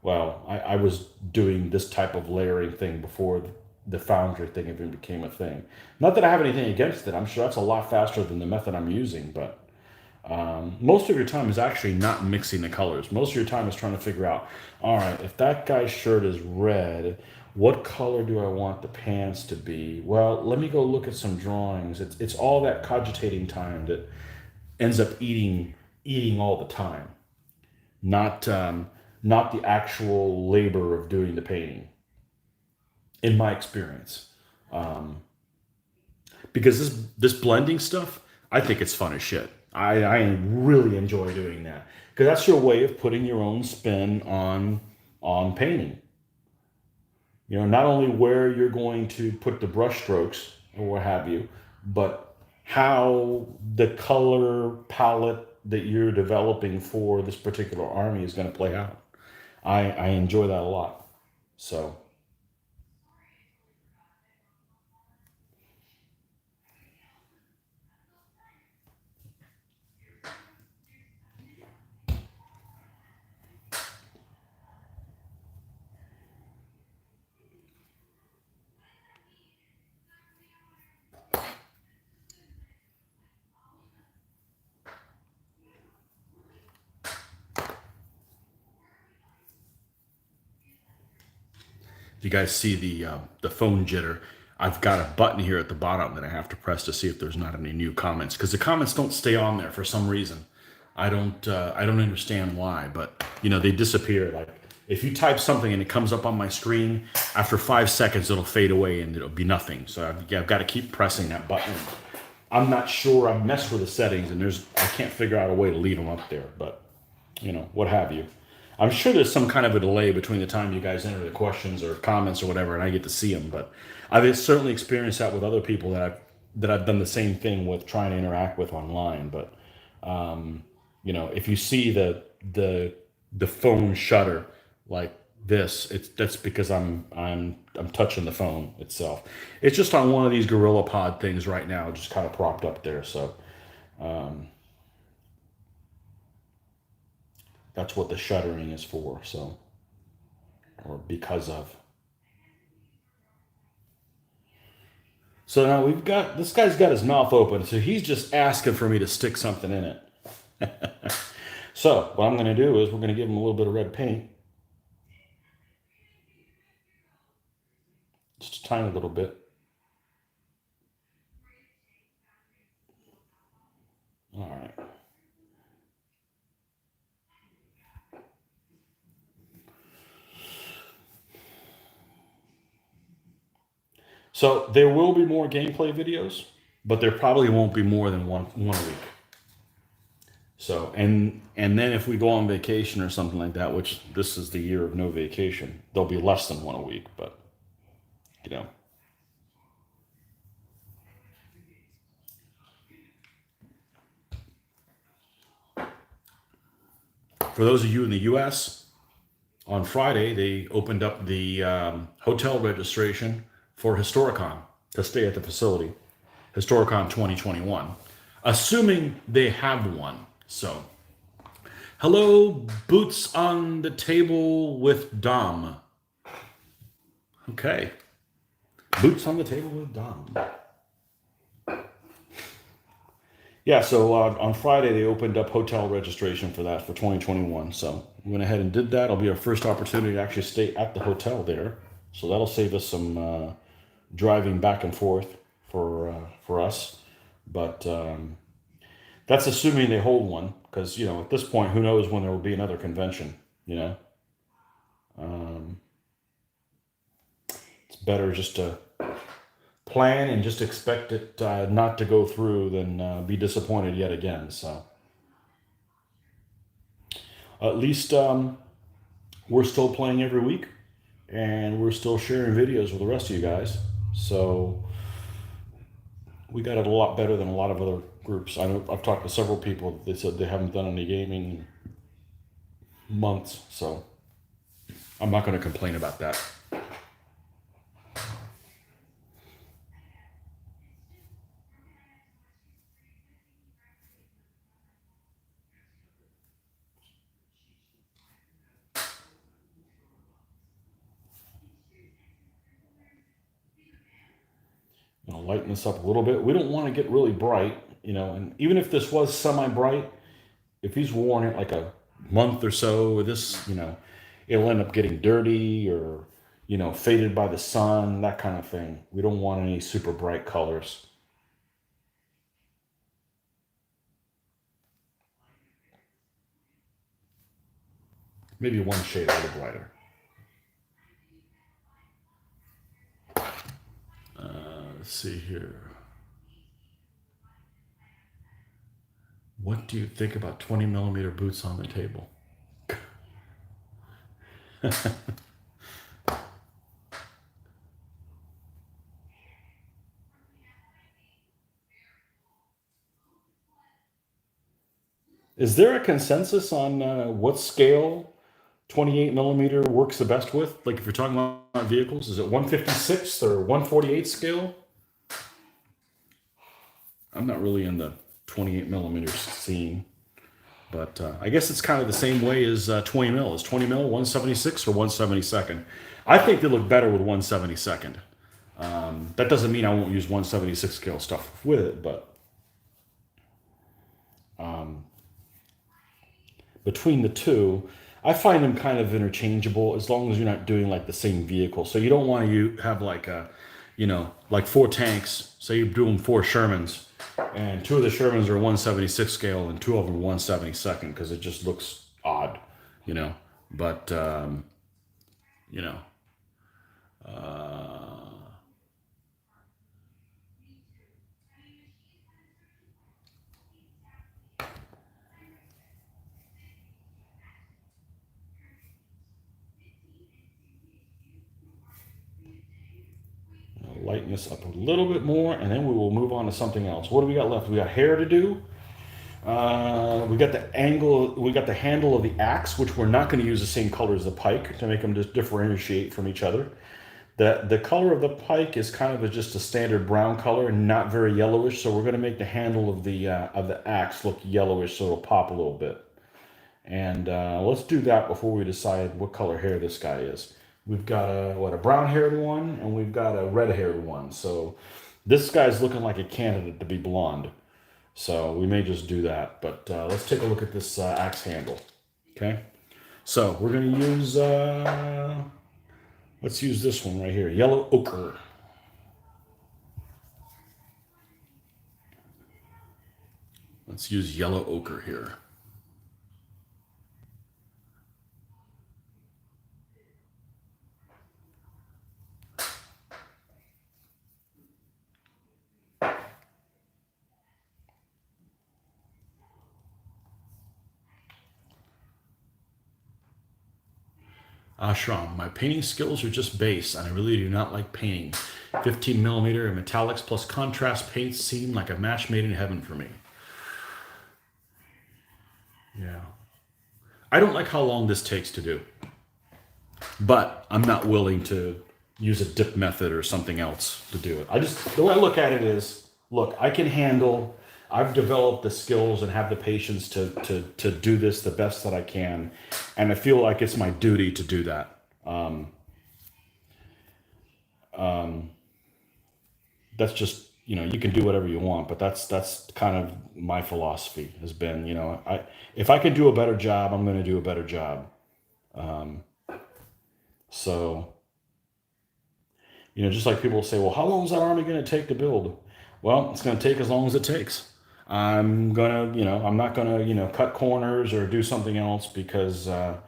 Speaker 1: I was doing this type of layering thing before the foundry thing even became a thing. Not that I have anything against it. I'm sure that's a lot faster than the method I'm using, but most of your time is actually not mixing the colors. Most of your time is trying to figure out, all right, if that guy's shirt is red, what color do I want the pants to be? Well, let me go look at some drawings. It's all that cogitating time that ends up eating all the time, not not the actual labor of doing the painting, in my experience. Because this blending stuff, I think it's fun as shit. I really enjoy doing that because that's your way of putting your own spin on painting. You know, not only where you're going to put the brush strokes or what have you, but how the color palette that you're developing for this particular army is going to play out. I enjoy that a lot. So if you guys see the phone jitter, I've got a button here at the bottom that I have to press to see if there's not any new comments because the comments don't stay on there for some reason. I don't understand why, but you know they disappear. Like if you type something and it comes up on my screen, after 5 seconds it'll fade away and it'll be nothing. So I've got to keep pressing that button. I'm not sure. I've messed with the settings and I can't figure out a way to leave them up there, but you know, what have you. I'm sure there's some kind of a delay between the time you guys enter the questions or comments or whatever, and I get to see them. But I've certainly experienced that with other people that I've done the same thing with trying to interact with online. But you know, if you see the phone shutter like this, that's because I'm touching the phone itself. It's just on one of these Gorilla Pod things right now, just kind of propped up there. So that's what the shuttering is for. So, or because of. So now we've got this guy's got his mouth open, so he's just asking for me to stick something in it. So what I'm going to do is we're going to give him a little bit of red paint, just a tiny little bit. All right. So there will be more gameplay videos, but there probably won't be more than one a week. So and then if we go on vacation or something like that, which this is the year of no vacation, there'll be less than one a week. But you know, for those of you in the U.S., on Friday they opened up the hotel registration for Historicon to stay at the facility, Historicon 2021, assuming they have one. So, hello, boots on the table with Dom. Okay, boots on the table with Dom. Yeah, so on Friday they opened up hotel registration for that for 2021. So we went ahead and did that. It'll be our first opportunity to actually stay at the hotel there. So that'll save us some driving back and forth for us. But that's assuming they hold one, because at this point, who knows when there will be another convention. You know, um, it's better just to plan and just expect it not to go through than be disappointed yet again. So at least we're still playing every week, and we're still sharing videos with the rest of you guys. So we got it a lot better than a lot of other groups. I know I've talked to several people. They said they haven't done any gaming in months, so I'm not going to complain about that. Lighten this up a little bit. We don't want to get really bright, and even if this was semi-bright, if he's worn it like a month or so, this, it'll end up getting dirty or, faded by the sun, that kind of thing. We don't want any super bright colors. Maybe one shade a little brighter. Let's see here. What do you think about 20 millimeter boots on the table? Is there a consensus on what scale 28 millimeter works the best with? Like if you're talking about vehicles, is it 156 or 148 scale? I'm not really in the 28 millimeter scene, but I guess it's kind of the same way as 20 mil. Is 20 mil 176 or 172nd? I think they look better with 172nd. That doesn't mean I won't use 176 scale stuff with it, but between the two, I find them kind of interchangeable as long as you're not doing like the same vehicle. So you don't want to have like like four tanks. Say you're doing four Shermans, and two of the Shermans are 176 scale and two of them are 172nd, because it just looks odd, you know. But you know, uh, lighten this up a little bit more, and then we will move on to something else. What do we got left? We got hair to do. We got the angle, we got the handle of the axe, which we're not going to use the same color as the pike to make them just differentiate from each other. The color of the pike is kind of just a standard brown color and not very yellowish, so we're going to make the handle of the axe look yellowish, so it'll pop a little bit. And let's do that before we decide what color hair this guy is. We've got a brown haired one, and we've got a red haired one. So this guy's looking like a candidate to be blonde. So we may just do that. But let's take a look at this axe handle. Okay. So we're going to use, let's use this one right here, yellow ochre. Let's use yellow ochre here. Ashram, my painting skills are just base, and I really do not like painting. 15 millimeter and metallics plus contrast paints seem like a match made in heaven for me. Yeah. I don't like how long this takes to do, but I'm not willing to use a dip method or something else to do it. The way I look at it is, look, I've developed the skills and have the patience to do this the best that I can. And I feel like it's my duty to do that. Um, that's just you can do whatever you want, but that's kind of my philosophy has been, if I can do a better job, I'm going to do a better job. Um, so, just like people say, well, how long is that army going to take to build? Well, it's going to take as long as it takes. I'm not going to, cut corners or do something else because, the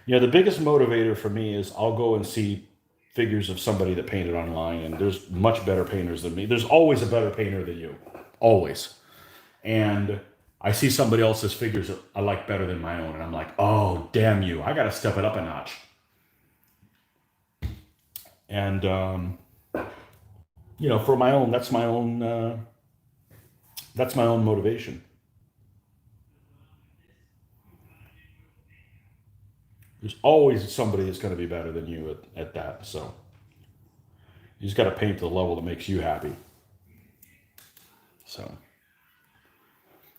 Speaker 1: biggest motivator for me is I'll go and see figures of somebody that painted online, and there's much better painters than me. There's always a better painter than you, always. And I see somebody else's figures that I like better than my own, and I'm like, oh, damn you, I got to step it up a notch. And for my own, that's my own motivation. There's always somebody that's going to be better than you at that. So you just got to paint to the level that makes you happy. So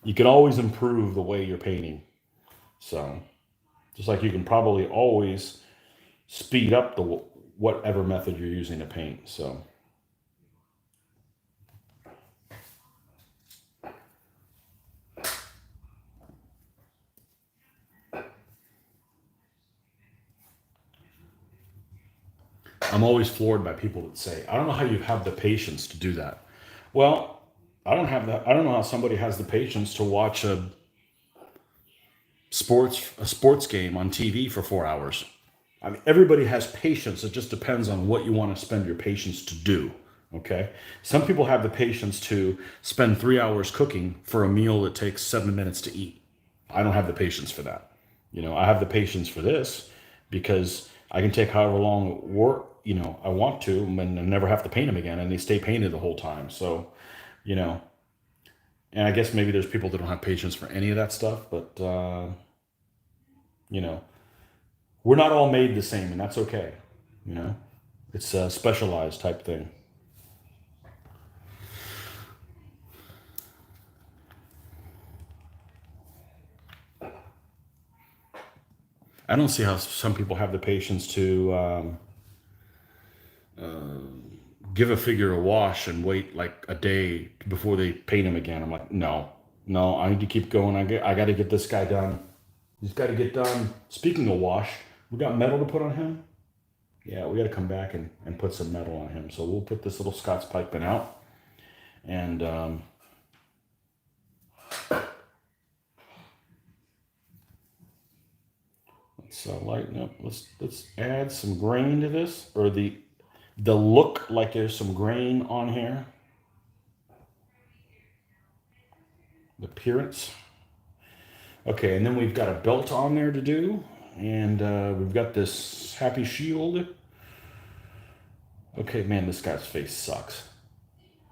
Speaker 1: you can always improve the way you're painting. So just like you can probably always speed up the whatever method you're using to paint. So I'm always floored by people that say, I don't know how you have the patience to do that. Well, I don't have that. I don't know how somebody has the patience to watch a sports game on TV for 4 hours. I mean, everybody has patience. It just depends on what you want to spend your patience to do. Okay. Some people have the patience to spend 3 hours cooking for a meal that takes 7 minutes to eat. I don't have the patience for that. I have the patience for this because I can take however long work, I want to and never have to paint them again. And they stay painted the whole time. So, you know, and I guess maybe there's people that don't have patience for any of that stuff, but, you know, we're not all made the same, and that's okay. You know, it's a specialized type thing. I don't see how some people have the patience to give a figure a wash and wait like a day before they paint him again. I'm like, no, no, I need to keep going. I got to get this guy done. He's got to get done. Speaking of wash, we got metal to put on him. Yeah, we got to come back and put some metal on him. So we'll put this little Scots pipe in out and let's lighten up. Let's add some grain to this, or the look like there's some grain on here. The appearance. Okay, and then we've got a belt on there to do, and we've got this happy shield. Okay, man, this guy's face sucks.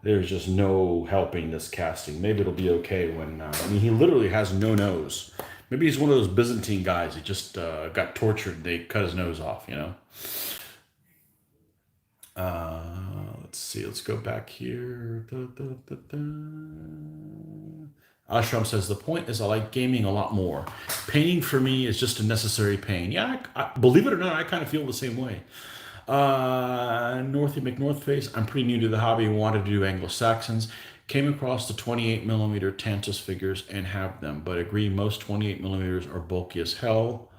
Speaker 1: There's just no helping this casting. Maybe it'll be okay when, I mean, he literally has no nose. Maybe he's one of those Byzantine guys. He just got tortured. And they cut his nose off. Let's see. Let's go back here. Da, da, da, da. Ashram says the point is I like gaming a lot more. Painting for me is just a necessary pain. Yeah, believe it or not, I kind of feel the same way. Northy McNorthface, I'm pretty new to the hobby. Wanted to do Anglo-Saxons. Came across the 28 millimeter Tantus figures and have them, but agree most 28 millimeters are bulky as hell.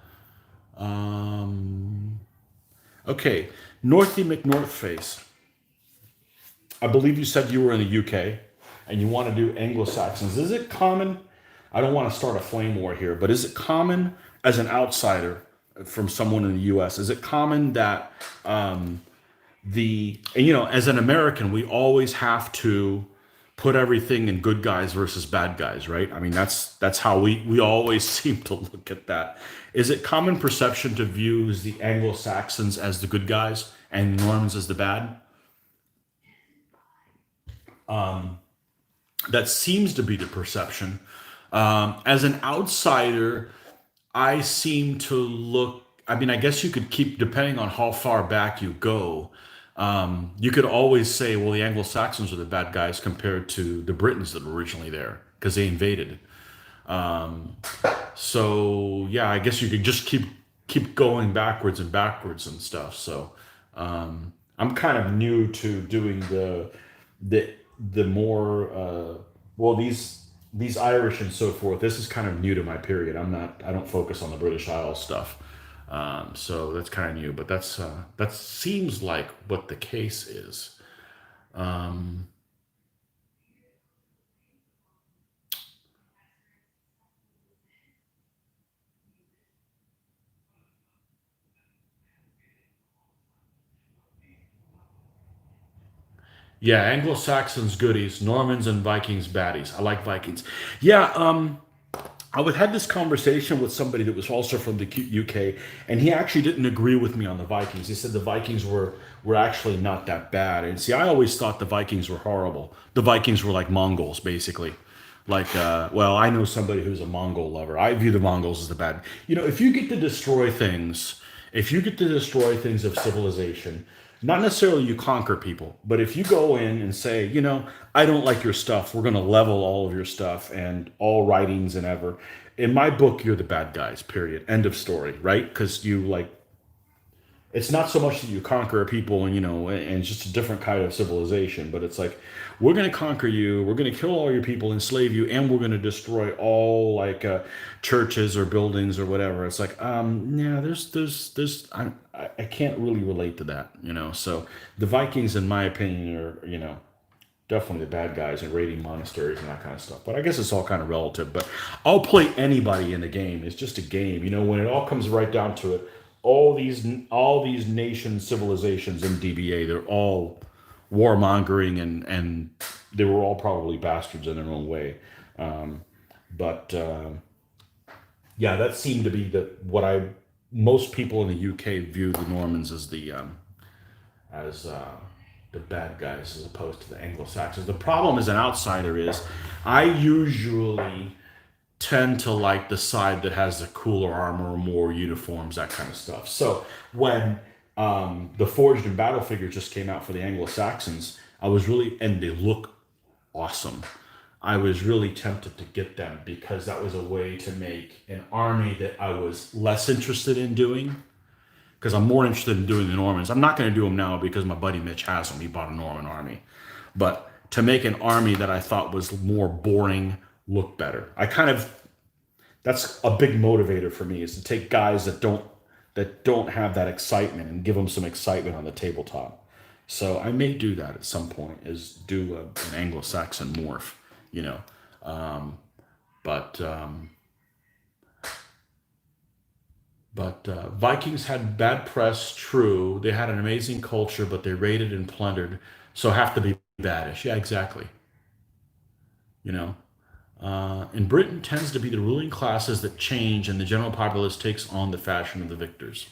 Speaker 1: Okay, Northy McNorthface. I believe you said you were in the UK and you want to do Anglo-Saxons. Is it common? I don't want to start a flame war here, but is it common as an outsider from someone in the US? Is it common that as an American, we always have to put everything in good guys versus bad guys, right? I mean, that's how we always seem to look at that. Is it common perception to view the Anglo-Saxons as the good guys and the Normans as the bad? That seems to be the perception. As an outsider, I seem to look. I mean, I guess you could keep depending on how far back you go. You could always say, well, the Anglo-Saxons are the bad guys compared to the Britons that were originally there because they invaded. So yeah, I guess you could just keep going backwards and backwards and stuff. So I'm kind of new to doing the the more well these Irish and so forth. This is kind of new to my period. I don't focus on the British Isles stuff, so that's kind of new. But that seems like what the case is. Um, yeah, Anglo Saxons goodies, Normans and Vikings baddies. I like Vikings. Yeah, I would had this conversation with somebody that was also from the UK, and he actually didn't agree with me on the Vikings. He said the Vikings were actually not that bad. And see, I always thought the Vikings were horrible. The Vikings were like Mongols, basically. Like, well, I know somebody who's a Mongol lover. I view the Mongols as the bad. If you get to destroy things, if you get to destroy things of civilization, not necessarily you conquer people, but if you go in and say, I don't like your stuff, we're going to level all of your stuff and all writings and ever. In my book, you're the bad guys, period. End of story, right? Because you like it's not so much that you conquer people and and it's just a different kind of civilization, but it's like we're going to conquer you, we're going to kill all your people, enslave you, and we're going to destroy all like churches or buildings or whatever. It's like yeah, there's I can't really relate to that, so the Vikings in my opinion are definitely the bad guys and raiding monasteries and that kind of stuff. But I guess it's all kind of relative. But I'll play anybody in the game. It's just a game. When it all comes right down to it, all these nation civilizations in DBA, they're all warmongering and they were all probably bastards in their own way. Um, but yeah, that seemed to be the what I most people in the UK view the Normans as the bad guys as opposed to the Anglo Saxons. The problem as an outsider is I usually tend to like the side that has the cooler armor, more uniforms, that kind of stuff. So when the Forged in Battle figure just came out for the Anglo Saxons, and they look awesome. I was really tempted to get them because that was a way to make an army that I was less interested in doing because I'm more interested in doing the Normans. I'm not going to do them now because my buddy Mitch has them. He bought a Norman army. But to make an army that I thought was more boring look better. That's a big motivator for me is to take guys that don't have that excitement and give them some excitement on the tabletop. So I may do that at some point is do an Anglo-Saxon morph, you know. Um, but Vikings had bad press, true. They had an amazing culture, but they raided and plundered, so have to be baddish. Yeah, exactly. You know, in Britain tends to be the ruling classes that change, and the general populace takes on the fashion of the victors.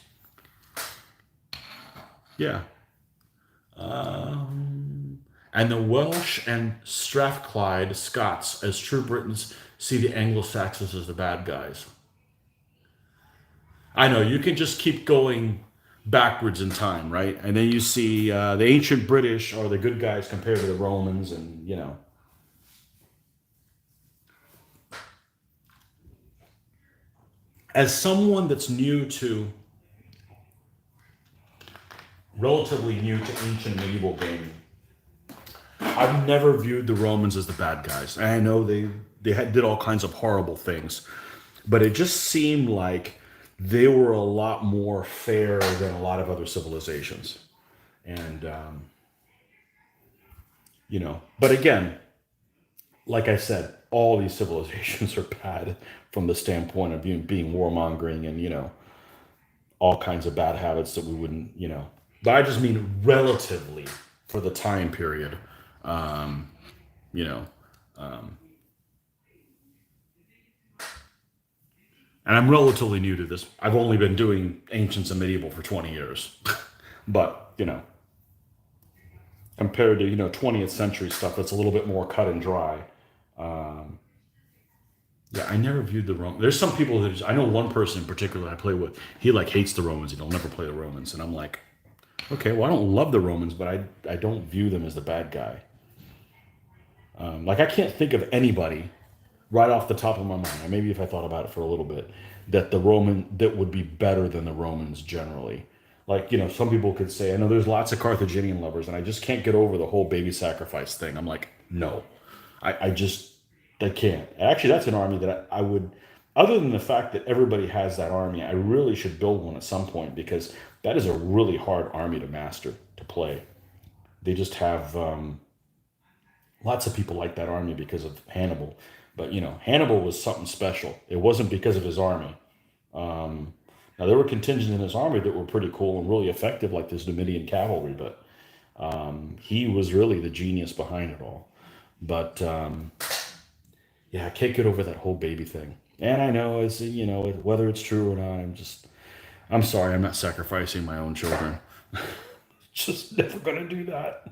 Speaker 1: Yeah, and the Welsh and Strathclyde Scots, as true Britons, see the Anglo-Saxons as the bad guys. I know you can just keep going backwards in time, right? And then you see the ancient British are the good guys compared to the Romans, and as someone that's relatively new to ancient medieval gaming, I've never viewed the Romans as the bad guys. And I know did all kinds of horrible things, but it just seemed like they were a lot more fair than a lot of other civilizations. And but again, like I said, all these civilizations are bad from the standpoint of being warmongering and all kinds of bad habits that we wouldn't But I just mean relatively for the time period. Um, you know, um, and I'm relatively new to this. I've only been doing ancients and medieval for 20 years, but compared to 20th century stuff that's a little bit more cut and dry. Um, yeah, I never viewed the Romans. There's some people I know one person in particular I play with. He like hates the Romans. He'll never play the Romans, and I'm like, okay, well I don't love the Romans, but I don't view them as the bad guy. Like I can't think of anybody right off the top of my mind. Or maybe if I thought about it for a little bit, that would be better than the Romans generally. Like some people could say, I know there's lots of Carthaginian lovers, and I just can't get over the whole baby sacrifice thing. I'm like, No, I just I can't. Actually, that's an army that I would. Other than the fact that everybody has that army, I really should build one at some point because that is a really hard army to master to play. They just have lots of people like that army because of Hannibal, but Hannibal was something special. It wasn't because of his army. Um, Now there were contingents in his army that were pretty cool and really effective, like this Numidian cavalry, but he was really the genius behind it all. But yeah, I can't get over that whole baby thing. And I know it's whether it's true or not. I'm sorry. I'm not sacrificing my own children. Just never gonna do that.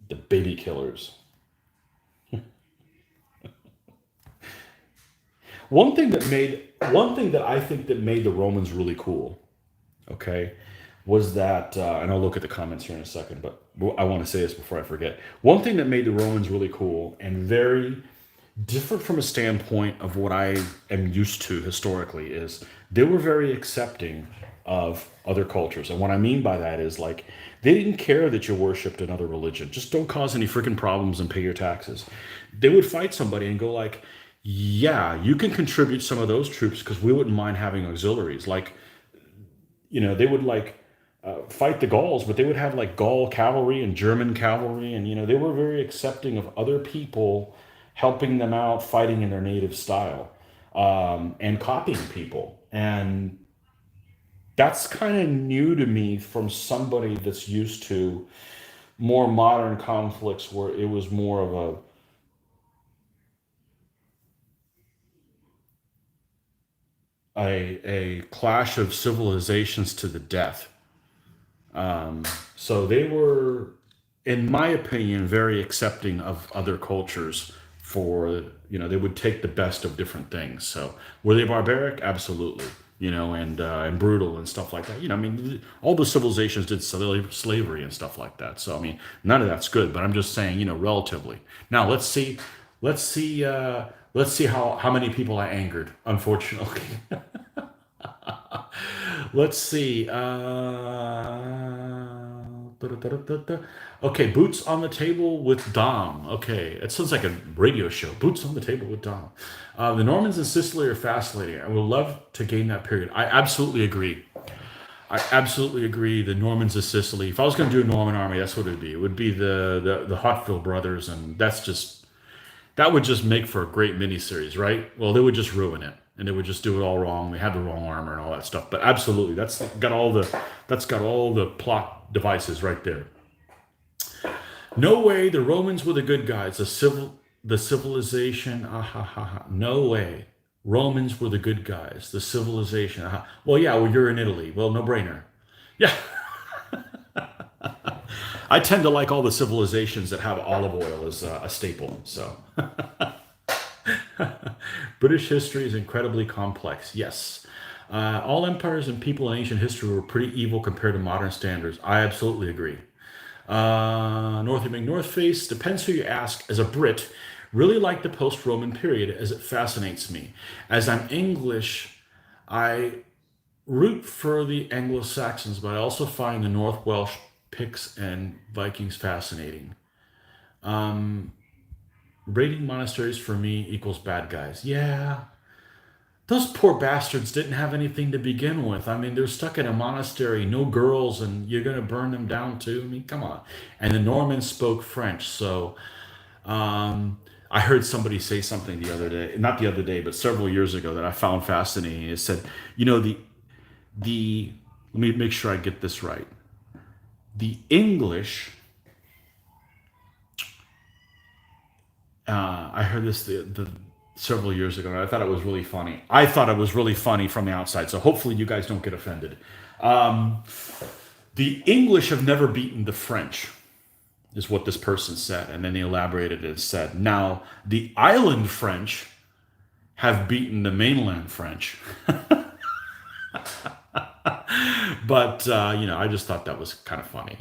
Speaker 1: The baby killers. One thing that I think that made the Romans really cool, okay, was that, and I'll look at the comments here in a second, but I want to say this before I forget. One thing that made the Romans really cool and very different from a standpoint of what I am used to historically is they were very accepting of other cultures. And what I mean by that is like they didn't care that you worshiped another religion. Just don't cause any freaking problems and pay your taxes. They would fight somebody and go like, yeah, you can contribute some of those troops because we wouldn't mind having auxiliaries. Like, they would like fight the Gauls, but they would have like Gaul cavalry and German cavalry, and they were very accepting of other people helping them out, fighting in their native style, and copying people. And that's kind of new to me from somebody that's used to more modern conflicts where it was more of a clash of civilizations to the death. So they were, in my opinion, very accepting of other cultures for, they would take the best of different things. So were they barbaric? Absolutely. And brutal and stuff like that. I mean, all the civilizations did slavery and stuff like that. So I mean, none of that's good. But I'm just saying, relatively. Now let's see how many people I angered. Unfortunately, let's see. Okay, Boots on the Table with Dom. Okay, it sounds like a radio show. Boots on the Table with Dom. The Normans in Sicily are fascinating. I would love to gain that period. I absolutely agree. I absolutely agree. The Normans of Sicily. If I was going to do a Norman army, that's what it would be. It would be the Hauteville brothers, and that would just make for a great miniseries, right? Well, they would just ruin it, and they would just do it all wrong. They had the wrong armor and all that stuff. But absolutely, that's got all the plot devices right there. No way, the Romans were the good guys. The civilization. Ah ha ha ha. No way, Romans were the good guys. The civilization. Ah, ha. Well, yeah. Well, you're in Italy. Well, no brainer. Yeah, I tend to like all the civilizations that have olive oil as a staple. So British history is incredibly complex. Yes. All empires and people in ancient history were pretty evil compared to modern standards. I absolutely agree. North Face, depends who you ask. As a Brit, really like the post Roman period as it fascinates me. As I'm English, I root for the Anglo Saxons, but I also find the North Welsh Picts and Vikings fascinating. Raiding monasteries for me equals bad guys. Yeah, those poor bastards didn't have anything to begin with. I mean, they're stuck in a monastery, no girls, and you're going to burn them down too. I mean, come on. And the Normans spoke French. So I heard somebody say something the other day, not the other day, but several years ago that I found fascinating. It said, the, let me make sure I get this right. The English, I heard this the several years ago, and I thought it was really funny. I thought it was really funny from the outside, so hopefully you guys don't get offended. Um, the English have never beaten the French, is what this person said, and then they elaborated and said, now the island French have beaten the mainland French. But I just thought that was kind of funny,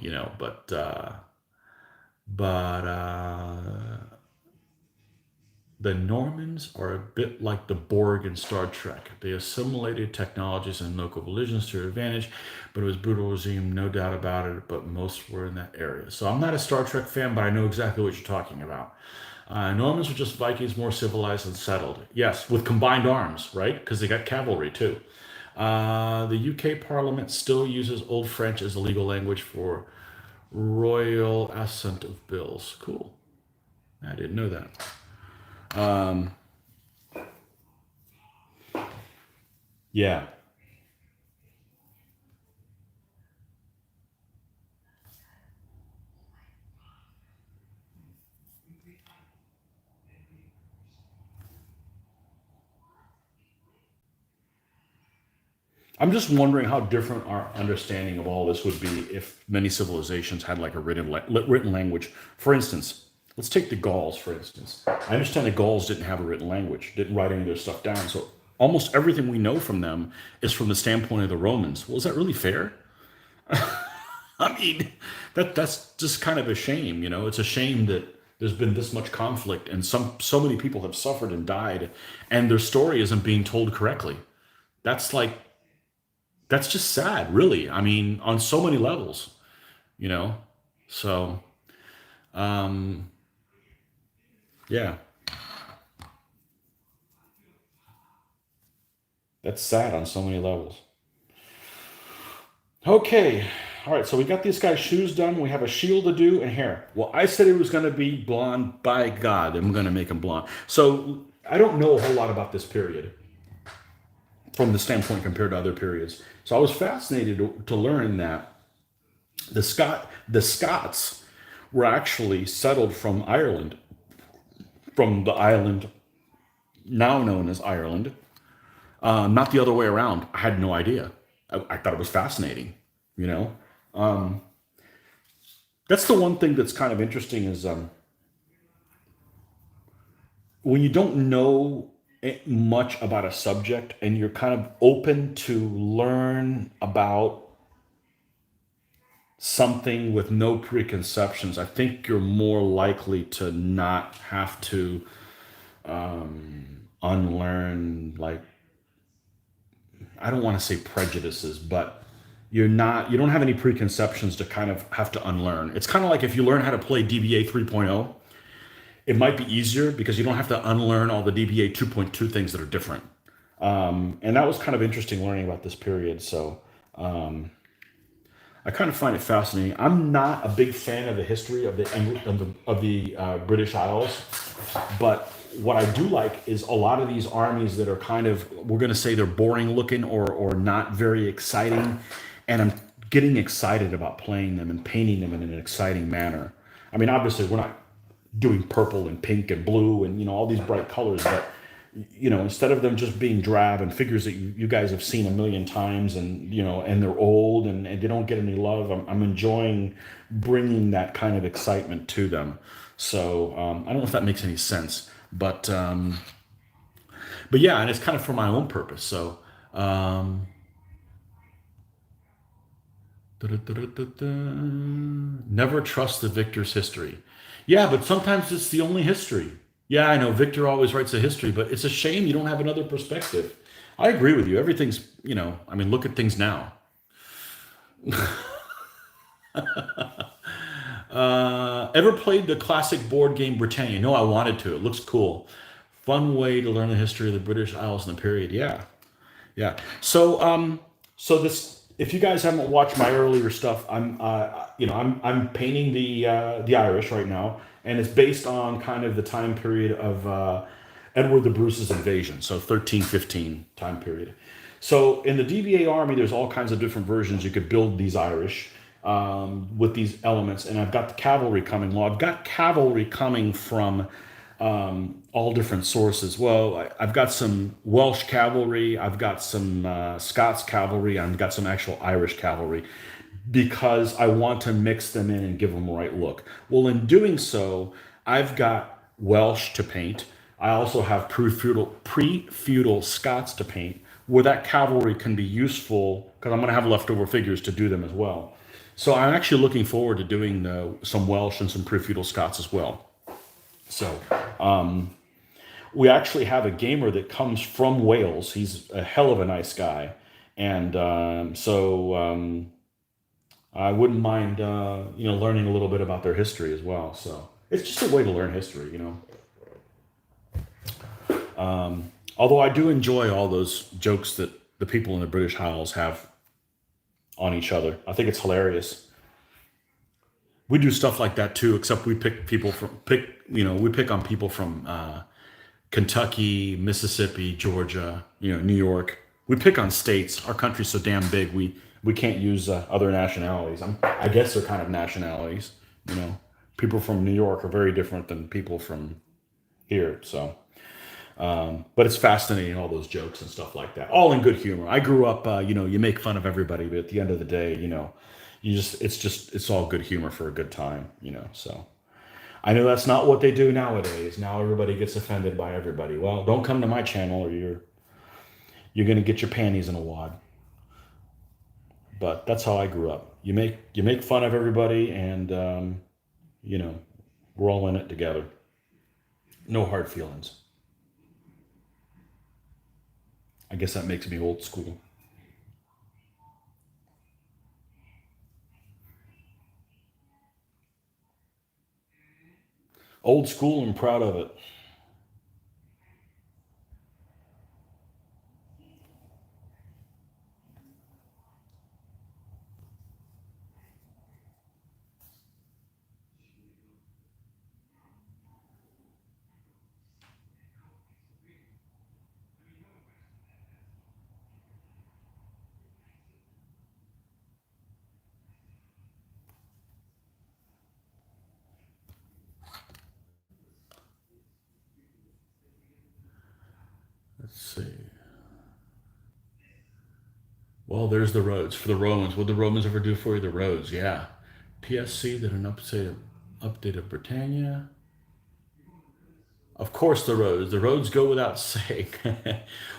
Speaker 1: but The Normans are a bit like the Borg in Star Trek. They assimilated technologies and local religions to their advantage, but it was brutal regime, no doubt about it, but most were in that area. So I'm not a Star Trek fan, but I know exactly what you're talking about. Normans were just Vikings, more civilized and settled. Yes, with combined arms, right? Because they got cavalry too. The UK Parliament still uses Old French as a legal language for royal assent of bills. Cool. I didn't know that. Yeah. I'm just wondering how different our understanding of all this would be if many civilizations had like a written language. For instance, let's take the Gauls, for instance. I understand the Gauls didn't have a written language, didn't write any of their stuff down. So almost everything we know from them is from the standpoint of the Romans. Well, is that really fair? I mean, that's just kind of a shame, you know. It's a shame that there's been this much conflict and so many people have suffered and died, and their story isn't being told correctly. That's like that's just sad, really. I mean, on so many levels, you know. So, um, yeah, that's sad on so many levels. Okay. All right, so we got this guy's shoes done. We have a shield to do and hair. Well, I said it was going to be blonde. By God, I'm going to make him blonde. So I don't know a whole lot about this period from the standpoint compared to other periods. So I was fascinated to learn that the Scots were actually settled from Ireland, from the island now known as Ireland, not the other way around. I had no idea. I thought it was fascinating. You know, that's the one thing that's kind of interesting is when you don't know much about a subject and you're kind of open to learn about something with no preconceptions, I think you're more likely to not have to unlearn, like, I don't want to say prejudices, but you don't have any preconceptions to kind of have to unlearn. It's kind of like if you learn how to play DBA 3.0, it might be easier because you don't have to unlearn all the DBA 2.2 things that are different. And that was kind of interesting learning about this period. So I kind of find it fascinating. I'm not a big fan of the history of the British Isles, but what I do like is a lot of these armies that are kind of, we're going to say they're boring looking or not very exciting, and I'm getting excited about playing them and painting them in an exciting manner. I mean, obviously we're not doing purple and pink and blue and all these bright colors, but instead of them just being drab and figures that you guys have seen a million times and and they're old and they don't get any love, I'm enjoying bringing that kind of excitement to them. So I don't know if that makes any sense, but yeah, and it's kind of for my own purpose. So um, never trust the victor's history. Yeah, but sometimes it's the only history. Yeah, I know Victor always writes a history, but it's a shame you don't have another perspective. I agree with you. Everything's, I mean, look at things now. Ever played the classic board game Britannia? No, I wanted to. It looks cool. Fun way to learn the history of the British Isles in the period. Yeah, yeah. So this, if you guys haven't watched my earlier stuff, I'm painting the Irish right now, and it's based on kind of the time period of Edward the Bruce's invasion, so 1315 time period. So in the DBA army, there's all kinds of different versions you could build these Irish with these elements, and I've got the cavalry coming. Well, I've got cavalry coming from all different sources. Well, I've got some Welsh cavalry, I've got some Scots cavalry, I've got some actual Irish cavalry because I want to mix them in and give them the right look. Well, in doing so, I've got Welsh to paint. I also have pre-feudal Scots to paint, where that cavalry can be useful because I'm going to have leftover figures to do them as well. So I'm actually looking forward to doing some Welsh and some pre-feudal Scots as well. So We actually have a gamer that comes from Wales. He's a hell of a nice guy, and I wouldn't mind learning a little bit about their history as well. So it's just a way to learn history, you know. Although I do enjoy all those jokes that the people in the British Isles have on each other. I think it's hilarious. We do stuff like that too, except we pick on people from Kentucky, Mississippi, Georgia, New York. We pick on states. Our country's so damn big. We can't use other nationalities. I guess they're kind of nationalities. You know, people from New York are very different than people from here. So, but it's fascinating, all those jokes and stuff like that, all in good humor. I grew up, you make fun of everybody, but at the end of the day, it's all good humor for a good time. So. I know that's not what they do nowadays. Now everybody gets offended by everybody. Well, don't come to my channel or you're gonna get your panties in a wad. But that's how I grew up. You make fun of everybody, and you know we're all in it together. No hard feelings. I guess that makes me old school. Old school and proud of it. Let's see. Well, there's the roads for the Romans. What did the Romans ever do for you? The roads, yeah. PSC did an update of Britannia. Of course, the roads. The roads go without saying.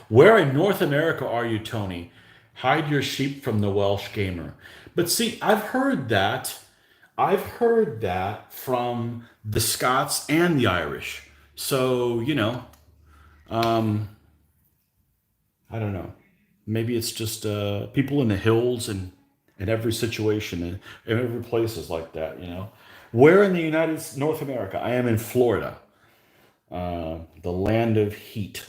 Speaker 1: Where in North America are you, Tony? Hide your sheep from the Welsh gamer. But see, I've heard that. I've heard that from the Scots and the Irish. So, um, I don't know. Maybe it's just people in the hills and in every situation and every place is like that. Where in the North America? I am in Florida, the land of heat.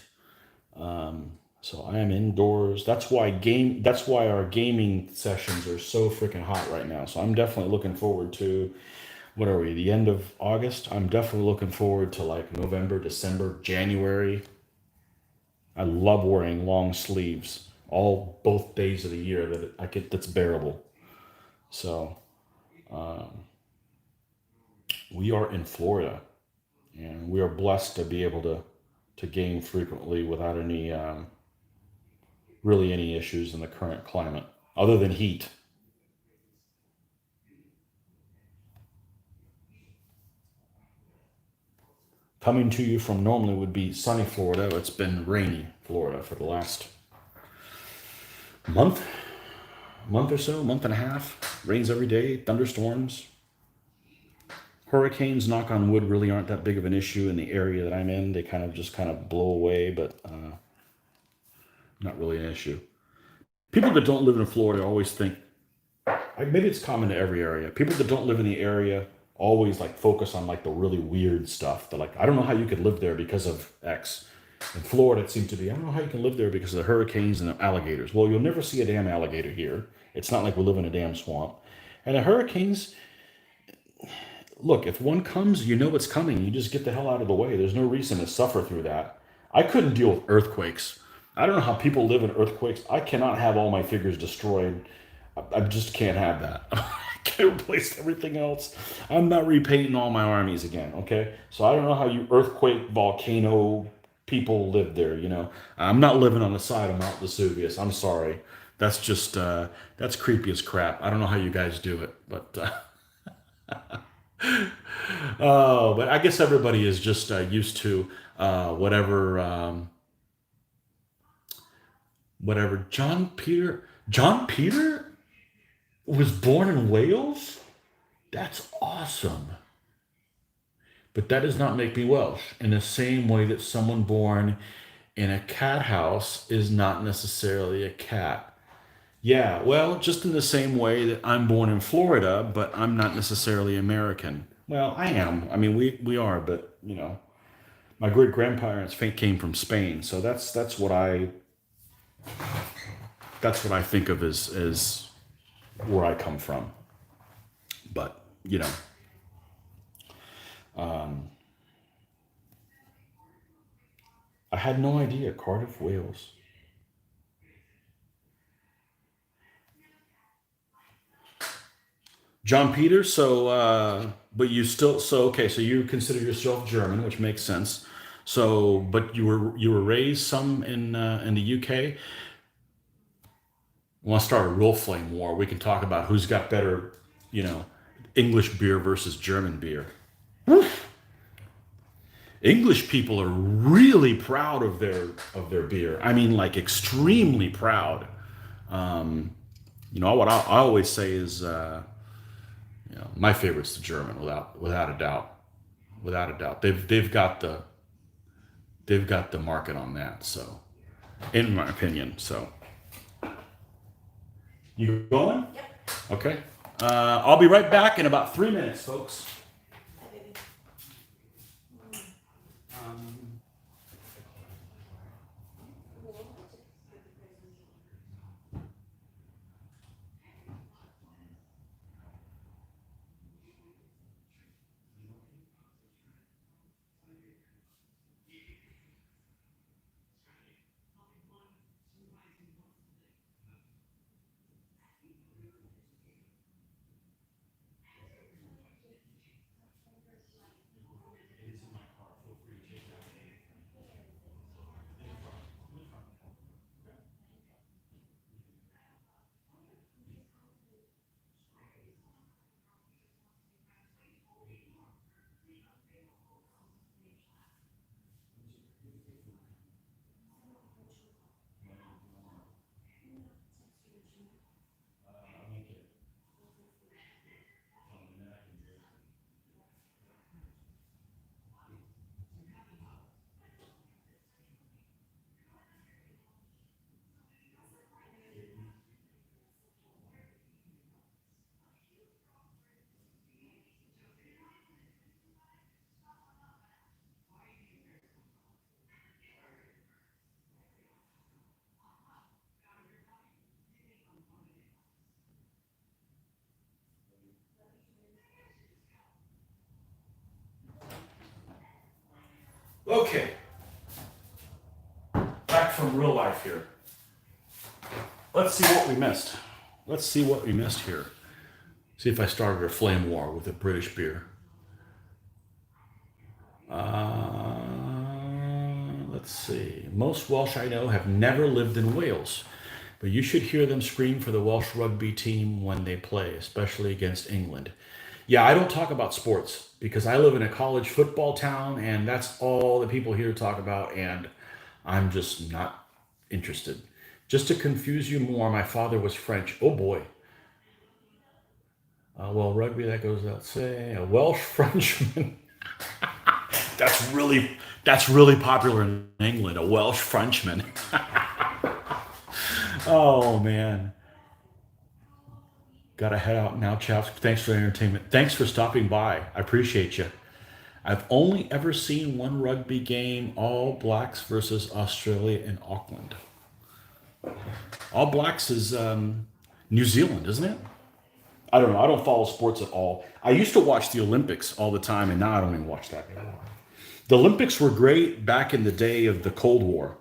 Speaker 1: So I am indoors. That's why our gaming sessions are so freaking hot right now. So I'm definitely looking forward to, what are we, the end of August? I'm definitely looking forward to like November, December, January. I love wearing long sleeves all both days of the year that's bearable. So we are in Florida, and we are blessed to be able to game frequently without any really any issues in the current climate, other than heat. Coming to you from normally would be sunny Florida. It's been rainy Florida for the last month, month or so, month and a half. Rains every day, thunderstorms. Hurricanes, knock on wood, really aren't that big of an issue in the area that I'm in. They kind of blow away, but not really an issue. People that don't live in Florida always think, maybe it's common to every area. People that don't live in the area always like focus on like the really weird stuff. They're like, I don't know how you could live there because of X. In Florida, it seems to be, I don't know how you can live there because of the hurricanes and the alligators. Well, you'll never see a damn alligator here. It's not like we live in a damn swamp. And the hurricanes, look, if one comes, you know it's coming. You just get the hell out of the way. There's no reason to suffer through that. I couldn't deal with earthquakes. I don't know how people live in earthquakes. I cannot have all my figures destroyed. I just can't have that. I can't replace everything else. I'm not repainting all my armies again, okay? So I don't know how you earthquake, volcano people live there. I'm not living on the side of Mount Vesuvius. I'm sorry. That's just, that's creepy as crap. I don't know how you guys do it, but oh, but I guess everybody is just used to whatever. John Peter was born in Wales. That's awesome. but that does not make me Welsh. In the same way that someone born in a cat house is not necessarily a cat. Yeah, well, just in the same way that I'm born in Florida, but I'm not necessarily American. Well, I am. I mean, we are, but my great grandparents came from Spain, so that's what I think of as where I come from. But I had no idea Cardiff, Wales. John Peters. So, but you still so okay. So you consider yourself German, which makes sense. So, but you were raised some in the UK. We want to start a real flame war. We can talk about who's got better, you know, English beer versus German beer. English people are really proud of their beer. I mean, like extremely proud. What I always say is, my favorite's the German, without a doubt, without a doubt. They've got the market on that. So, in my opinion, so you going? Okay. I'll be right back in about 3 minutes, folks. Okay, back from real life here. Let's see what we missed. Let's see what we missed here. See if I started a flame war with a British beer. Let's see. Most Welsh I know have never lived in Wales, but you should hear them scream for the Welsh rugby team when they play, especially against England. Yeah, I don't talk about sports because I live in a college football town and that's all the people here talk about, and I'm just not interested. Just to confuse you more, my father was French. Oh boy. Well, rugby, that goes without saying. A Welsh Frenchman. That's really popular in England. A Welsh Frenchman. Oh man. Gotta head out now, chaps. Thanks for the entertainment. Thanks for stopping by. I appreciate you. I've only ever seen one rugby game, All Blacks versus Australia in Auckland. All Blacks is New Zealand, isn't it? I don't know. I don't follow sports at all. I used to watch the Olympics all the time, and now I don't even watch that anymore. The Olympics were great back in the day of the Cold War,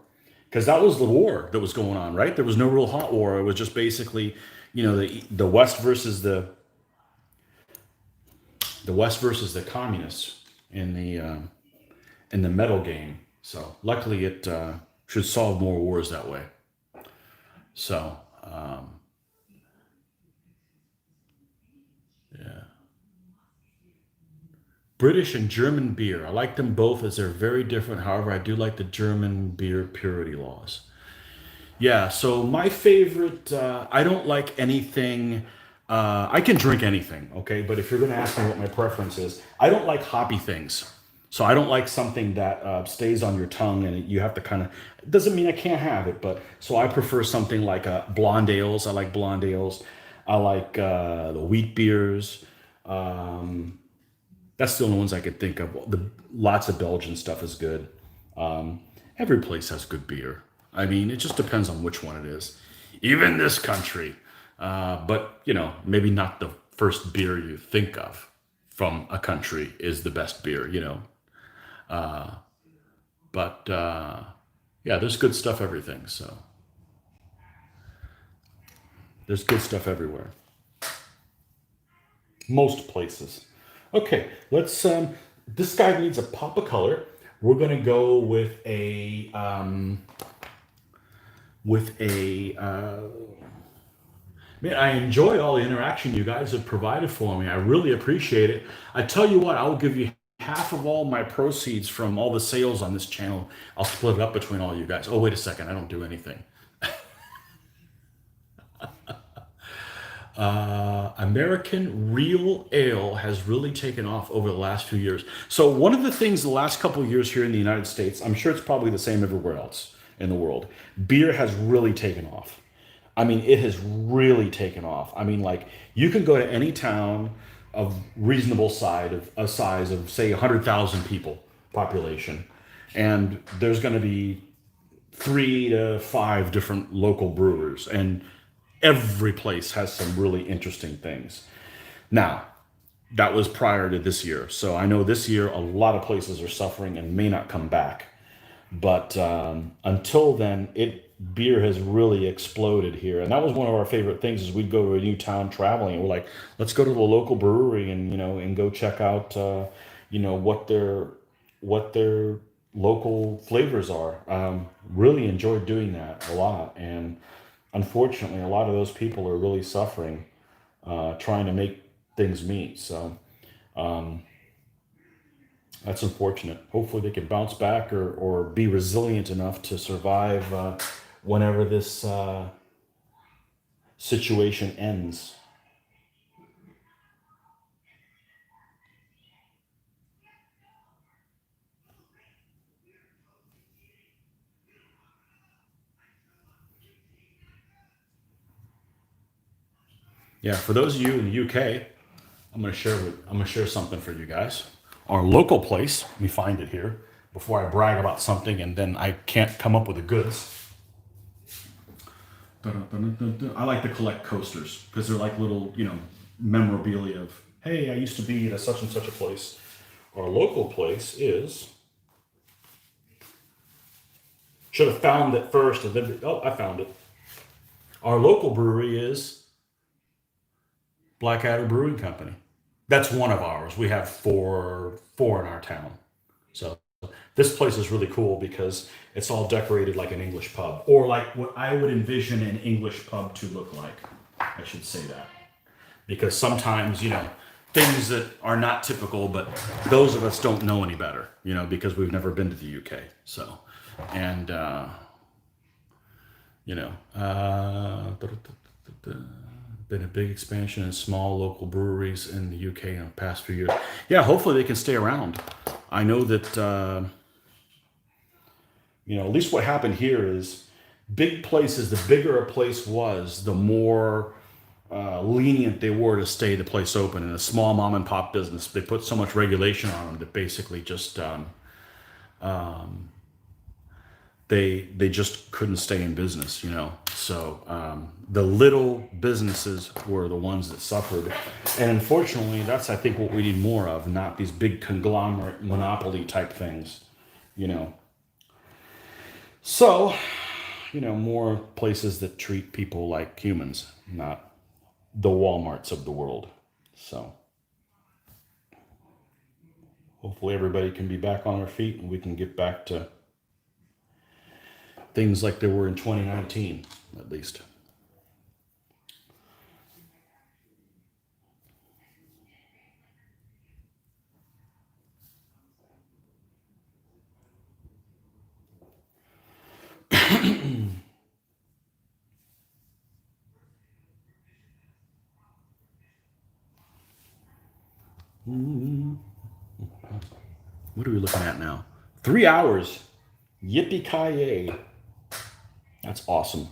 Speaker 1: because that was the war that was going on, right? There was no real hot war. It was just basically, the West versus the West versus the communists in the medal game. So luckily, it should solve more wars that way. So yeah. British and German beer. I like them both as they're very different. However, I do like the German beer purity laws. Yeah, so my favorite, I don't like anything. I can drink anything, okay? But if you're going to ask me what my preference is, I don't like hoppy things. So I don't like something that stays on your tongue and you have to kind of. It doesn't mean I can't have it, but so I prefer something like blonde ales. I like blonde ales. I like the wheat beers. Um, that's the only ones I could think of. The lots of Belgian stuff is good. Um, every place has good beer. I mean, it just depends on which one it is. Even this country, but maybe not the first beer you think of from a country is the best beer. But yeah, there's good stuff everything. So there's good stuff everywhere. Most places. Okay, let's. This guy needs a pop of color. We're gonna go with a. Man, I enjoy all the interaction you guys have provided for me. I really appreciate it. I tell you what, I will give you half of all my proceeds from all the sales on this channel. I'll split it up between all you guys. Oh, wait a second, I don't do anything. American Real Ale has really taken off over the last few years. So one of the things the last couple of years here in the United States, I'm sure it's probably the same everywhere else in the world, beer has really taken off. I mean, it has really taken off. I mean, like you can go to any town of reasonable size of a size of say 100,000 people population, and there's going to be 3 to 5 different local brewers, and every place has some really interesting things. Now, that was prior to this year. So I know this year a lot of places are suffering and may not come back. But until then, beer has really exploded here, and that was one of our favorite things. Is we'd go to a new town traveling, and we're like, let's go to the local brewery and and go check out what their local flavors are. Really enjoyed doing that a lot, and unfortunately, a lot of those people are really suffering trying to make things meet. So that's unfortunate. Hopefully, they can bounce back or be resilient enough to survive whenever this situation ends. Yeah, for those of you in the UK, I'm gonna share something for you guys. Our local place. Let me find it here before I brag about something and then I can't come up with the goods. I like to collect coasters because they're like little, memorabilia of, hey, I used to be at a such and such a place. Our local place is, should have found it first and then, oh, I found it. Our local brewery is Blackadder Brewing Company. That's one of ours. We have four in our town. So this place is really cool because it's all decorated like an English pub, or like what I would envision an English pub to look like. I should say that. Because sometimes things that are not typical, but those of us don't know any better, because we've never been to the UK. So, and you know, uh, been a big expansion in small local breweries in the UK in the past few years. Yeah, hopefully they can stay around. I know that at least what happened here is big places. The bigger a place was, the more lenient they were to stay the place open. In a small mom and pop business, they put so much regulation on them that basically just they just couldn't stay in business. So the little businesses were the ones that suffered, and unfortunately, that's I think what we need more of, not these big conglomerate monopoly type things. You know, so more places that treat people like humans, not the Walmarts of the world. So hopefully everybody can be back on their feet and we can get back to things like they were in 2019, at least. What What are we looking at now? 3 hours. Yippee-ki-yay. That's awesome.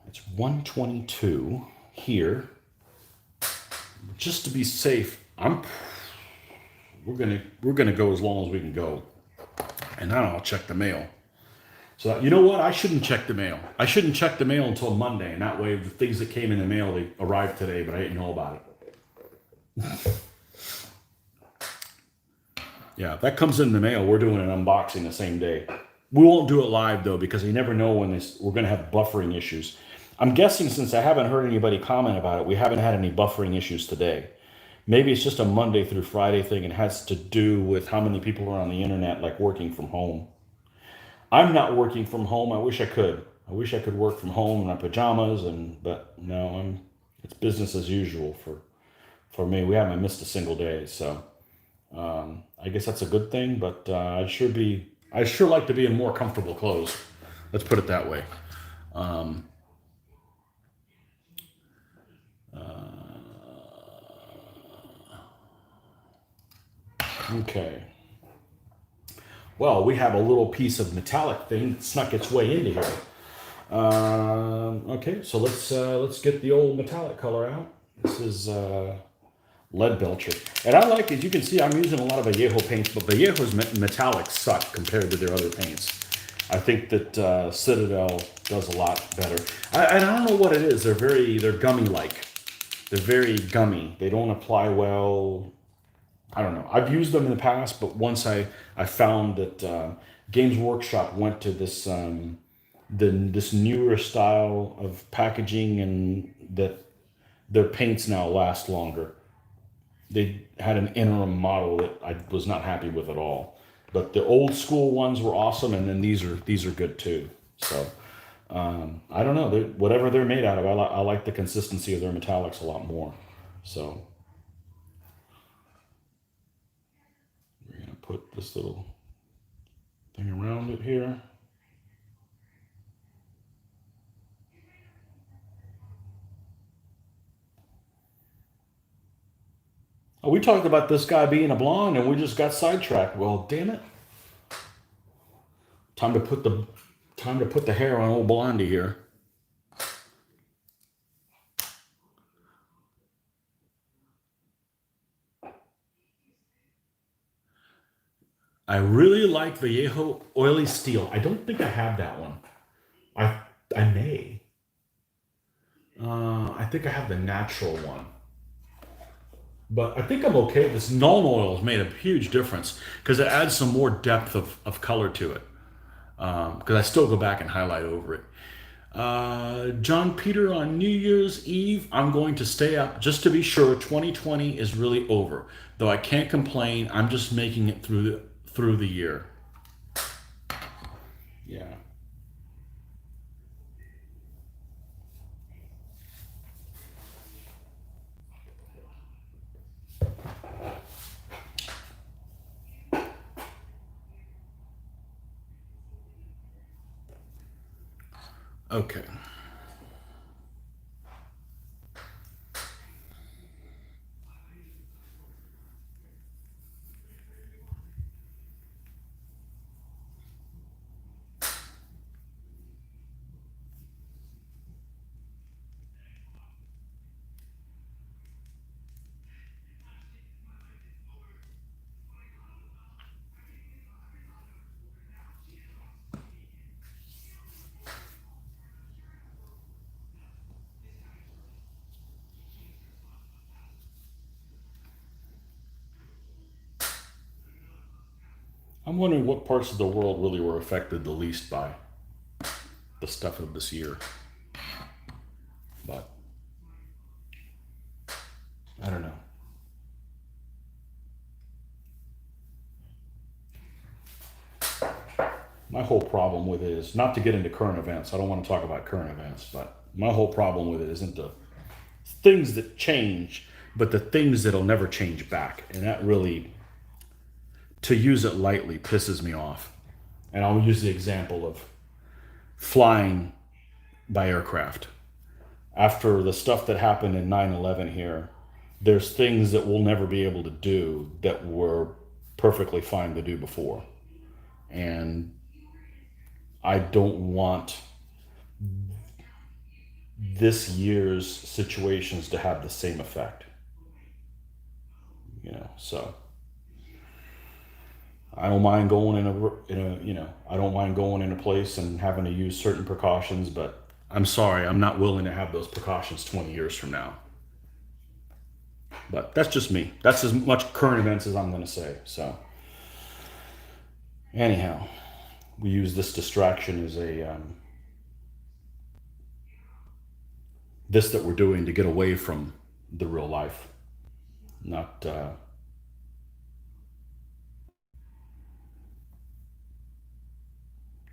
Speaker 1: It's 1:22 here. Just to be safe, we're gonna go as long as we can go, and then I'll check the mail. So you know what? I shouldn't check the mail. I shouldn't check the mail until Monday, and that way the things that came in the mail, they arrived today, but I didn't know about it. Yeah, if that comes in the mail, we're doing an unboxing the same day. We won't do it live though, because you never know when we're going to have buffering issues. I'm guessing since I haven't heard anybody comment about it, we haven't had any buffering issues today. Maybe it's just a Monday through Friday thing and has to do with how many people are on the internet, like working from home. I'm not working from home. I wish I could. I wish I could work from home in my pajamas, but no, it's business as usual for me. We haven't missed a single day, so I guess that's a good thing. But I'd sure like to be in more comfortable clothes. Let's put it that way. Okay. Well, we have a little piece of metallic thing that snuck its way into here. Okay, so let's get the old metallic color out. This is lead belcher, and I like it. You can see I'm using a lot of Vallejo paints, but Vallejo's metallics suck compared to their other paints. I think that Citadel does a lot better. I don't know what it is. They're gummy-like. They're very gummy. They don't apply well. I don't know. I've used them in the past, but once I found that Games Workshop went to this this newer style of packaging, and that their paints now last longer. They had an interim model that I was not happy with at all. But the old school ones were awesome, and then these are good too. So I don't know. Whatever they're made out of, I like the consistency of their metallics a lot more. So we're gonna put this little thing around it here. Oh, we talked about this guy being a blonde, and we just got sidetracked. Well, damn it! Time to put the hair on old Blondie here. I really like Vallejo Oily Steel. I don't think I have that one. I may. I think I have the natural one. But I think I'm okay. This Nuln Oil has made a huge difference because it adds some more depth of color to it. Because I still go back and highlight over it. John Peter, on New Year's Eve, I'm going to stay up just to be sure 2020 is really over. Though I can't complain, I'm just making it through the year. Yeah. Okay. I'm wondering what parts of the world really were affected the least by the stuff of this year. But I don't know. My whole problem with it is not to get into current events. I don't want to talk about current events, but my whole problem with it isn't the things that change, but the things that'll never change back. And that really, to use it lightly, pisses me off. And I'll use the example of flying by aircraft. After the stuff that happened in 9/11 here, there's things that we'll never be able to do that were perfectly fine to do before. And I don't want this year's situations to have the same effect, So I don't mind going I don't mind going in a place and having to use certain precautions, but I'm sorry, I'm not willing to have those precautions 20 years from now. But that's just me. That's as much current events as I'm going to say. So anyhow, we use this distraction as a this that we're doing to get away from the real life. Not At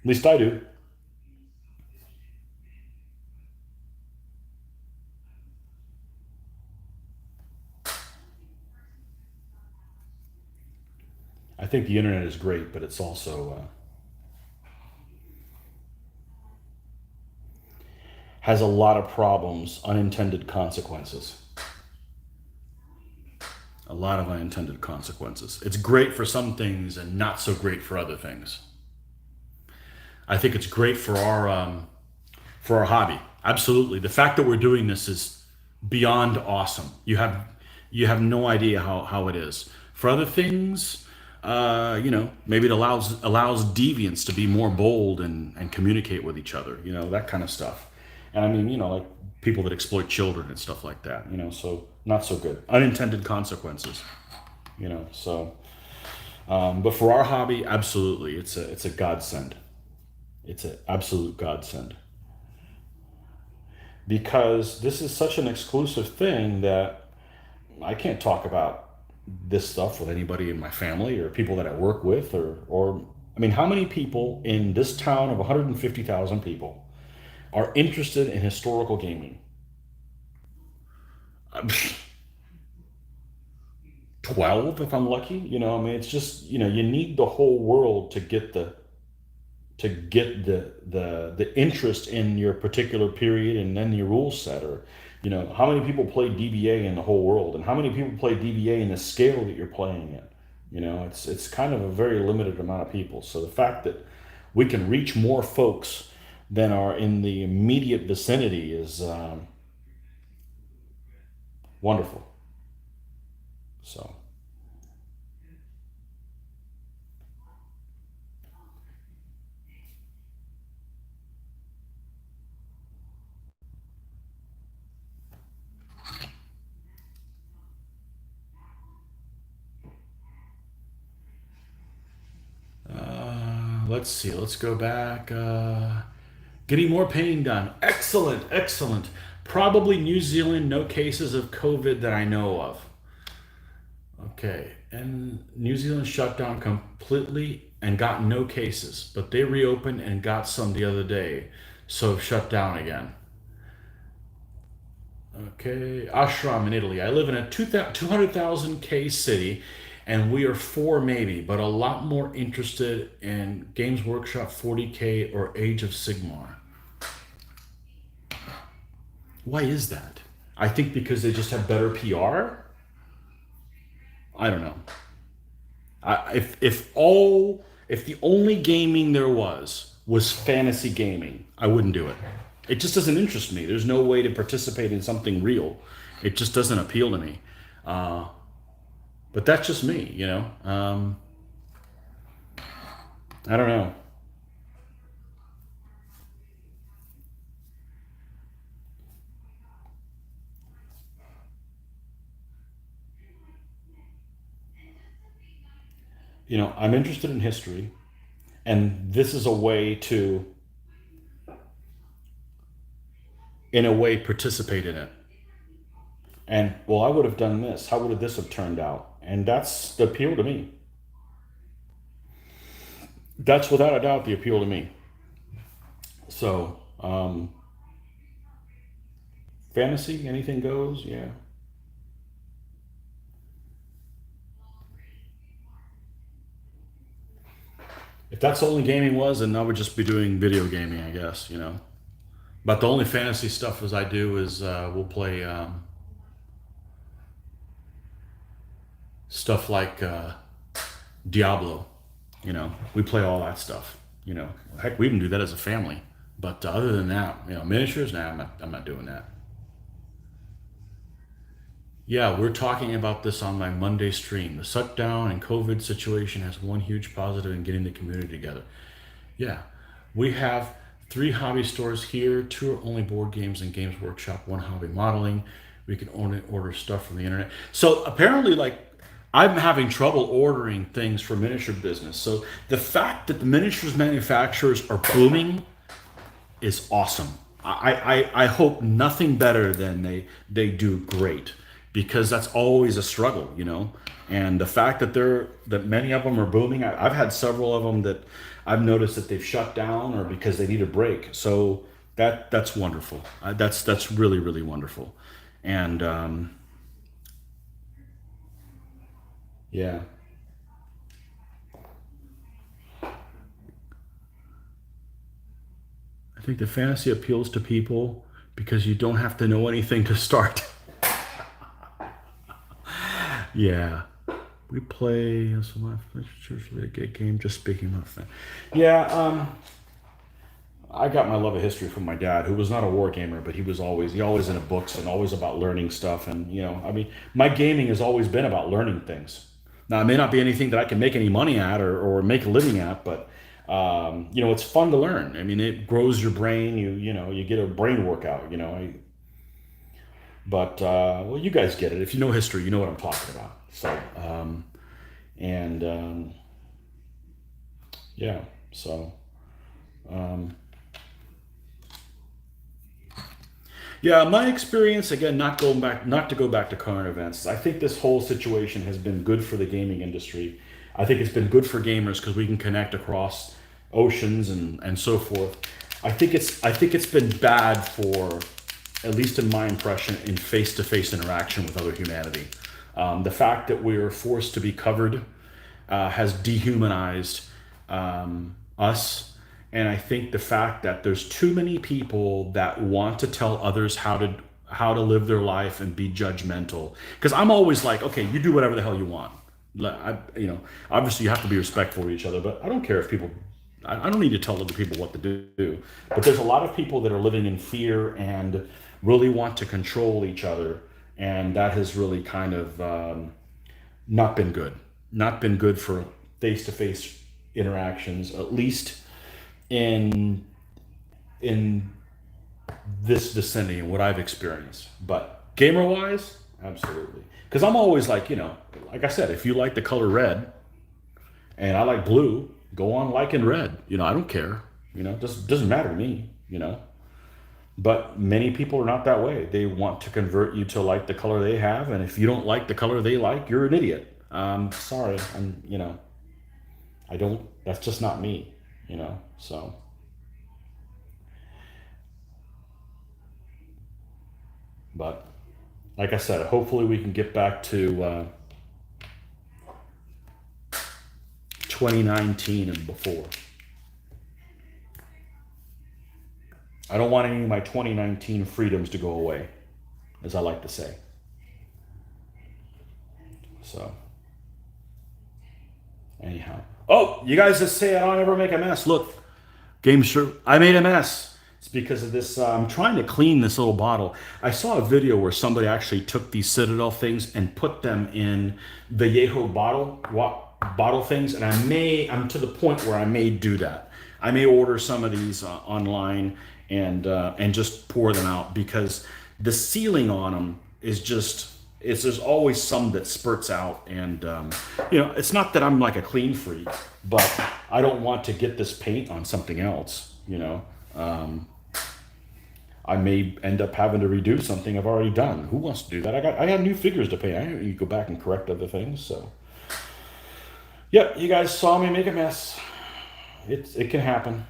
Speaker 1: least I do. I think the internet is great, but it's also has a lot of problems, unintended consequences. A lot of unintended consequences. It's great for some things and not so great for other things. I think it's great for our hobby. Absolutely, the fact that we're doing this is beyond awesome. You have no idea how it is. For other things, maybe it allows deviants to be more bold and communicate with each other. That kind of stuff. And I mean, like people that exploit children and stuff like that. So not so good. Unintended consequences. So. But for our hobby, absolutely, it's a godsend. It's an absolute godsend because this is such an exclusive thing that I can't talk about this stuff with anybody in my family or people that I work with or I mean, how many people in this town of 150,000 people are interested in historical gaming? 12 if I'm lucky. I mean, it's just, you need the whole world to get the interest in your particular period and then your rule set, or how many people play DBA in the whole world and how many people play DBA in the scale that you're playing in. It's kind of a very limited amount of people, so the fact that we can reach more folks than are in the immediate vicinity is wonderful. So let's see, let's go back. Getting more painting done. Excellent, excellent. Probably New Zealand, no cases of COVID that I know of. Okay, and New Zealand shut down completely and got no cases, but they reopened and got some the other day, so shut down again. Okay, ashram in Italy. I live in a 200,000 case city, and we are four maybe, but a lot more interested in Games Workshop 40K or Age of Sigmar. Why is that? I think because they just have better PR. I don't know. If the only gaming there was fantasy gaming, I wouldn't do it. It just doesn't interest me. There's no way to participate in something real. It just doesn't appeal to me. Uh, but that's just me. I don't know. I'm interested in history, and this is a way to, in a way, participate in it. And well, I would have done this. How would this have turned out? And that's the appeal to me. That's without a doubt the appeal to me. So, fantasy, anything goes. Yeah. If that's the only gaming was, then I would just be doing video gaming, I guess. But the only fantasy stuff as I do is we'll play. stuff like Diablo. We play all that stuff. Heck, we even do that as a family. But other than that, miniatures. Nah, I'm not doing that. Yeah, we're talking about this on my Monday stream. The shutdown and COVID situation has one huge positive in getting the community together. Yeah, we have three hobby stores here. Two are only board games and Games Workshop. One hobby modeling. We can only order stuff from the internet. So apparently, like, I'm having trouble ordering things for miniature business. So the fact that the miniatures manufacturers are booming is awesome. I hope nothing better than they do great, because that's always a struggle. And the fact that many of them are booming, I've had several of them that I've noticed that they've shut down or because they need a break. So that's wonderful. That's really really wonderful. And yeah. I think the fantasy appeals to people because you don't have to know anything to start. Yeah. We play some a game. Just speaking of that. Yeah, I got my love of history from my dad, who was not a war gamer, but he always into books and always about learning stuff. And I mean, my gaming has always been about learning things. Now, it may not be anything that I can make any money at or make a living at, but it's fun to learn. I mean, it grows your brain. You get a brain workout. But well, you guys get it. If you know history, you know what I'm talking about. So, and yeah, so. Um, Yeah, my experience again, not to go back to current events. I think this whole situation has been good for the gaming industry. I think it's been good for gamers because we can connect across oceans and so forth. I think it's been bad for, at least in my impression, in face-to-face interaction with other humanity. The fact that we are forced to be covered has dehumanized us. And I think the fact that there's too many people that want to tell others how to live their life and be judgmental. Because I'm always like, okay, you do whatever the hell you want. Obviously you have to be respectful of each other, but I don't care if people. I don't need to tell other people what to do. But there's a lot of people that are living in fear and really want to control each other, and that has really kind of not been good. Not been good for face-to-face interactions, at least in in this vicinity and what I've experienced. But gamer wise, absolutely. Because I'm always like, like I said, if you like the color red and I like blue, go on liking red. I don't care. Just doesn't matter to me. But many people are not that way. They want to convert you to like the color they have, and if you don't like the color they like, you're an idiot. Sorry, I don't. That's just not me. So. But like I said, hopefully we can get back to 2019 and before. I don't want any of my 2019 freedoms to go away, as I like to say. So, anyhow. Oh, you guys just say I don't ever make a mess. Look, Game Sure, I made a mess. It's because of this. I'm trying to clean this little bottle. I saw a video where somebody actually took these Citadel things and put them in Vallejo bottle things, and I'm to the point where I may do that. I may order some of these online and just pour them out, because the sealing on them is just, there's always some that spurts out, and it's not that I'm like a clean freak, but I don't want to get this paint on something else. I may end up having to redo something I've already done. Who wants to do that? I got new figures to paint. I need to go back and correct other things. So, yep, you guys saw me make a mess. It can happen.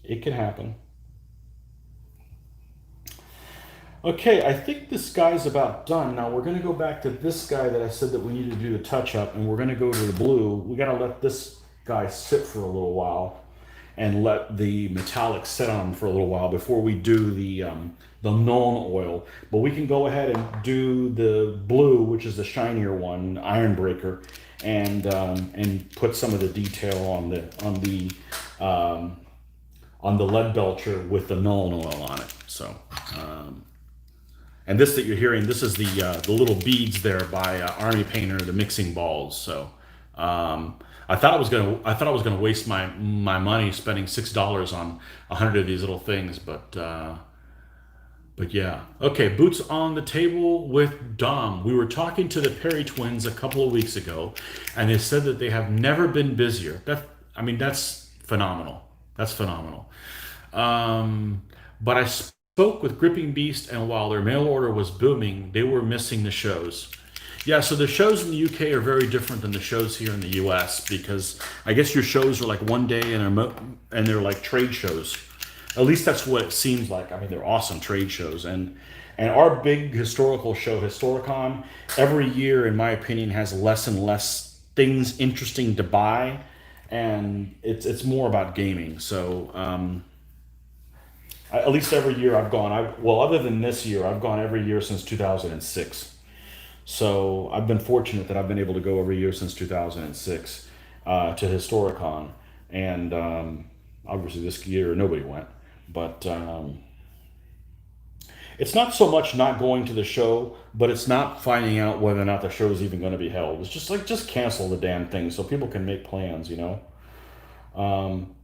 Speaker 1: It can happen. Okay, I think this guy's about done. Now we're going to go back to this guy that I said that we need to do the touch up, and we're going to go to the blue. We got to let this guy sit for a little while. and let the metallic sit on for a little while before we do the Nuln oil. But we can go ahead and do the blue, which is the shinier one, Iron Breaker, and put some of the detail on the lead belcher with the Nuln oil on it. So. And this that you're hearing, this is the little beads there by Army Painter, the mixing balls. So I thought I was gonna waste my money spending $6 on 100 of these little things, but yeah. Okay, boots on the table with Dom. We were talking to the Perry twins a couple of weeks ago, and they said that they have never been busier. That's phenomenal. That's phenomenal. But I spoke with Gripping Beast, and while their mail order was booming, they were missing the shows. Yeah, so the shows in the UK are very different than the shows here in the US because I guess your shows are like one day and they're like trade shows. At least that's what it seems like. I mean, they're awesome trade shows, and our big historical show, Historicon, every year, in my opinion, has less and less things interesting to buy, and it's more about gaming. So. At least every year I've gone. Well, other than this year, I've gone every year since 2006. So I've been fortunate that I've been able to go every year since 2006 to Historicon, and obviously this year nobody went. But it's not so much not going to the show, but it's not finding out whether or not the show is even going to be held. It's just like just cancel the damn thing so people can make plans.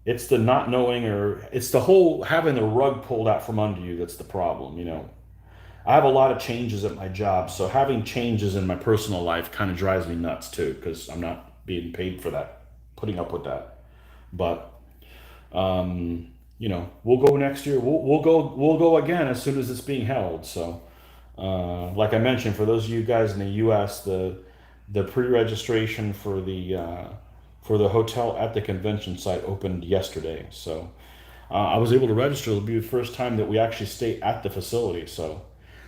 Speaker 1: It's the not knowing, or it's the whole having the rug pulled out from under you that's the problem. I have a lot of changes at my job, so having changes in my personal life kind of drives me nuts too, because I'm not being paid for that, putting up with that. But we'll go next year. We'll go again as soon as it's being held. So, like I mentioned, for those of you guys in the U.S., the pre-registration for the hotel at the convention site opened yesterday. So I was able to register. It'll be the first time that we actually stay at the facility. So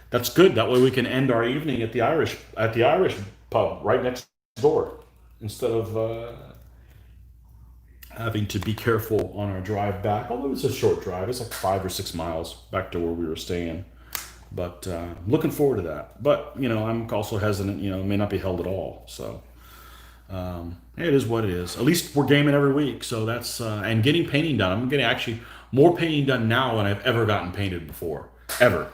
Speaker 1: that's good. That way we can end our evening at the Irish pub right next door, instead of having to be careful on our drive back. Although it's a short drive, it's like 5 or 6 miles back to where we were staying. But looking forward to that. But I'm also hesitant. It may not be held at all. So. It is what it is. At least we're gaming every week, so that's and getting painting done. I'm getting actually more painting done now than I've ever gotten painted before, ever.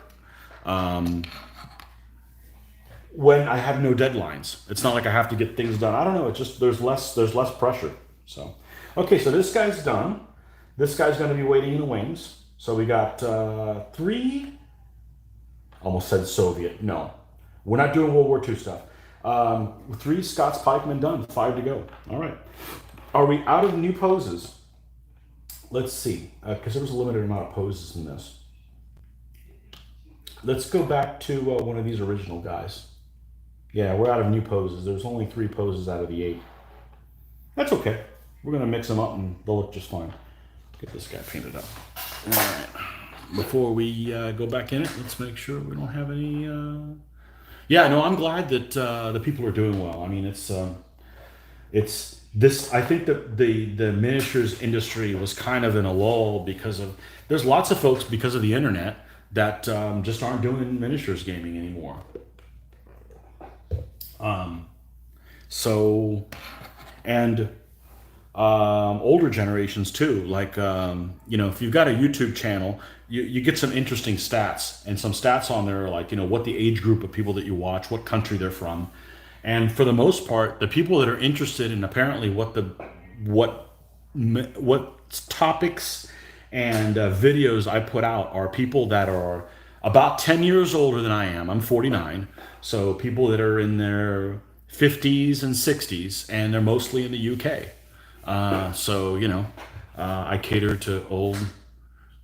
Speaker 1: When I have no deadlines, it's not like I have to get things done. I don't know. It's just there's less pressure. So okay, so this guy's done. This guy's going to be waiting in the wings. So we got three. Almost said Soviet. No, we're not doing World War II stuff. 3 Scots pikemen done, 5 to go. All right. Are we out of new poses? Let's see, because there was a limited amount of poses in this. Let's go back to one of these original guys. Yeah, we're out of new poses. There's only 3 poses out of the 8. That's okay. We're going to mix them up and they'll look just fine. Get this guy painted up. All right. Before we go back in it, let's make sure we don't have any... Yeah, no, I'm glad that the people are doing well. I mean, it's this. I think that the miniatures industry was kind of in a lull because there's lots of folks because of the internet that just aren't doing miniatures gaming anymore. So, and older generations too. Like if you've got a YouTube channel, you get some interesting stats, and some stats on there are like what the age group of people that you watch, what country they're from, and for the most part, the people that are interested in apparently what topics and videos I put out are people that are about 10 years older than I am. I'm 49, so people that are in their 50s and 60s, and they're mostly in the UK. I cater to old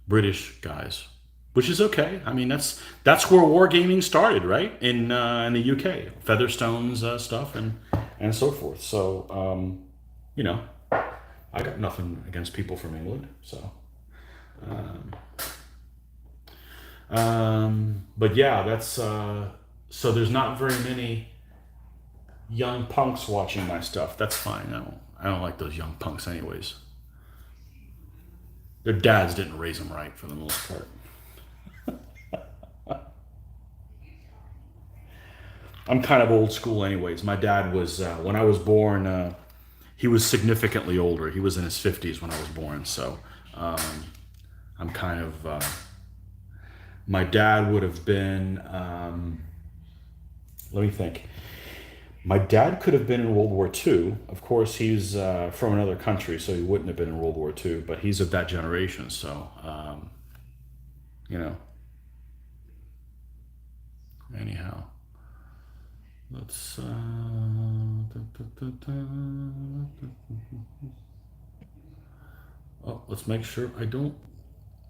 Speaker 1: British guys, which is okay. I mean, that's where wargaming started, right? In the UK, Featherstone's stuff and so forth. So, I got nothing against people from England. So, but yeah, that's so there's not very many young punks watching my stuff. That's fine. I don't like those young punks anyways. Their dads didn't raise them right for the most part. I'm kind of old school, anyways. My dad was when I was born. He was significantly older. He was in his 50s when I was born. So um, I'm kind of. My dad would have been. Let me think. My dad could have been in World War II. Of course, he's from another country, so he wouldn't have been in World War II. But he's of that generation, so you know. Anyhow, let's. Oh, let's make sure I don't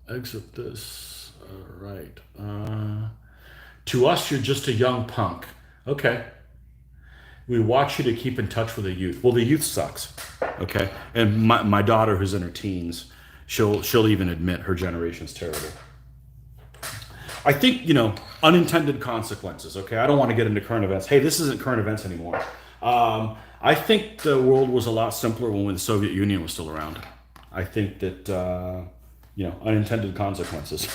Speaker 1: exit this. All right. To us, you're just a young punk. Okay. We want you to keep in touch with the youth. Well, the youth sucks. Okay. And my daughter, who's in her teens, she'll even admit her generation's terrible. I think, unintended consequences. Okay. I don't want to get into current events. Hey, this isn't current events anymore. I think the world was a lot simpler when the Soviet Union was still around. I think that, unintended consequences.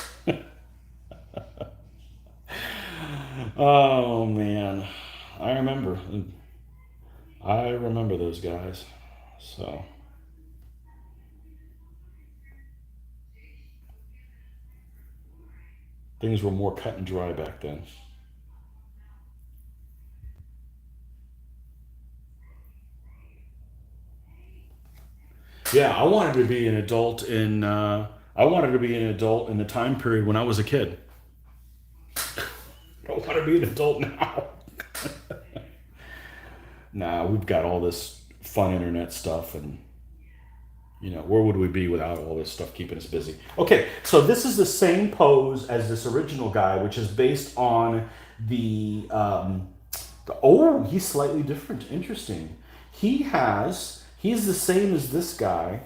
Speaker 1: Oh man, I remember. I remember those guys. So things were more cut and dry back then. Yeah, I wanted to be an adult in. I wanted to be an adult in the time period when I was a kid. I don't want to be an adult now. Nah, we've got all this fun internet stuff, and where would we be without all this stuff keeping us busy? Okay, so this is the same pose as this original guy, which is based on oh, he's slightly different. Interesting. He's the same as this guy,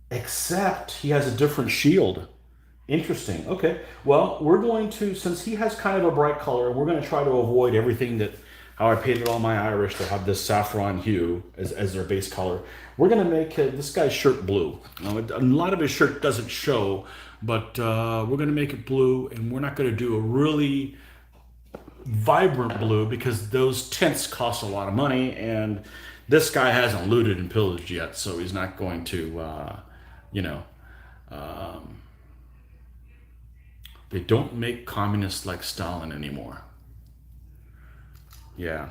Speaker 1: except he has a different shield. Interesting. Okay. Well, we're going to, since he has kind of a bright color, we're going to try to avoid everything that, how I painted all my Irish to have this saffron hue as their base color. We're going to make this guy's shirt blue. Now, a lot of his shirt doesn't show, but we're going to make it blue, and we're not going to do a really vibrant blue because those tints cost a lot of money, and this guy hasn't looted and pillaged yet, so he's not going to, you know, um, they don't make communists like Stalin anymore. Yeah.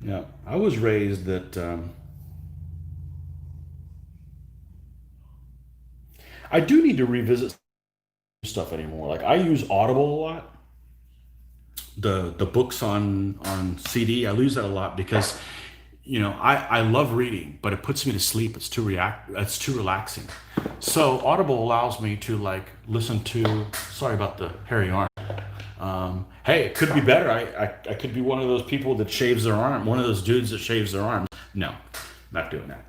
Speaker 1: Yeah. I was raised that I do need to revisit stuff anymore. Like I use Audible a lot. The books on CD, I use that a lot because I love reading, but it puts me to sleep. It's too relaxing. So Audible allows me to like listen to. Sorry about the hairy arm. Hey, it could be better. I could be one of those people that shaves their arm. One of those dudes that shaves their arm. No, not doing that.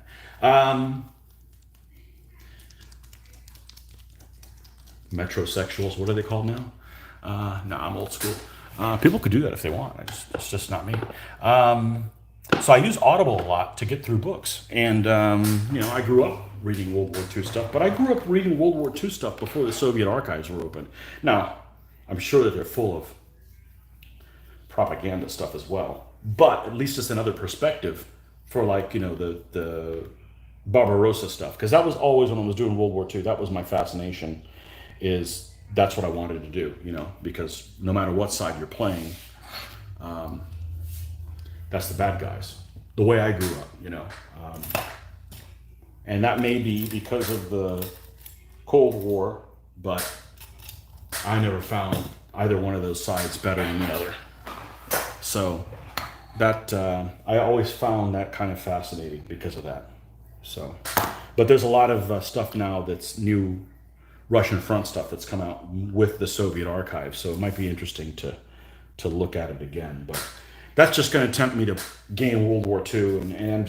Speaker 1: Metrosexuals. What are they called now? No, I'm old school. People could do that if they want. It's just not me. So I use Audible a lot to get through books, and I grew up reading World War II stuff, but I grew up reading World War II stuff before the Soviet archives were open. Now, I'm sure that they're full of propaganda stuff as well, but at least it's another perspective for like the Barbarossa stuff, because that was always when I was doing World War II. That was my fascination. Is that's what I wanted to do, because no matter what side you're playing, that's the bad guys. The way I grew up. And that may be because of the Cold War, but I never found either one of those sides better than the other. So that I always found that kind of fascinating because of that. So, but there's a lot of stuff now that's new Russian front stuff that's come out with the Soviet archive, so it might be interesting to look at it again. But that's just going to tempt me to game World War II, and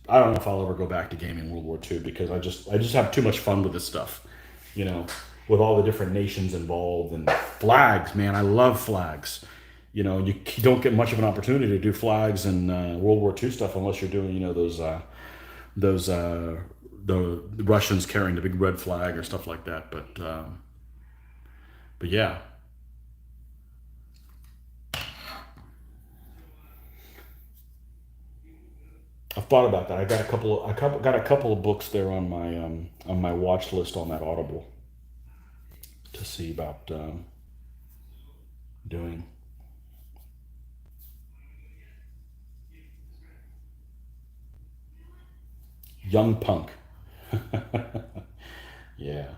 Speaker 1: I don't know if I'll ever go back to gaming World War II because I just have too much fun with this stuff. with all the different nations involved and flags. Man, I love flags. You know, you don't get much of an opportunity to do flags and World War II stuff unless you're doing, you know, those the Russians carrying the big red flag or stuff like that. But yeah, I've thought about that. I got a couple. Got a couple of books there on my watch list on that Audible to see about doing. Young punk. Yeah.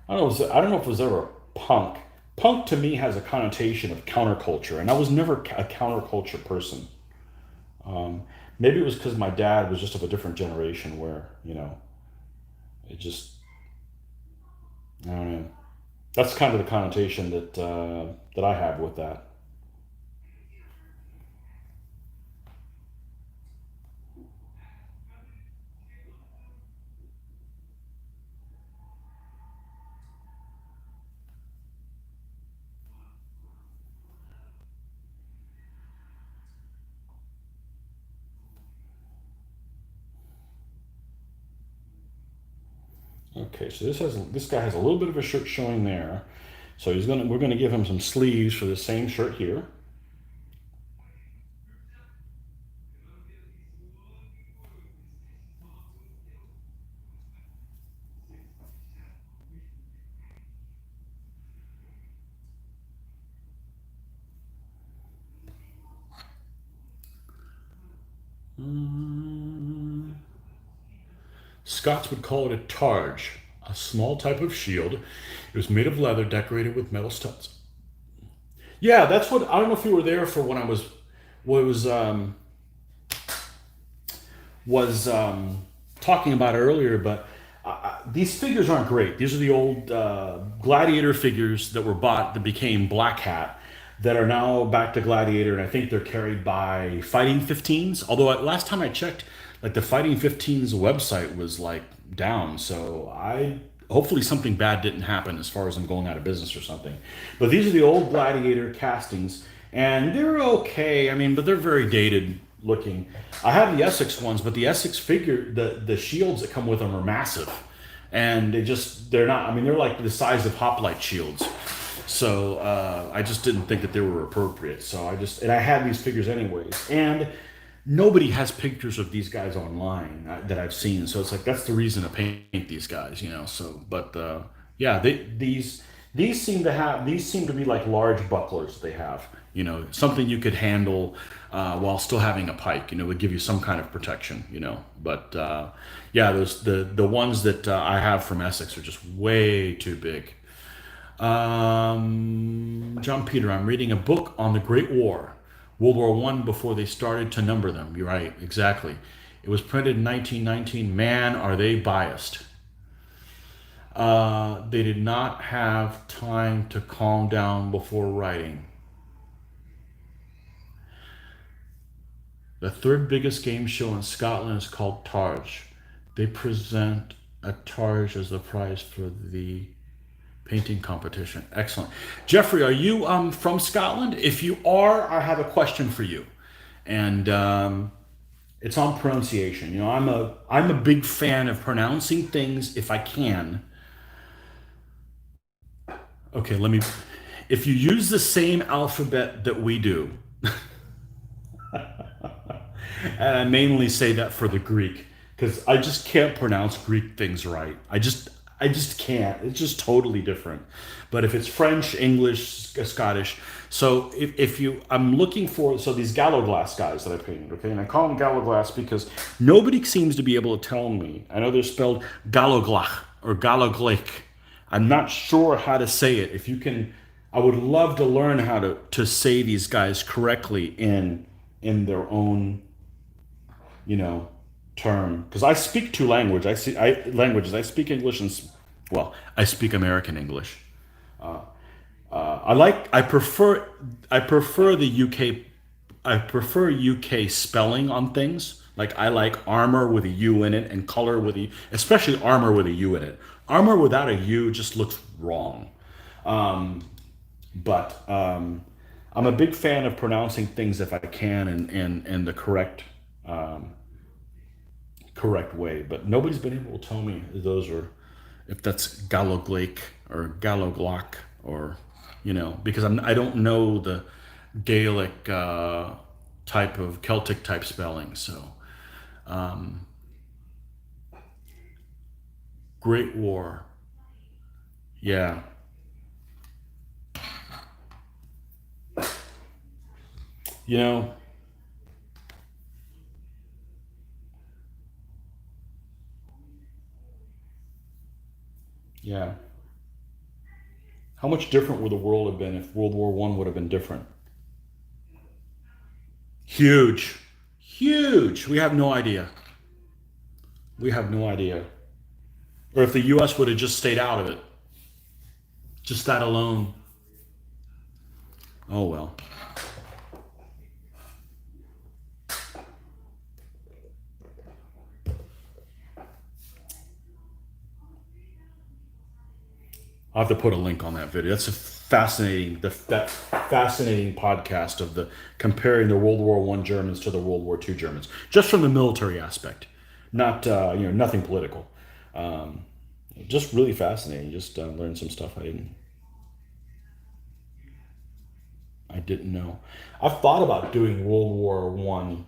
Speaker 1: I don't know if it was ever punk. Punk to me has a connotation of counterculture, and I was never a counterculture person. Um, Maybe it was because my dad was just of a different generation where, you know, it just, I don't know. That's kind of the connotation that I have with that. Okay, so this guy has a little bit of a shirt showing there. So we're gonna give him some sleeves for the same shirt here. Mm, Scots would call it a targe, a small type of shield. It was made of leather, decorated with metal studs. Yeah, that's what I don't know if you were there for when I was what was talking about earlier, but these figures aren't great. These are the old Gladiator figures that were bought that became Black Hat that are now back to Gladiator, and I think they're carried by Fighting 15s. Although last time I checked, like the Fighting 15s website was like down, so I hopefully something bad didn't happen as far as them going out of business or something. But these are the old Gladiator castings, and they're okay. I mean, but they're very dated looking. I have the Essex ones, but the Essex figure, the shields that come with them are massive, and they're not. I mean, they're like the size of hoplite shields. So I just didn't think that they were appropriate. So and I had these figures anyways, and nobody has pictures of these guys online that I've seen. So it's like that's the reason to paint these guys, you know. So, but yeah, these seem to be like large bucklers they have. You know, something you could handle while still having a pike. You know, would give you some kind of protection. You know, but yeah, the ones that I have from Essex are just way too big. John Peter, I'm reading a book on the Great War, World War One, before they started to number them. You're right, exactly. It was printed in 1919. Man, are they biased? They did not have time to calm down before writing. The third biggest game show in Scotland is called Targe. They present a Targe as the prize for the painting competition. Excellent. Jeffrey, are you from Scotland? If you are, I have a question for you. And it's on pronunciation. You know, I'm a big fan of pronouncing things if I can. Okay, let me if you use the same alphabet that we do, and I mainly say that for the Greek, because I just can't pronounce Greek things right. I just can't. It's just totally different. But if it's French, English, Scottish, so if you, I'm looking for these Galloglass guys that I painted, okay, and I call them Galloglass because nobody seems to be able to tell me. I know they're spelled Galloglach or Galloglake. I'm not sure how to say it. If you can, I would love to learn how to say these guys correctly in their own, you know, term, because I speak two languages. I speak English and well, I speak American English. I prefer the UK. I prefer UK spelling on things. Like I like armor with a U in it and color with a, especially armor with a U in it. Armor without a U just looks wrong. But I'm a big fan of pronouncing things if I can in the correct way. But nobody's been able to tell me those are if that's Galloglake or Galloglock or because I don't know the Gaelic type of Celtic type spelling. So Great War, yeah, you know, yeah. How much different would the world have been if World War One would have been different? Huge, huge. We have no idea. We have no idea. Or if the U.S. would have just stayed out of it, just that alone. Oh well. I'll have to put a link on that video. That's a that fascinating podcast of the comparing the World War One Germans to the World War Two Germans, just from the military aspect, not nothing political. Um, just really fascinating. Just learned some stuff I didn't know. I've thought about doing World War One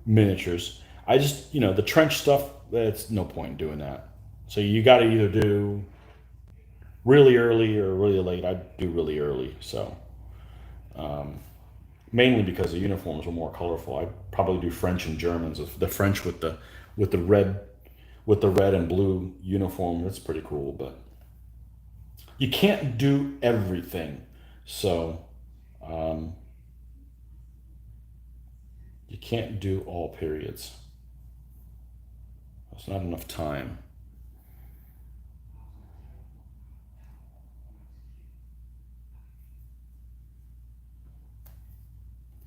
Speaker 1: miniatures. I just the trench stuff. It's no point in doing that. So you got to either do really early or really late. I do really early, so mainly because the uniforms were more colorful. I probably do French and Germans. The French with the red with the red and blue uniform. That's pretty cool, but you can't do everything. So um, you can't do all periods. There's not enough time.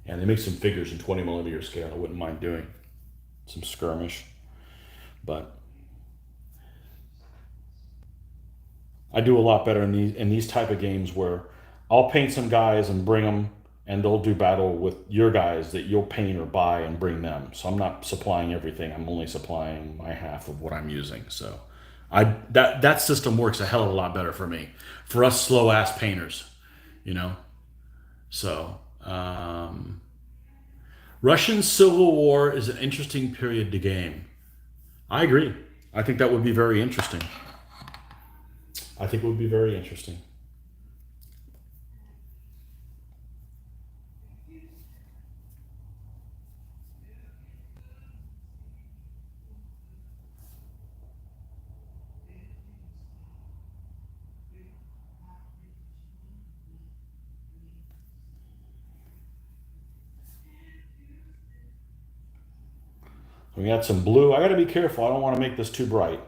Speaker 1: And they make some figures in 20 millimeter scale. I wouldn't mind doing some skirmish, but I do a lot better in these type of games where I'll paint some guys and bring them, and they'll do battle with your guys that you'll paint or buy and bring them. So I'm not supplying everything. I'm only supplying my half of what I'm using. So that system works a hell of a lot better for me, for us slow ass painters, you know. So Russian Civil War is an interesting period to game. I agree. I think that would be very interesting. I think it would be very interesting. We got some blue. I got to be careful. I don't want to make this too bright.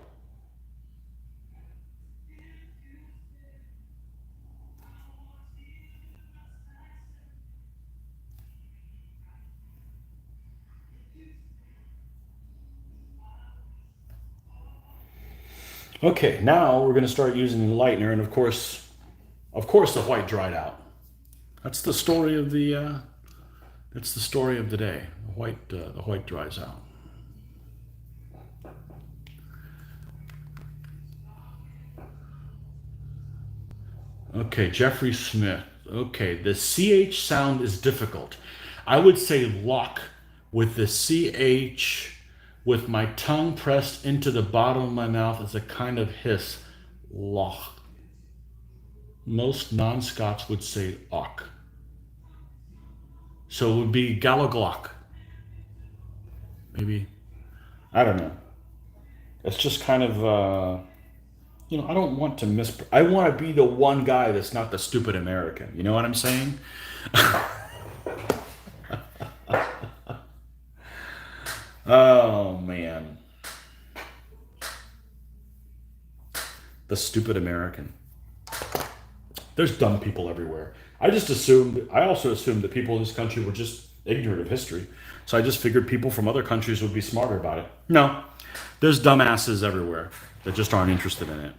Speaker 1: Okay, now we're going to start using the lightener, and of course, the white dried out. That's the story of the. That's the story of the day. The white dries out. Okay, Jeffrey Smith. Okay, the CH sound is difficult. I would say lock with the CH with my tongue pressed into the bottom of my mouth as a kind of hiss. Loch. Most non Scots would say och. So it would be Gallaglock. Maybe. I don't know. It's just kind of, I don't want to I want to be the one guy that's not the stupid American. You know what I'm saying? Oh, man. The stupid American. There's dumb people everywhere. I also assumed that people in this country were just ignorant of history. So I just figured people from other countries would be smarter about it. No, there's dumbasses everywhere that just aren't interested in it.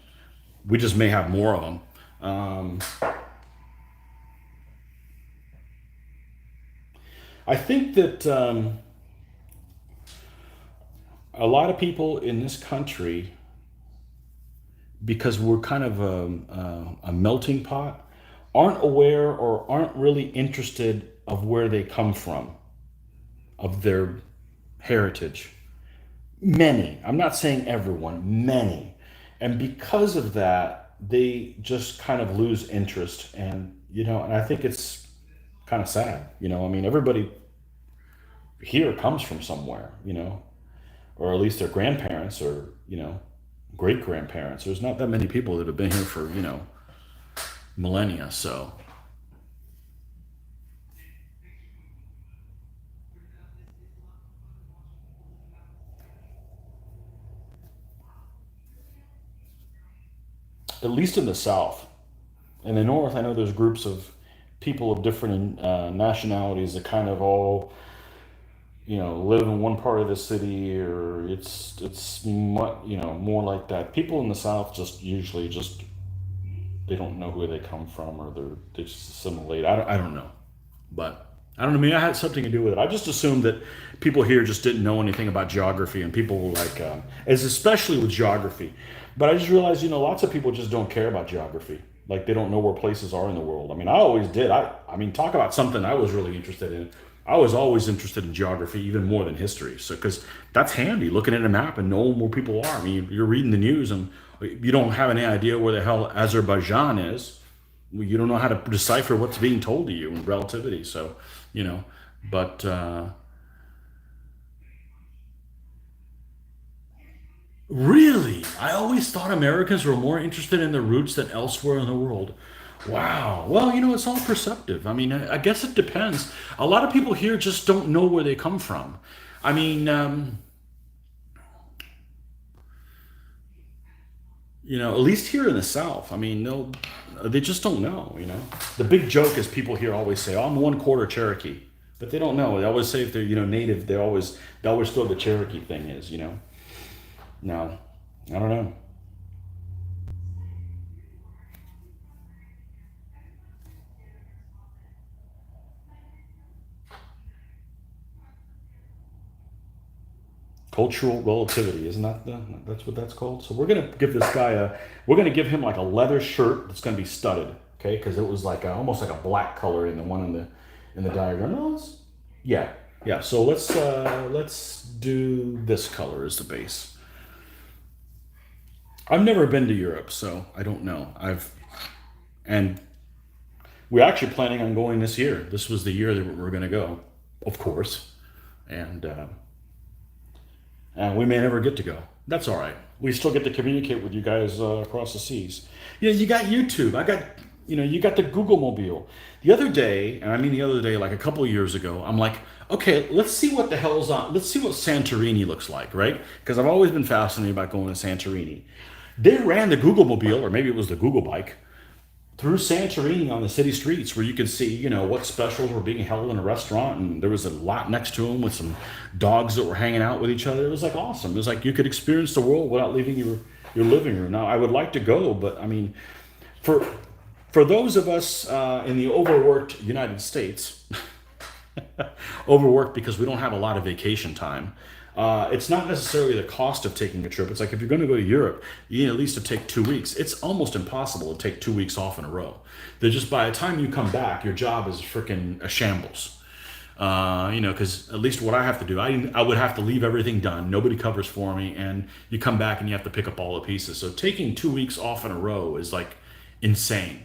Speaker 1: We just may have more of them. Um, I think that a lot of people in this country, because we're kind of a melting pot, aren't aware or aren't really interested of where they come from, of their heritage. Many, I'm not saying everyone, many. And because of that, they just kind of lose interest. And I think it's kind of sad. I mean, everybody here comes from somewhere, or at least their grandparents or great grandparents. There's not that many people that have been here for millennia. So, at least in the South. In the North, I know there's groups of people of different nationalities that kind of all live in one part of the city, or it's more like that. People in the South just usually just they don't know where they come from, or they just assimilate. I don't know, but I don't know. Maybe I had something to do with it. I just assumed that people here just didn't know anything about geography, and people were like, as especially with geography. But I just realized lots of people just don't care about geography. Like they don't know where places are in the world. I mean, I always did. I mean, talk about something I was really interested in. I was always interested in geography, even more than history. So, because that's handy, looking at a map and knowing where people are. I mean, you're reading the news and you don't have any idea where the hell Azerbaijan is. You don't know how to decipher what's being told to you in relativity. So, you know, but really, I always thought Americans were more interested in their roots than elsewhere in the world. Wow. Well, it's all perceptive. I mean, I guess it depends. A lot of people here just don't know where they come from. I mean, at least here in the South, I mean, they just don't know. The big joke is people here always say, "Oh, I'm one quarter Cherokee," but they don't know. They always say if they're native, they always throw the Cherokee thing is. No, I don't know. Cultural relativity, isn't that's what that's called? So we're gonna give him like a leather shirt that's gonna be studded, okay? Because it was like almost like a black color in the one in the diagram. No, yeah, yeah. So let's do this color as the base. I've never been to Europe, so I don't know. And we're actually planning on going this year. This was the year that we were gonna go, of course, and we may never get to go. That's all right. We still get to communicate with you guys across the seas. You got YouTube. You got the Google Mobile. The other day, and I mean the other day, like a couple of years ago, I'm like, okay, let's see what the hell's on. Let's see what Santorini looks like, right? Because I've always been fascinated about going to Santorini. They ran the Google Mobile, or maybe it was the Google Bike, through Santorini on the city streets where you could see what specials were being held in a restaurant. And there was a lot next to them with some dogs that were hanging out with each other. It was like awesome. It was like you could experience the world without leaving your living room. Now, I would like to go, but I mean, for, for those of us in the overworked United States, overworked because we don't have a lot of vacation time. It's not necessarily the cost of taking a trip. It's like if you're going to go to Europe, you need at least to take 2 weeks. It's almost impossible to take 2 weeks off in a row. That just by the time you come back, your job is freaking a shambles. Because at least what I have to do, I would have to leave everything done. Nobody covers for me, and you come back and you have to pick up all the pieces. So taking 2 weeks off in a row is like insane.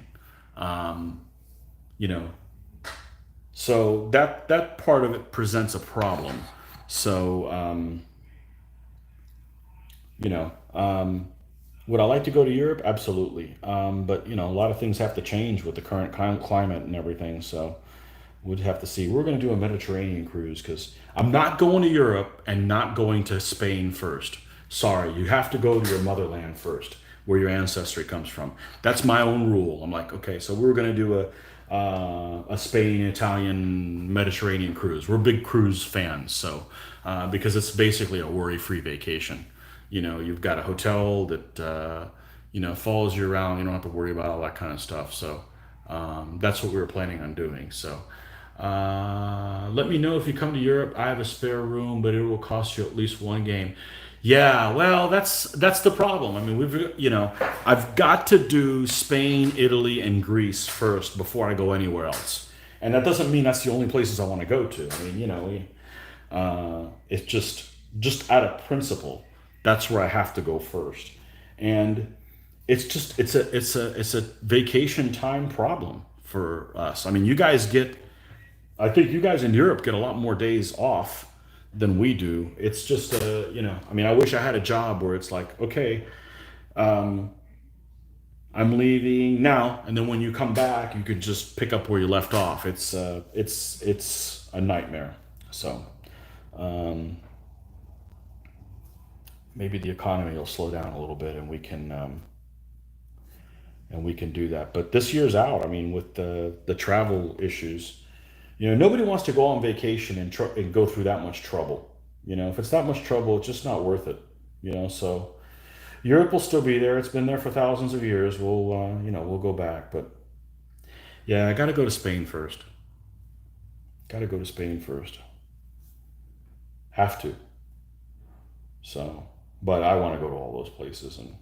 Speaker 1: Um, you know, so that part of it presents a problem. So you know, would I like to go to Europe? Absolutely. But a lot of things have to change with the current climate and everything. So we'd have to see. We're going to do a Mediterranean cruise because I'm not going to Europe and not going to Spain first. Sorry, you have to go to your motherland first, where your ancestry comes from. That's my own rule. I'm like, okay, so we're going to do a Spain, Italian, Mediterranean cruise. We're big cruise fans, so because it's basically a worry-free vacation. You know, you've got a hotel that follows you around. You don't have to worry about all that kind of stuff. So that's what we were planning on doing. So let me know if you come to Europe. I have a spare room, but it will cost you at least one game. Yeah, well, that's the problem. I mean, I've got to do Spain, Italy, and Greece first before I go anywhere else. And that doesn't mean that's the only places I want to go to. I mean, it's just out of principle. That's where I have to go first. And it's a vacation time problem for us. I mean, I think you guys in Europe get a lot more days off than we do. It's just, I mean, I wish I had a job where it's like, okay, I'm leaving now, and then when you come back, you could just pick up where you left off. It's a nightmare. So maybe the economy will slow down a little bit, and we can do that. But this year's out. I mean, with the travel issues, nobody wants to go on vacation and go through that much trouble. If it's that much trouble, it's just not worth it. So Europe will still be there. It's been there for thousands of years. We'll go back. But yeah, I got to go to Spain first. Got to go to Spain first. Have to. So, but I want to go to all those places and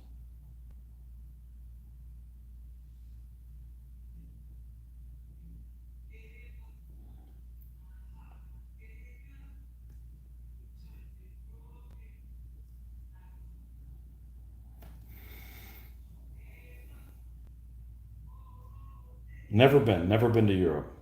Speaker 1: never been to Europe.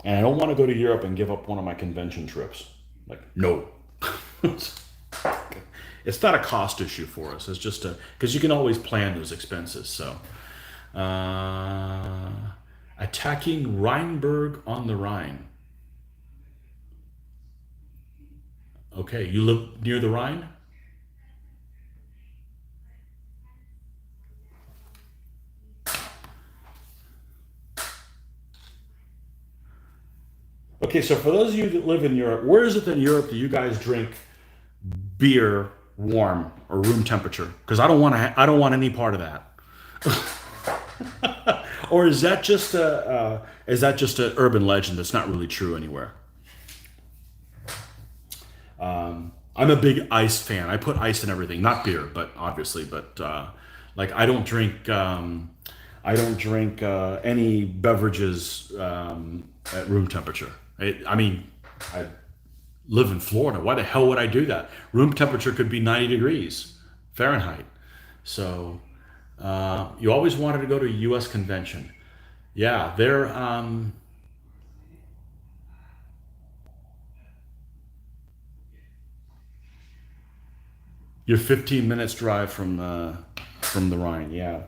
Speaker 1: And I don't want to go to Europe and give up one of my convention trips. Like, no. It's not a cost issue for us. It's just because you can always plan those expenses. So, uh, attacking Rheinberg on the Rhine. Okay, you live near the Rhine? Okay, so for those of you that live in Europe, where is it in Europe that you guys drink beer warm or room temperature? Because I don't want any part of that. Or is that just an urban legend that's not really true anywhere? I'm a big ice fan. I put ice in everything, not beer, but obviously, but like I don't drink any beverages at room temperature. I mean, I live in Florida. Why the hell would I do that? Room temperature could be 90 degrees Fahrenheit. So you always wanted to go to a U.S. convention. Yeah, you're 15 minutes drive from the Rhine. Yeah,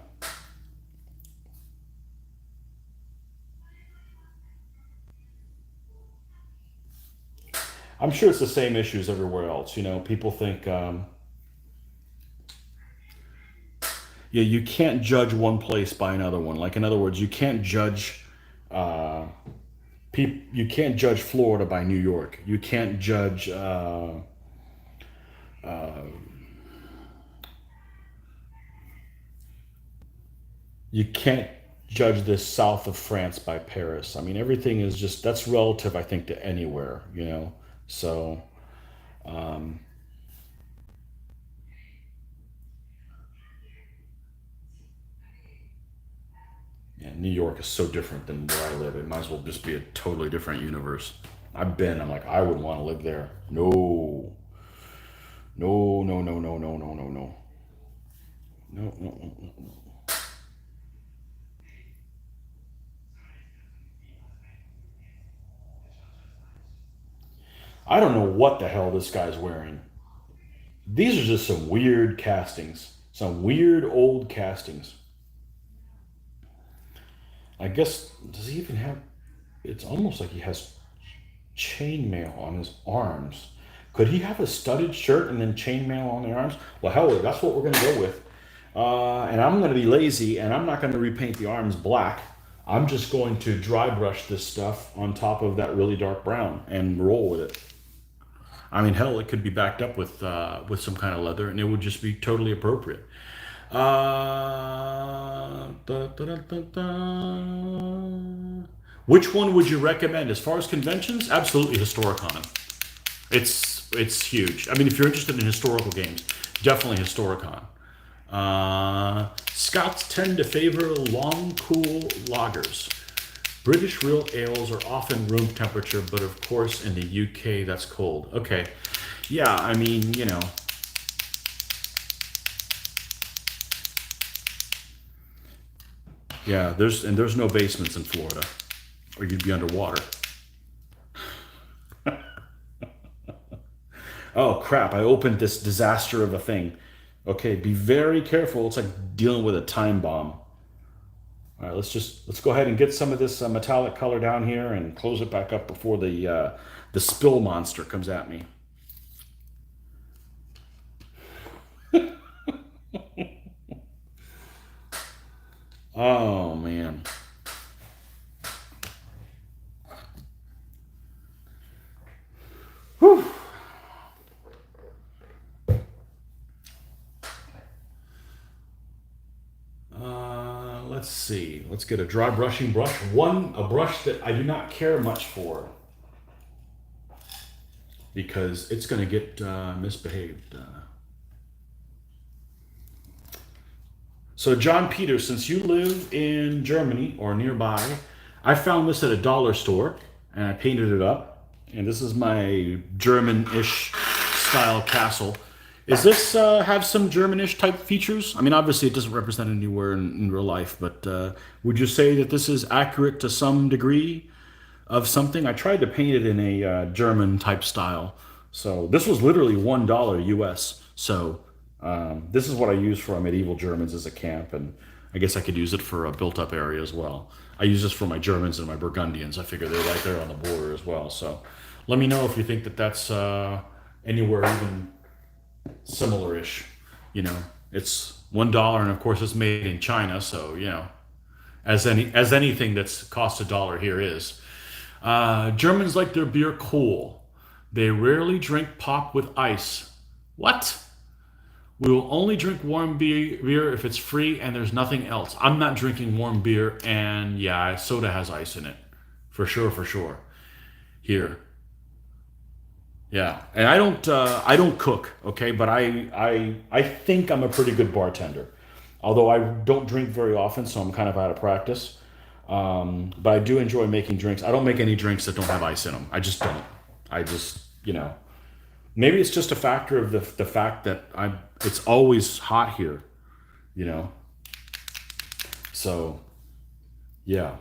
Speaker 1: I'm sure it's the same issues everywhere else. People think, yeah, you can't judge one place by another one. Like in other words, you can't judge uh, you can't judge Florida by New York. You can't judge you can't judge this south of France by Paris. I mean, everything is just that's relative, I think, to anywhere. So yeah, New York is so different than where I live. It might as well just be a totally different universe. I'm like, I would want to live there. No, no, no, no, no, no, no, no, no, no, no, no. No. I don't know what the hell this guy's wearing. These are just some weird castings, some weird old castings. I guess does he even have? It's almost like he has. Chainmail on his arms. Could he have a studded shirt and then chainmail on the arms? Well, hell, that's what we're going to go with. And I'm going to be lazy and I'm not going to repaint the arms black. I'm just going to dry brush this stuff on top of that really dark brown and roll with it. I mean, hell, it could be backed up with some kind of leather and it would just be totally appropriate. Da, da, da, da, da. Which one would you recommend as far as conventions? Absolutely Historicon. It's huge. I mean, if you're interested in historical games, definitely Historicon. Scots tend to favor long, cool lagers. British real ales are often room temperature, but of course in the UK that's cold. Okay, yeah, I mean, yeah. There's no basements in Florida, or you'd be underwater. Oh crap! I opened this disaster of a thing. Okay, be very careful. It's like dealing with a time bomb. All right, let's go ahead and get some of this metallic color down here and close it back up before the spill monster comes at me. Oh man. Whew. Let's see. Let's get a dry brushing brush. A brush that I do not care much for because it's going to get misbehaved. So, John Peter, since you live in Germany or nearby, I found this at a dollar store and I painted it up. And this is my German-ish style castle. Is this have some Germanish type features? I mean, obviously it doesn't represent anywhere in real life, but would you say that this is accurate to some degree of something? I tried to paint it in a German type style. So this was literally $1 US. So this is what I use for our medieval Germans as a camp, and I guess I could use it for a built-up area as well. I use this for my Germans and my Burgundians. I figure they're right there on the border as well. So let me know if you think that that's anywhere even similar-ish. You know, it's $1, and of course it's made in China. So as anything that's cost a dollar here is. Germans like their beer cool. They rarely drink pop with ice. What? We will only drink warm beer if it's free and there's nothing else. I'm not drinking warm beer, and yeah, soda has ice in it, for sure, for sure. Here, yeah, and I don't cook, okay, but I think I'm a pretty good bartender, although I don't drink very often, so I'm kind of out of practice. But I do enjoy making drinks. I don't make any drinks that don't have ice in them. I just don't. I just maybe it's just a factor of the fact that it's always hot here, you know. So yeah.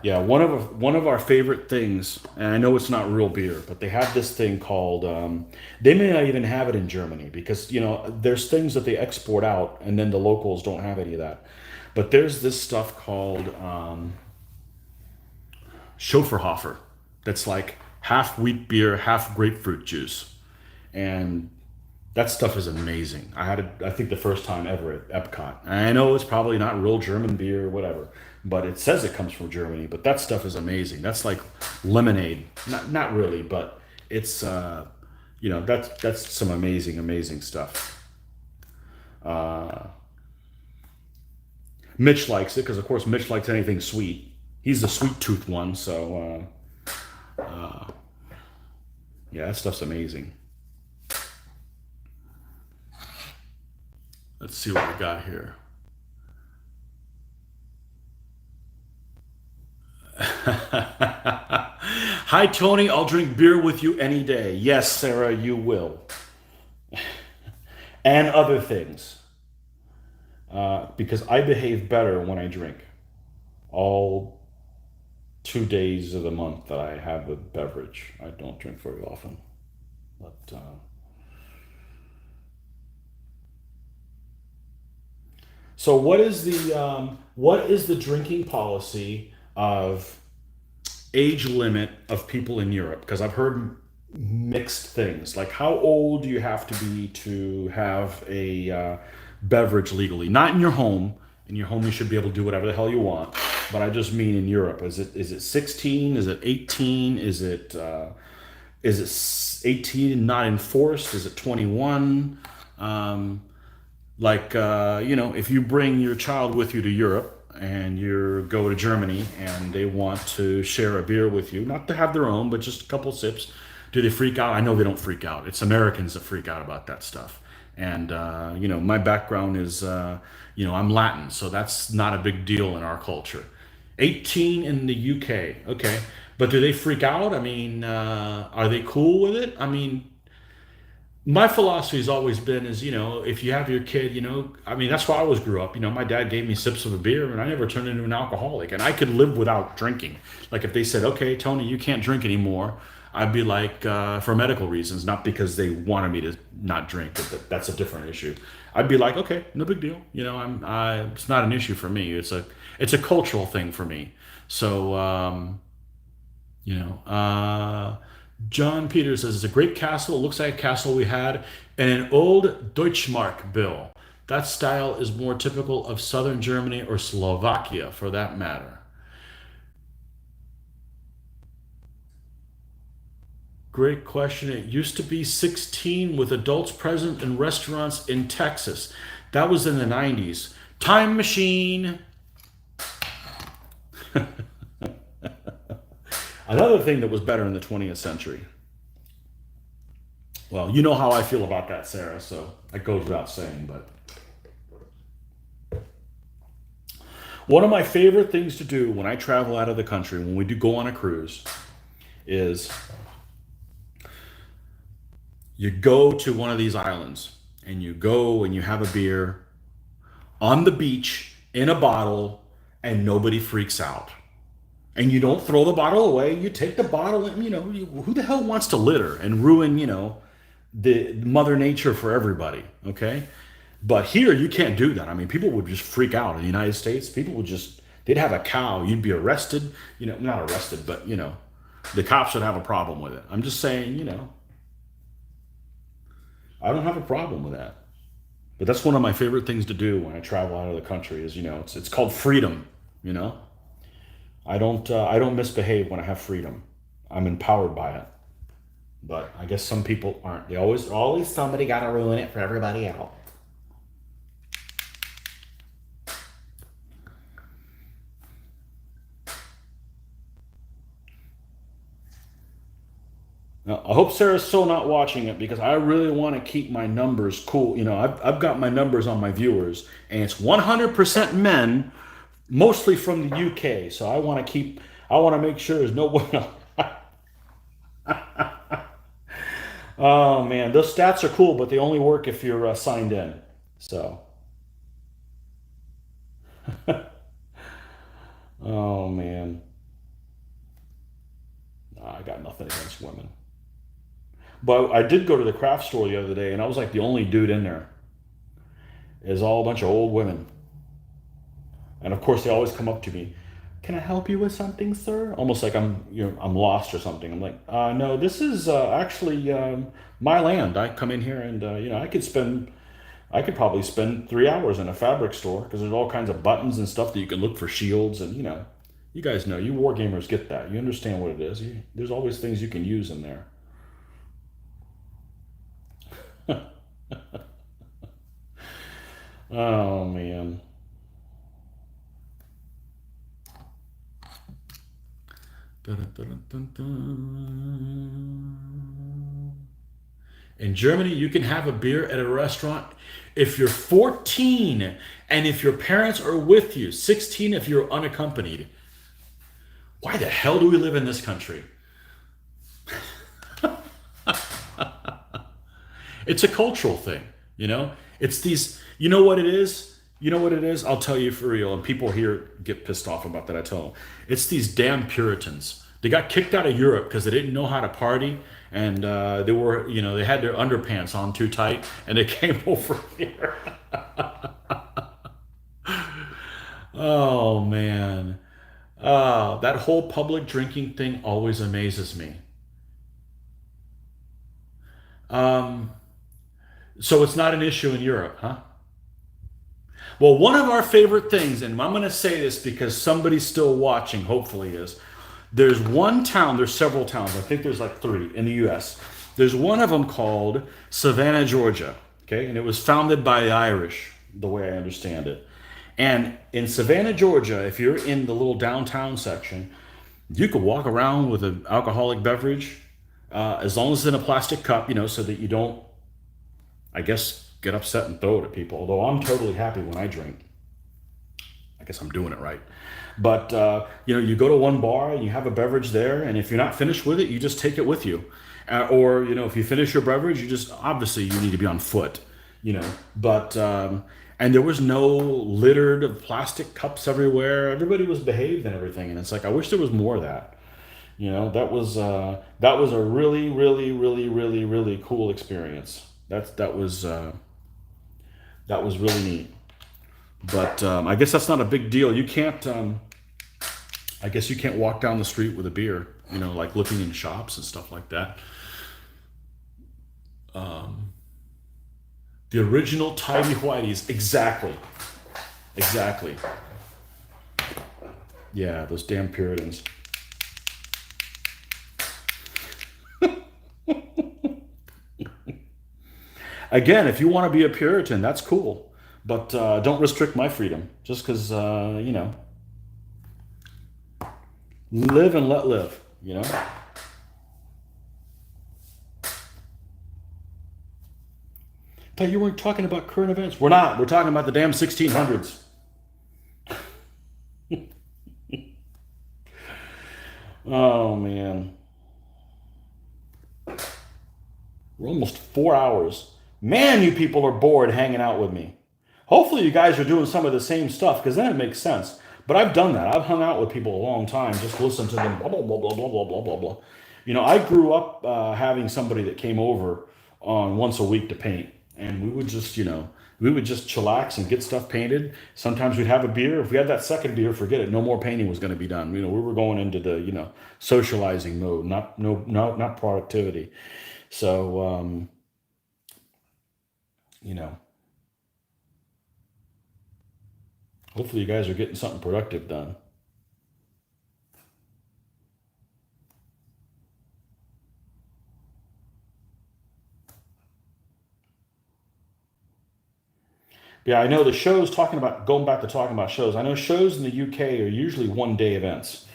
Speaker 1: Yeah, one of our favorite things, and I know it's not real beer, but they have this thing called. They may not even have it in Germany because there's things that they export out, and then the locals don't have any of that. But there's this stuff called Schofferhofer, that's like half wheat beer, half grapefruit juice, and that stuff is amazing. I had it, I think, the first time ever at Epcot. And I know it's probably not real German beer or whatever, but it says it comes from Germany. But that stuff is amazing. That's like lemonade. Not really, but it's that's some amazing stuff. Uh, Mitch likes it because, of course, Mitch likes anything sweet. He's the sweet tooth one, so yeah, that stuff's amazing. Let's see what we got here. Hi, Tony. I'll drink beer with you any day. Yes, Sarah, you will. And other things. Because I behave better when I drink. All 2 days of the month that I have a beverage. I don't drink very often. But So what is the drinking policy of age limit of people in Europe? Because I've heard mixed things. Like, how old do you have to be to have a beverage legally? Not in your home. In your home, you should be able to do whatever the hell you want. But I just mean in Europe. Is it 16? Is it 18? Is it 18 and not enforced? Is it 21? Um, if you bring your child with you to Europe and you go to Germany and they want to share a beer with you, not to have their own, but just a couple sips, do they freak out? I know they don't freak out. It's Americans that freak out about that stuff. And, my background is, I'm Latin, so that's not a big deal in our culture. 18 in the UK, okay. But do they freak out? I mean, are they cool with it? I mean, my philosophy has always been is, if you have your kid, I mean, that's why I always grew up. My dad gave me sips of a beer and I never turned into an alcoholic, and I could live without drinking. Like, if they said, okay, Tony, you can't drink anymore, I'd be like, for medical reasons, not because they wanted me to not drink, but that's a different issue. I'd be like, okay, no big deal. It's not an issue for me. It's a cultural thing for me. So, you know, uh, John Peters says it's a great castle. It looks like a castle we had in an old Deutschmark bill. That style is more typical of southern Germany or Slovakia, for that matter. Great question. It used to be 16 with adults present in restaurants in Texas. That was in the 90s. Time machine. Another thing that was better in the 20th century. Well, you know how I feel about that, Sarah, so that goes without saying. But one of my favorite things to do when I travel out of the country, when we do go on a cruise, is you go to one of these islands and you go and you have a beer on the beach in a bottle and nobody freaks out. And you don't throw the bottle away. You take the bottle and, who the hell wants to litter and ruin, the mother nature for everybody, okay? But here you can't do that. I mean, people would just freak out in the United States. People would they'd have a cow. You'd be arrested, not arrested, but, the cops would have a problem with it. I'm just saying, I don't have a problem with that. But that's one of my favorite things to do when I travel out of the country is, it's called freedom, you know? I don't misbehave when I have freedom. I'm empowered by it. But I guess some people aren't. They always somebody got to ruin it for everybody else. Now, I hope Sarah's still not watching it because I really want to keep my numbers cool. I've got my numbers on my viewers, and it's 100% men, mostly from the UK. So I want to make sure there's no one. Oh man, those stats are cool, but they only work if you're signed in. So, oh man, I got nothing against women. But I did go to the craft store the other day, and I was like the only dude in there. It's all a bunch of old women, and of course they always come up to me. Can I help you with something, sir? Almost like I'm lost or something. I'm like, no, this is actually my land. I come in here and I could probably spend 3 hours in a fabric store because there's all kinds of buttons and stuff that you can look for shields and you guys know, you war gamers get that. You understand what it is. There's always things you can use in there. Oh man. In Germany, you can have a beer at a restaurant if you're 14 and if your parents are with you, 16 if you're unaccompanied. Why the hell do we live in this country? It's a cultural thing, It's these, you know what it is? You know what it is? I'll tell you for real. And people here get pissed off about that. I tell them. It's these damn Puritans. They got kicked out of Europe because they didn't know how to party. And they had their underpants on too tight. And they came over here. Oh man. That whole public drinking thing always amazes me. Um, so it's not an issue in Europe, huh? Well, one of our favorite things, and I'm going to say this because somebody's still watching, hopefully, is there's one town, there's several towns, I think there's like three in the US. There's one of them called Savannah, Georgia, okay? And it was founded by the Irish, the way I understand it. And in Savannah, Georgia, if you're in the little downtown section, you could walk around with an alcoholic beverage, as long as it's in a plastic cup, so that you don't, I guess, get upset and throw it at people. Although I'm totally happy when I drink. I guess I'm doing it right. But you go to one bar and you have a beverage there, and if you're not finished with it, you just take it with you. Or if you finish your beverage, you just obviously you need to be on foot. But and there was no littered plastic cups everywhere. Everybody was behaved and everything, and it's like I wish there was more of that. That was a really, really, really, really, really cool experience. That was really neat. But I guess that's not a big deal. You can't. I guess you can't walk down the street with a beer. Like looking in shops and stuff like that. The original tidy whities, exactly, exactly. Yeah, those damn Puritans. Again, if you want to be a Puritan, that's cool, but don't restrict my freedom just because live and let live. Thought you weren't talking about current events. We're not. We're talking about the damn 1600s. Oh man, we're almost 4 hours. Man, you people are bored hanging out with me. Hopefully, you guys are doing some of the same stuff because then it makes sense. But I've done that. I've hung out with people a long time, just listen to them blah blah blah blah blah blah blah blah blah. I grew up having somebody that came over on once a week to paint, and we would just chillax and get stuff painted. Sometimes we'd have a beer. If we had that second beer, forget it. No more painting was going to be done. We were going into the socializing mode, not no not productivity. So you know, hopefully you guys are getting something productive done. Yeah, I know the shows talking about going back to talking about shows. I know shows in the UK are usually 1 day events.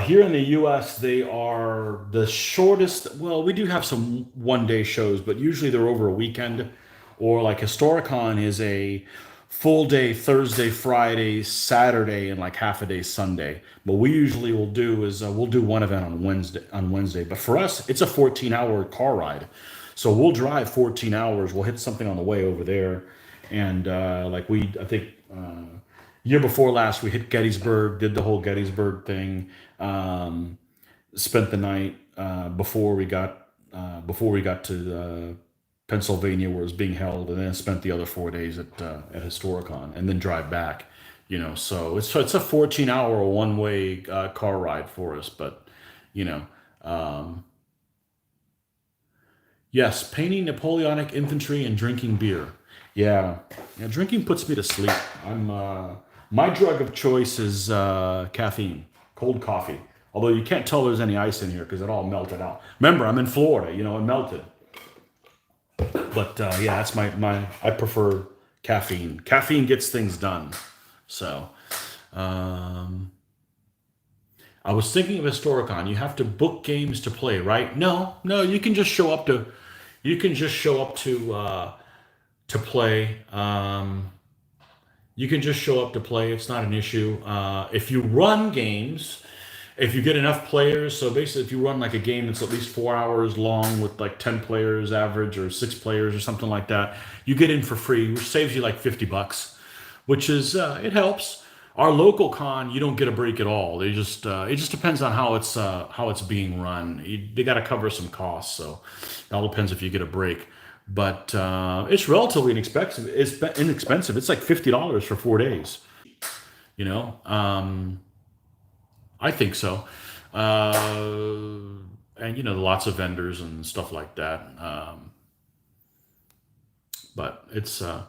Speaker 1: Here in the US, they are the shortest. Well, we do have some 1 day shows, but usually they're over a weekend. Or like Historicon is a full day Thursday, Friday, Saturday, and like half a day Sunday. But we usually will do is we'll do one event on Wednesday. On Wednesday, but for us, it's a 14-hour car ride. So we'll drive 14 hours. We'll hit something on the way over there, and like I think year before last, we hit Gettysburg, did the whole Gettysburg thing. Spent the night before we got to Pennsylvania, where it was being held, and then spent the other 4 days at Historicon, and then drive back. So it's a 14-hour one-way car ride for us, but you know, um, yes, painting Napoleonic infantry and drinking beer. Yeah, yeah, drinking puts me to sleep. My drug of choice is caffeine, cold coffee. Although you can't tell there's any ice in here because it all melted out. Remember, I'm in Florida. It melted. But yeah, that's my. I prefer caffeine. Caffeine gets things done. So, um, I was thinking of Historicon. You have to book games to play, right? No, no, you can just show up to. You can just show up to play. You can just show up to play. It's not an issue. If you run games, if you get enough players, so basically, if you run like a game that's at least 4 hours long with like 10 players average or 6 players or something like that, you get in for free, which saves you like $50, which is it helps. Our local con, you don't get a break at all. It just depends on how it's being run. They got to cover some costs, so it all depends if you get a break. But it's relatively inexpensive. It's inexpensive. It's like $50 for 4 days. You know, I think so. And lots of vendors and stuff like that. But it's a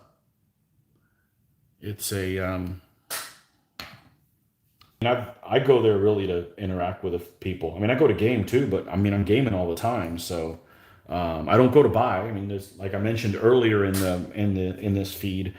Speaker 1: and I go there really to interact with the people. I mean, I go to game too, but I mean, I'm gaming all the time, so I don't go to buy. I mean, there's, like I mentioned earlier in this feed,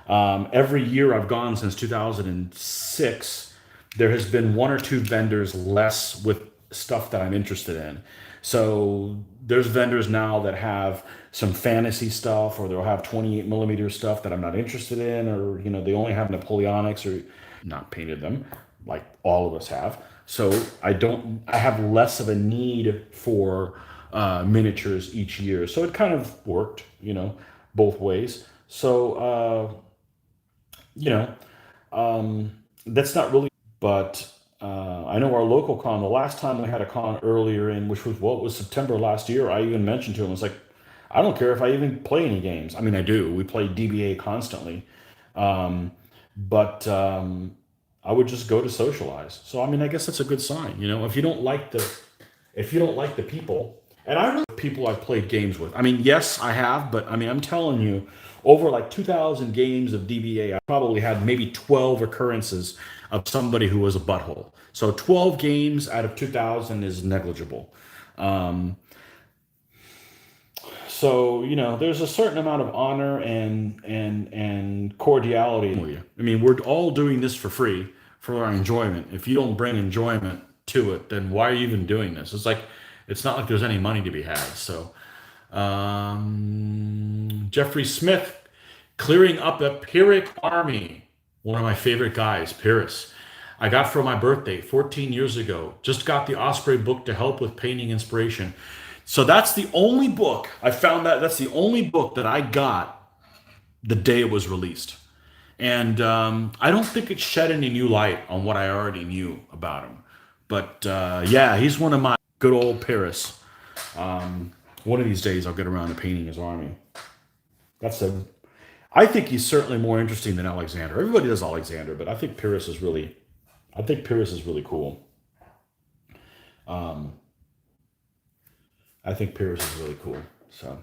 Speaker 1: every year I've gone since 2006, there has been one or two vendors less with stuff that I'm interested in. So there's vendors now that have some fantasy stuff, or they'll have 28 millimeter stuff that I'm not interested in, or they only have Napoleonics or not painted them like all of us have. So I have less of a need for miniatures each year. So it kind of worked, both ways. So, you know, that's not really, but I know our local con, the last time we had a con earlier in, which was what was September last year, I even mentioned to him, it's like, I don't care if I even play any games. I mean, I do. We play DBA constantly. Um, but I would just go to socialize. So I mean, I guess that's a good sign. If you don't like the people, and I really people I've played games with. I mean, yes, I have, but I mean, I'm telling you, over like 2,000 games of DBA, I probably had maybe 12 occurrences of somebody who was a butthole. So 12 games out of 2,000 is negligible. Um, so there's a certain amount of honor and cordiality with you. I mean, we're all doing this for free for our enjoyment. If you don't bring enjoyment to it, then why are you even doing this? It's not like there's any money to be had. So Jeffrey Smith, clearing up the Pyrrhic army. One of my favorite guys, Pyrrhus. I got for my birthday 14 years ago. Just got the Osprey book to help with painting inspiration. So that's the only book I found, that's the only book that I got the day it was released. And I don't think it shed any new light on what I already knew about him. But yeah, he's one of my good old Paris. One of these days I'll get around to painting his army. That's a. I think he's certainly more interesting than Alexander. Everybody does Alexander, but I think Pyrrhus is really cool. Um, I think Pyrrhus is really cool. So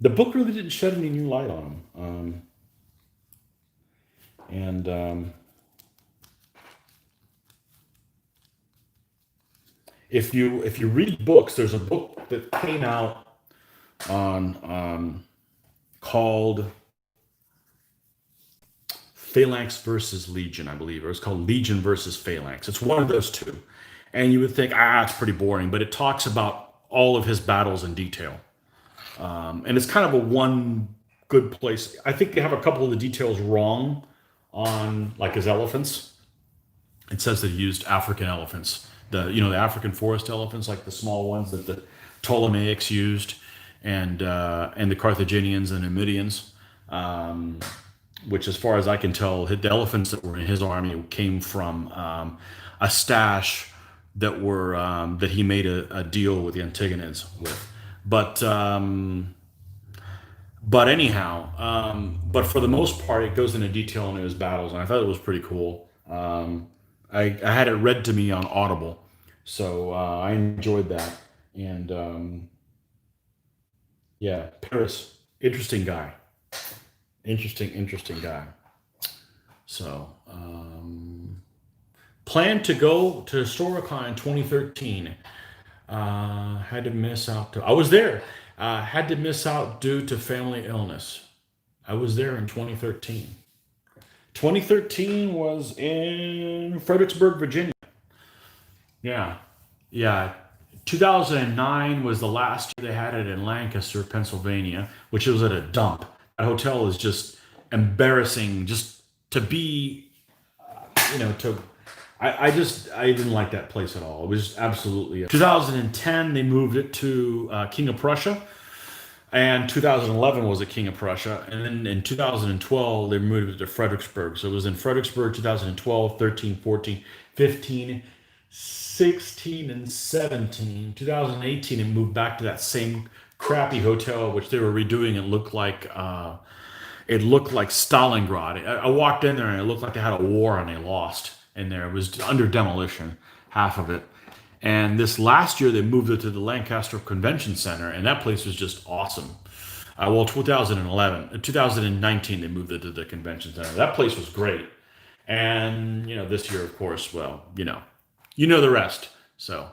Speaker 1: the book really didn't shed any new light on him. And if you read books, there's a book that came out on called Phalanx versus Legion, I believe, or it's called Legion versus Phalanx. It's one of those two, and you would think, it's pretty boring, but it talks about all of his battles in detail, and it's kind of a one good place. I think they have a couple of the details wrong on like his elephants. It says that he used African elephants, the African forest elephants, like the small ones that the Ptolemaics used, and the Carthaginians and Numidians. Which, as far as I can tell, the elephants that were in his army came from a stash that he made a deal with the Antigonids with. But anyhow, but for the most part, it goes into detail into his battles, and I thought it was pretty cool. I had it read to me on Audible, so I enjoyed that. And yeah, Paris, interesting guy, interesting guy. So planned to go to Historicon in 2013. Had to miss out. I was there. Had to miss out due to family illness. I was there in 2013. 2013 was in Fredericksburg, Virginia. Yeah, yeah. 2009 was the last year they had it in Lancaster, Pennsylvania, which was at a dump. That hotel is just embarrassing. Just to be, to I didn't like that place at all. It was just absolutely. 2010 they moved it to King of Prussia, and 2011 was at King of Prussia, and then in 2012 they moved it to Fredericksburg. So it was in Fredericksburg 2012, 13, 14, 15, 16, and 17. 2018 it moved back to that same crappy hotel which they were redoing and looked like It looked like Stalingrad. I walked in there and it looked like they had a war and they lost in there. It was under demolition, half of it. And this last year they moved it to the Lancaster Convention Center, and that place was just awesome. Well, 2011, 2019 they moved it to the convention center. That place was great. And this year, of course, well, the rest. So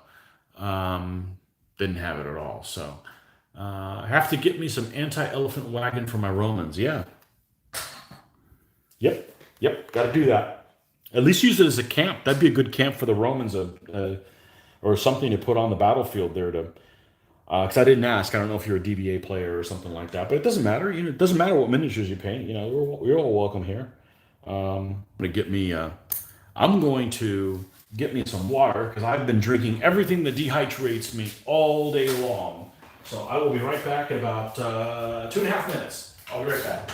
Speaker 1: didn't have it at all. So I have to get me some anti-elephant wagon for my Romans. Yeah. Yep. Got to do that. At least use it as a camp. That'd be a good camp for the Romans, or something to put on the battlefield there to. Because I didn't ask. I don't know if you're a DBA player or something like that, but it doesn't matter. It doesn't matter what miniatures you paint. You're all welcome here. I'm going to get me some water because I've been drinking everything that dehydrates me all day long. So I will be right back in about 2.5 minutes. I'll be right back.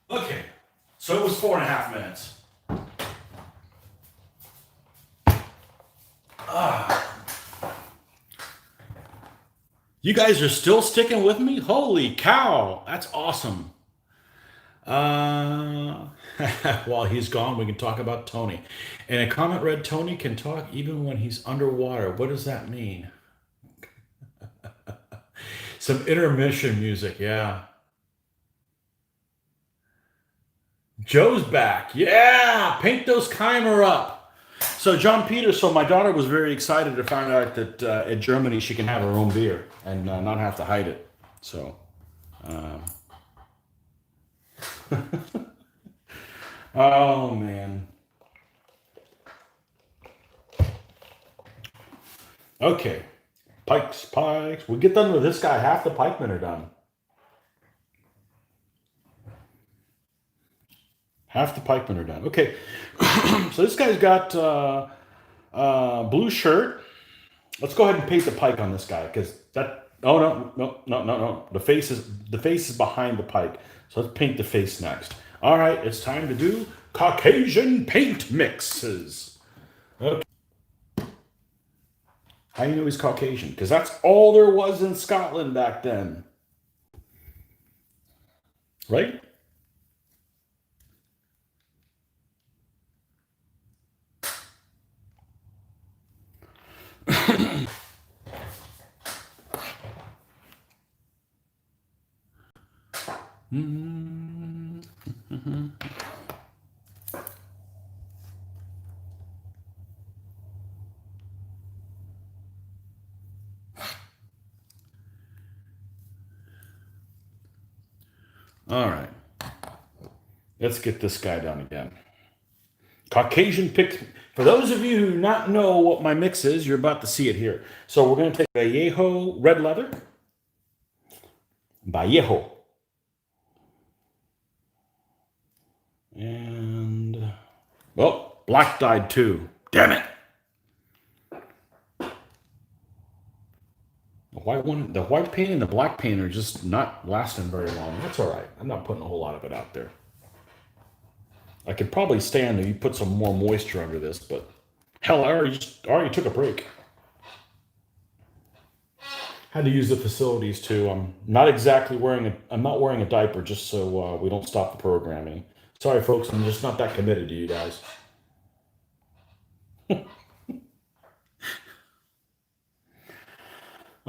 Speaker 1: Okay. So it was 4.5 minutes. You guys are still sticking with me? Holy cow. That's awesome. Uh, while he's gone, we can talk about Tony. And a comment read Tony can talk even when he's underwater. What does that mean? Some intermission music, yeah. Joe's back. Yeah, paint those Keimer up. So John Peters, so my daughter was very excited to find out that in Germany she can have her own beer and not have to hide it. So, um, oh man. Okay. Pikes, pikes. We get done with this guy, half the pikemen are done. Half the pikemen are done. Okay, so this guy's got blue shirt. Let's go ahead and paint the pike on this guy because that. Oh no! The face is behind the pike. So let's paint the face next. All right, it's time to do Caucasian paint mixes. Okay. How do you know he's Caucasian? Because that's all there was in Scotland back then, right? All right, let's get this guy done again. Caucasian pick. For those of you who do not know what my mix is, you're about to see it here. So we're going to take Vallejo red leather. Vallejo. And, well, black dyed too. Damn it. The white paint and the black paint are just not lasting very long. That's all right. I'm not putting a whole lot of it out there. I could probably stand if you put some more moisture under this, but hell, I already took a break. Had to use the facilities too. I'm not wearing a diaper just so we don't stop the programming. Sorry, folks. I'm just not that committed to you guys.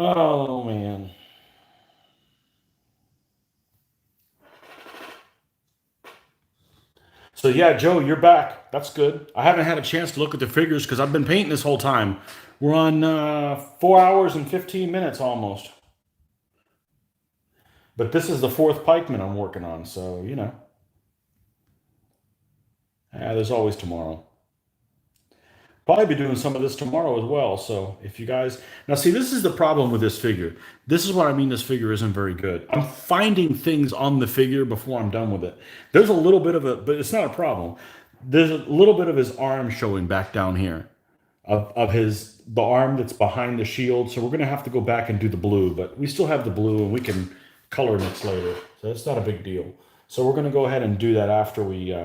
Speaker 1: Oh man. So yeah, Joe, you're back. That's good. I haven't had a chance to look at the figures because I've been painting this whole time. We're on 4 hours and 15 minutes almost. But this is the fourth pikeman I'm working on, so there's always tomorrow. Probably be doing some of this tomorrow as well. So if you guys now see, this is the problem with this figure. This is what I mean. This figure isn't very good. I'm finding things on the figure before I'm done with it. There's a little bit of it, but it's not a problem. There's a little bit of his arm showing back down here, of the arm that's behind the shield. So we're gonna have to go back and do the blue, but we still have the blue and we can color mix later. So it's not a big deal. So we're gonna go ahead and do that after we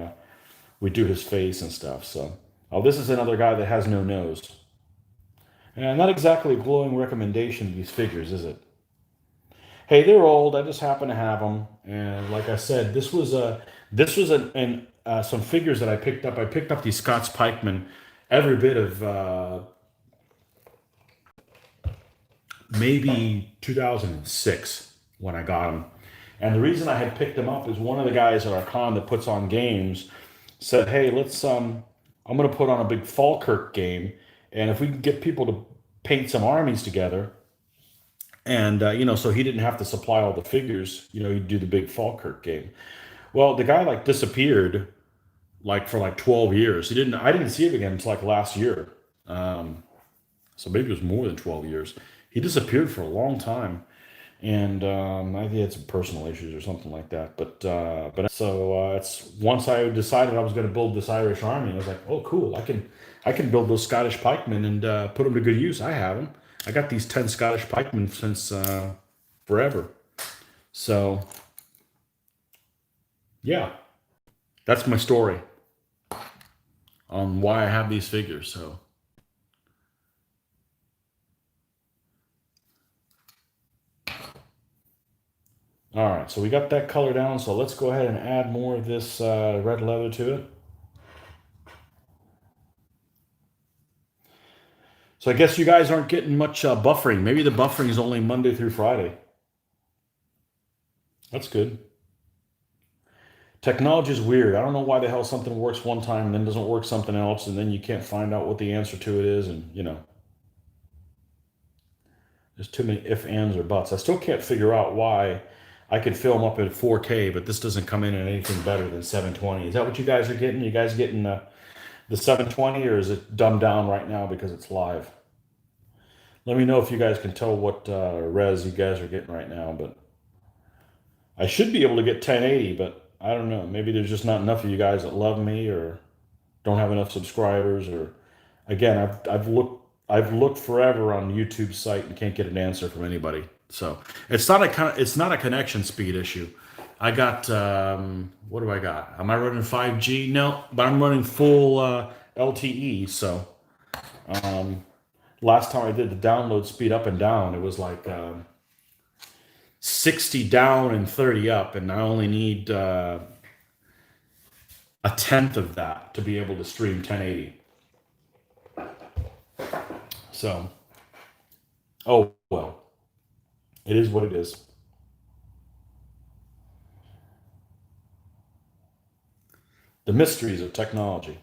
Speaker 1: do his face and stuff. So. Oh, this is another guy that has no nose. And not exactly a glowing recommendation of these figures, is it? Hey, they're old. I just happen to have them, and like I said, some figures that I picked up. I picked up these Scots pikemen, every bit of maybe 2006 when I got them. And the reason I had picked them up is one of the guys at our con that puts on games said, "Hey, let's I'm going to put on a big Falkirk game, and if we can get people to paint some armies together, and so he didn't have to supply all the figures, he'd do the big Falkirk game." Well, the guy like disappeared like for like 12 years. I didn't see him again until like last year. So maybe it was more than 12 years. He disappeared for a long time. And I think he had some personal issues or something like that. It's once I decided I was going to build this Irish army, I was like, oh, cool! I can build those Scottish pikemen and put them to good use. I have them. I got these 10 Scottish pikemen since forever. So yeah, that's my story on why I have these figures. So. All right, so we got that color down, so let's go ahead and add more of this red leather to it. So I guess you guys aren't getting much buffering. Maybe the buffering is only Monday through Friday. That's good. Technology is weird. I don't know why the hell something works one time and then doesn't work something else, and then you can't find out what the answer to it is, and there's too many if, ands, or buts. I still can't figure out why I could film up at 4K, but this doesn't come in at anything better than 720. Is that what you guys are getting? You guys getting the 720, or is it dumbed down right now because it's live? Let me know if you guys can tell what res you guys are getting right now, but I should be able to get 1080, but I don't know. Maybe there's just not enough of you guys that love me or don't have enough subscribers, or again, I've looked forever on YouTube's site and can't get an answer from anybody. So it's not a connection speed issue. I got what do I got? Am I running 5G? No, but I'm running full LTE. So um, last time I did the download speed up and down, it was like 60 down and 30 up, and I only need a tenth of that to be able to stream 1080. So, oh well, it is what it is. The mysteries of technology.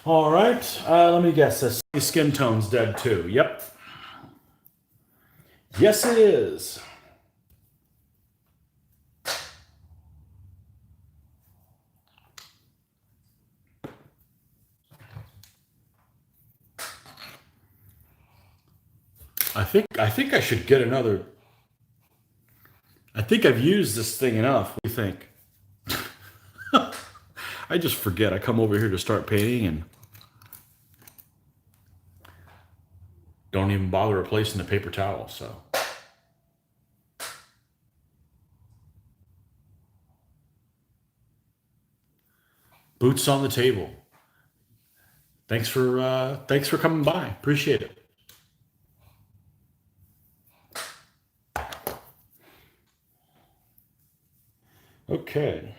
Speaker 1: All right, let me guess. This skin tone's dead too. Yep. Yes, it is. I think I should get another. I think I've used this thing enough. What do you think? I just forget. I come over here to start painting and don't even bother replacing the paper towel. So boots on the table. Thanks for coming by. Appreciate it. Okay.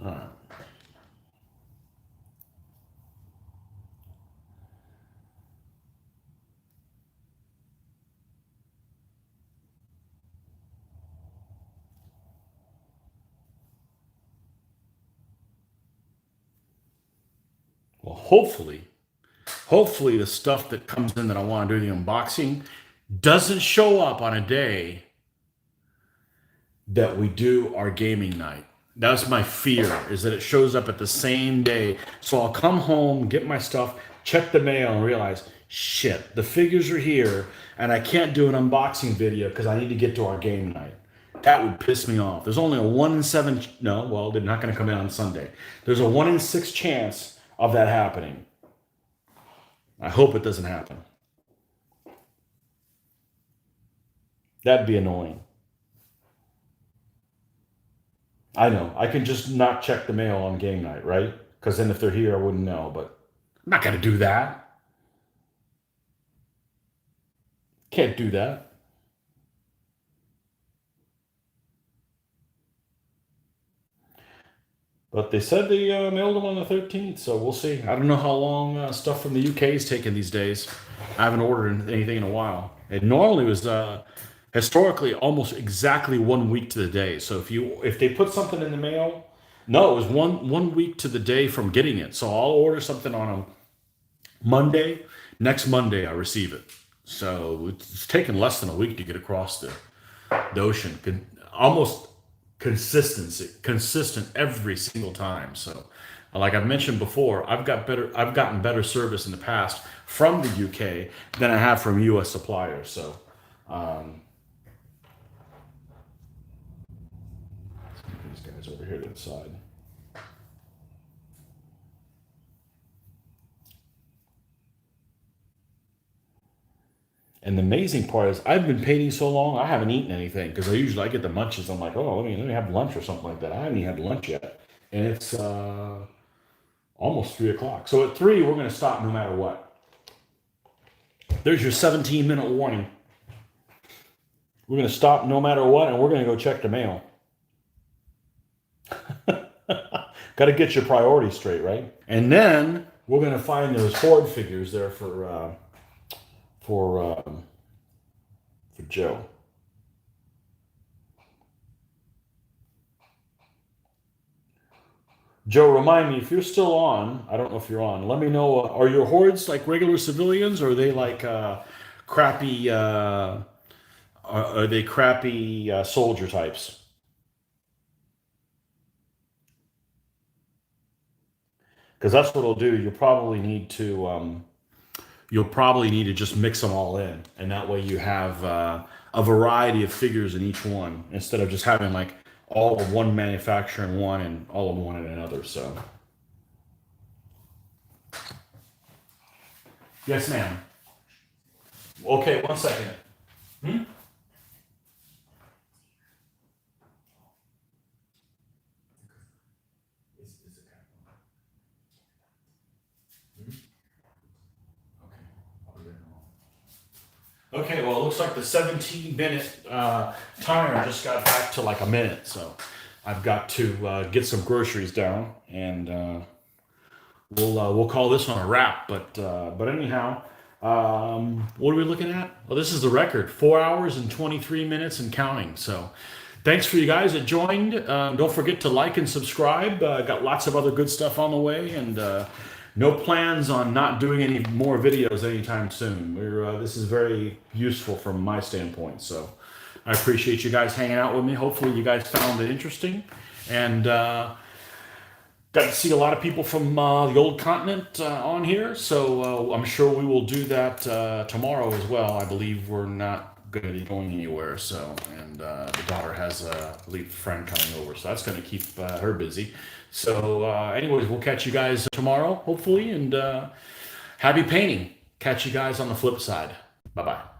Speaker 1: All right. Well, hopefully the stuff that comes in that I want to do the unboxing doesn't show up on a day that we do our gaming night. That's my fear, is that it shows up at the same day. So I'll come home, get my stuff, check the mail, and realize, shit, the figures are here, and I can't do an unboxing video because I need to get to our game night. That would piss me off. There's only a 1 in 7, no, well, they're not going to come in on Sunday. There's a 1 in 6 chance of that happening. I hope it doesn't happen. That'd be annoying. I know. I can just not check the mail on game night, right? Because then if they're here, I wouldn't know. But I'm not going to do that. Can't do that. But they said they mailed them on the 13th, so we'll see. I don't know how long stuff from the UK is taking these days. I haven't ordered anything in a while. It normally was historically almost exactly 1 week to the day. So if they put something in the mail, no, it was one week to the day from getting it. So I'll order something on a Monday. Next Monday, I receive it. So it's taken less than a week to get across the ocean. Almost consistent every single time. So, like I've mentioned before, I've gotten better service in the past from the UK than I have from US suppliers. So, um, these guys over here to the side. And the amazing part is, I've been painting so long, I haven't eaten anything because I get the munches. I'm like, oh, let me have lunch or something like that. I haven't even had lunch yet, and it's Almost 3 o'clock. So at 3, we're going to stop no matter what. There's your 17-minute warning. We're going to stop no matter what, and we're going to go check the mail. Got to get your priorities straight, right? And then we're going to find those hoard figures there for Joe. Joe, remind me, if you're still on, I don't know if you're on, let me know, are your hordes like regular civilians, or are they like crappy, are they crappy soldier types? Because that's what it'll do. You'll probably need to just mix them all in, and that way you have a variety of figures in each one, instead of just having like all of one manufacturer in one and all of one in another. So, yes, ma'am. Okay, 1 second. Hmm? Okay, well, it looks like the 17-minute timer just got back to like a minute, so I've got to get some groceries down, and we'll call this one a wrap. But anyhow, what are we looking at? Well, this is the record: 4 hours and 23 minutes and counting. So, thanks for you guys that joined. Don't forget to like and subscribe. Got lots of other good stuff on the way, and no plans on not doing any more videos anytime soon. This is very useful from my standpoint. So, I appreciate you guys hanging out with me. Hopefully, you guys found it interesting, and got to see a lot of people from the old continent on here, so I'm sure we will do that tomorrow as well. I believe we're not going to be going anywhere, so, and the daughter has I believe, a friend coming over, so that's going to keep her busy. So anyways, we'll catch you guys tomorrow, hopefully, and happy painting. Catch you guys on the flip side. Bye-bye.